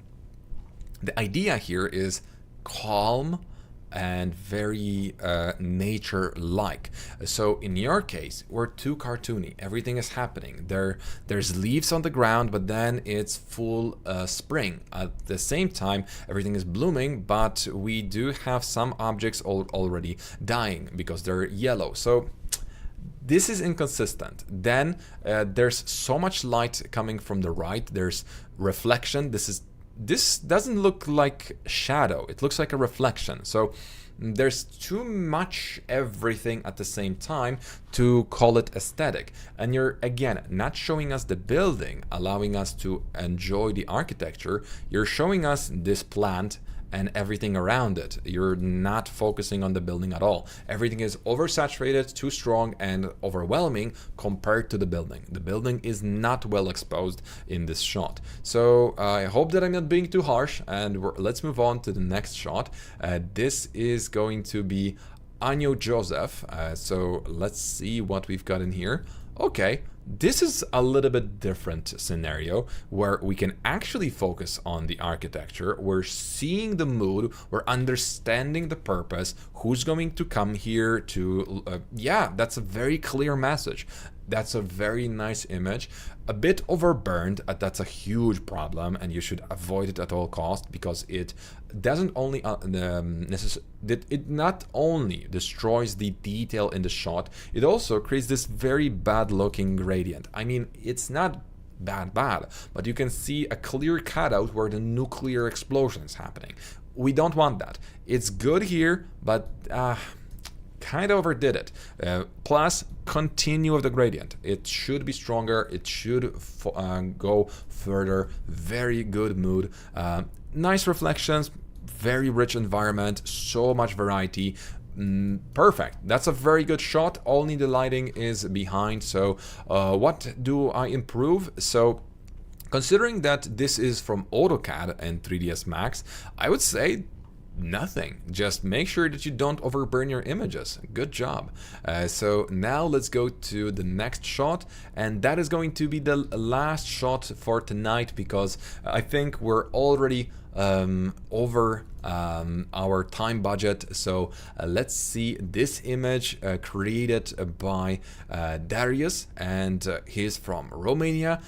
the idea here is calm and very nature-like. So in your case, we're too cartoony. Everything is happening. There's leaves on the ground, but then it's full spring. At the same time, everything is blooming, but we do have some objects already dying because they're yellow. So this is inconsistent. Then there's so much light coming from the right. There's reflection. This doesn't look like shadow, it looks like a reflection. So there's too much everything at the same time to call it aesthetic. And you're, again, not showing us the building, allowing us to enjoy the architecture. You're showing us this plant and everything around it. You're not focusing on the building at all. Everything is oversaturated, too strong, and overwhelming compared to the building. The building is not well exposed in this shot. So I hope that I'm not being too harsh, and let's move on to the next shot. This is going to be Anjo Joseph. So let's see what we've got in here. Okay. This is a little bit different scenario where we can actually focus on the architecture. We're seeing the mood, we're understanding the purpose, who's going to come here to, yeah, that's a very clear message. That's a very nice image. A bit overburned, that's a huge problem, and you should avoid it at all costs because it doesn't only it not only destroys the detail in the shot, it also creates this very bad looking gradient. I mean, it's not bad, but you can see a clear cutout where the nuclear explosion is happening. We don't want that. It's good here, but kind of overdid it. Plus, continue with the gradient. It should be stronger. It should go further. Very good mood. Nice reflections. Very rich environment. So much variety. Perfect. That's a very good shot. Only the lighting is behind. So what do I improve? So considering that this is from AutoCAD and 3ds Max, I would say nothing. Just make sure that you don't overburn your images. Good job. So now let's go to the next shot, and that is going to be the last shot for tonight because I think we're already over our time budget. So let's see this image created by Darius, and he's from Romania.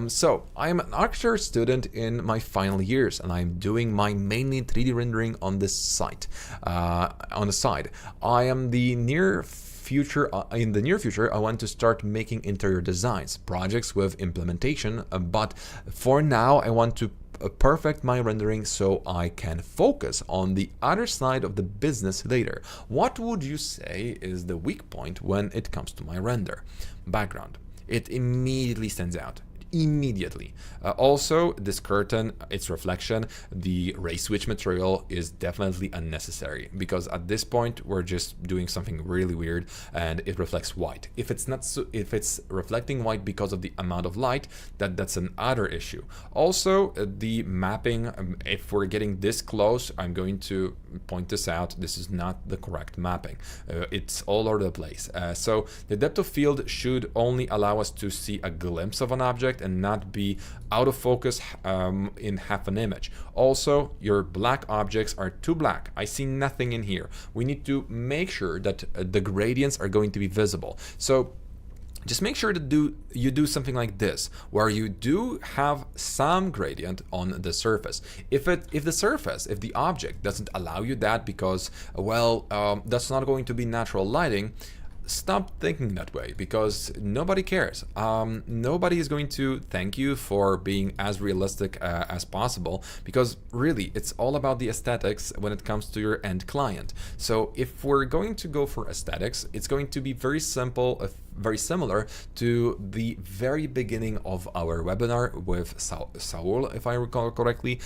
So I'm an architecture student in my final years, and I'm doing my mainly 3D rendering on this site. On the side, I am the near future. In the near future, I want to start making interior designs projects with implementation. But for now, I want to perfect my rendering so I can focus on the other side of the business later. What would you say is the weak point when it comes to my render? Background. It immediately stands out. Immediately. Also, this curtain, its reflection, the ray switch material is definitely unnecessary because at this point we're just doing something really weird and it reflects white. If it's not if it's reflecting white because of the amount of light, that's another issue. Also, the mapping, if we're getting this close, I'm going to point this out. This is not the correct mapping. It's all over the place. So the depth of field should only allow us to see a glimpse of an object and not be out of focus in half an image. Also, your black objects are too black. I see nothing in here. We need to make sure that the gradients are going to be visible. So just make sure that you do something like this, where you do have some gradient on the surface. If the object doesn't allow you that because, well, that's not going to be natural lighting, stop thinking that way, because nobody cares. Nobody is going to thank you for being as realistic as possible, because really it's all about the aesthetics when it comes to your end client. So if we're going to go for aesthetics, it's going to be very simple, very similar to the very beginning of our webinar with Saul, if I recall correctly,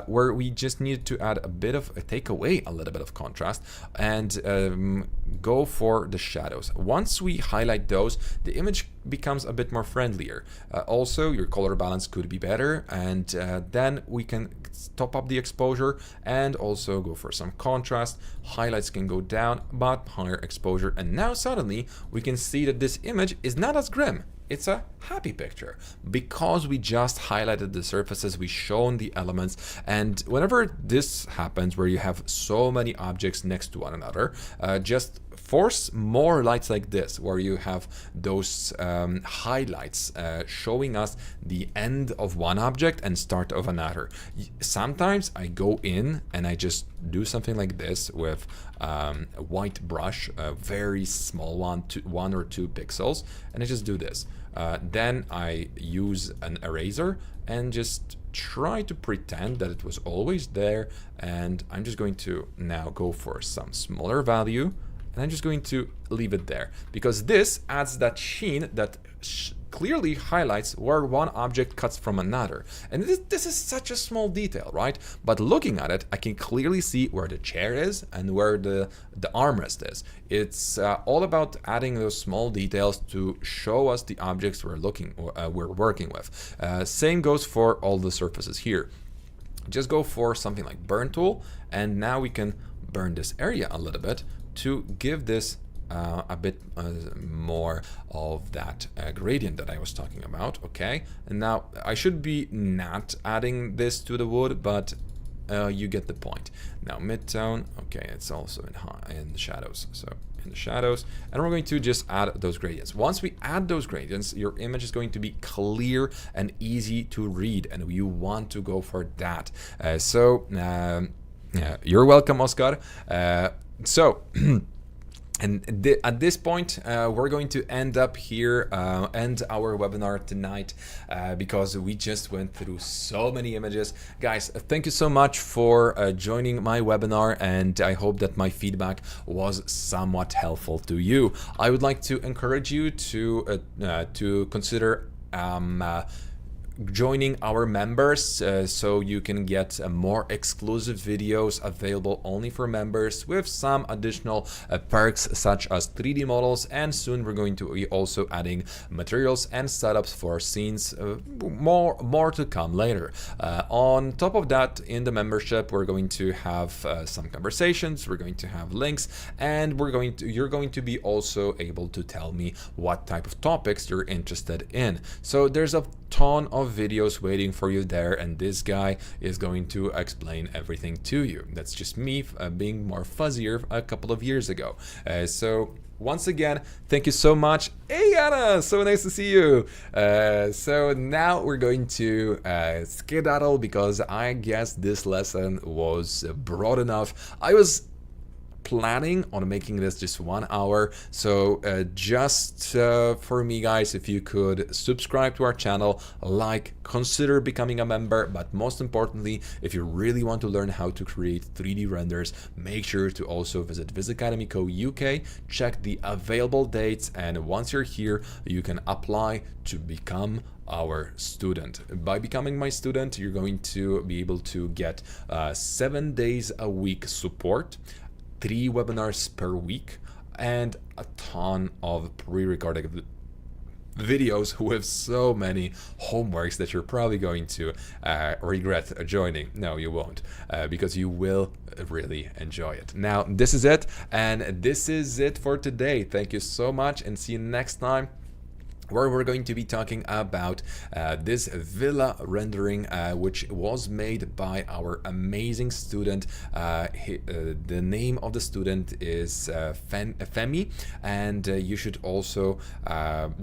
where we just needed to add a bit of take away a little bit of contrast and go for the shadows. Once we highlight those, the image becomes a bit more friendlier. Also, your color balance could be better, and then we can top up the exposure and also go for some contrast. Highlights can go down, but higher exposure, and now suddenly we can see that this image is not as grim. It's a happy picture because we just highlighted the surfaces, we shown the elements. And whenever this happens, where you have so many objects next to one another, just force more lights like this, where you have those highlights showing us the end of one object and start of another. Sometimes I go in and I just do something like this with a white brush, a very small one, 1 or 2 pixels, and I just do this. Then I use an eraser and just try to pretend that it was always there, and I'm just going to now go for some smaller value, and I'm just going to leave it there, because this adds that sheen that clearly highlights where one object cuts from another. And this is such a small detail, right? But looking at it, I can clearly see where the chair is and where the armrest is. It's all about adding those small details to show us the objects we're working with. Same goes for all the surfaces here. Just go for something like burn tool, and now we can burn this area a little bit to give this a bit more of that gradient that I was talking about. Okay, and now I should be not adding this to the wood, but you get the point. Now midtone, okay, it's also in the shadows, so in the shadows, and we're going to just add those gradients. Once we add those gradients, your image is going to be clear and easy to read, and you want to go for that. You're welcome, Oscar. And at this point, we're going to end up here, end our webinar tonight, because we just went through so many images. Guys, thank you so much for joining my webinar, and I hope that my feedback was somewhat helpful to you. I would like to encourage you to consider joining our members, so you can get more exclusive videos available only for members, with some additional perks such as 3D models, and soon we're going to be also adding materials and setups for scenes, more to come later. On top of that, in the membership, we're going to have some conversations, we're going to have links, and you're going to be also able to tell me what type of topics you're interested in. So there's a ton of videos waiting for you there, and this guy is going to explain everything to you. That's just me being more fuzzier a couple of years ago. So once again, thank you so much. Hey Anna, so nice to see you. So now we're going to skedaddle, because I guess this lesson was broad enough. I was planning on making this just 1 hour, so for me, guys, if you could subscribe to our channel, consider becoming a member, but most importantly, if you really want to learn how to create 3D renders, make sure to also visit Vizacademy Co. UK, check the available dates, and once you're here, you can apply to become our student. By becoming my student, you're going to be able to get 7 days a week support, 3 webinars per week, and a ton of pre-recorded videos with so many homeworks that you're probably going to regret joining. No, you won't, because you will really enjoy it. Now, this is it, and this is it for today. Thank you so much, and see you next time, where we're going to be talking about this villa rendering, which was made by our amazing student. The name of the student is Femi, and you should also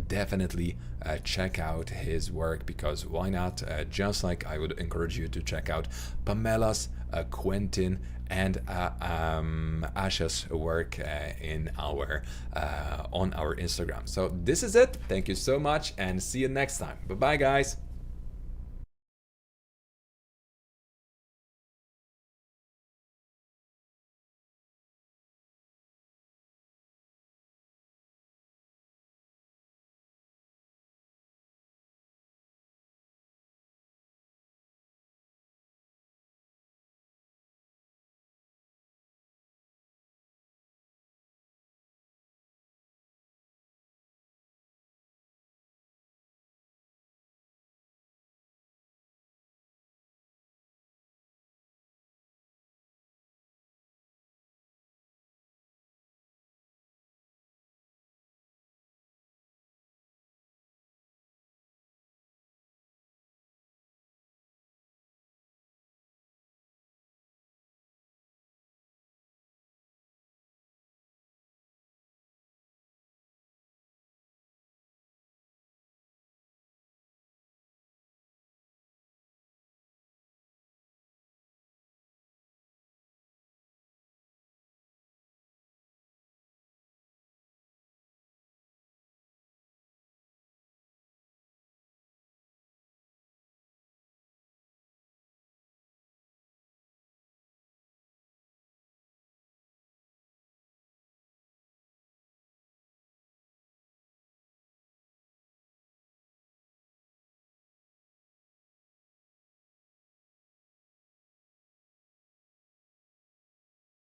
definitely check out his work, because why not? Just like I would encourage you to check out Pamela's, Quentin, and Asha's work in our on our Instagram. So this is it. Thank you so much, and see you next time. Bye bye, guys.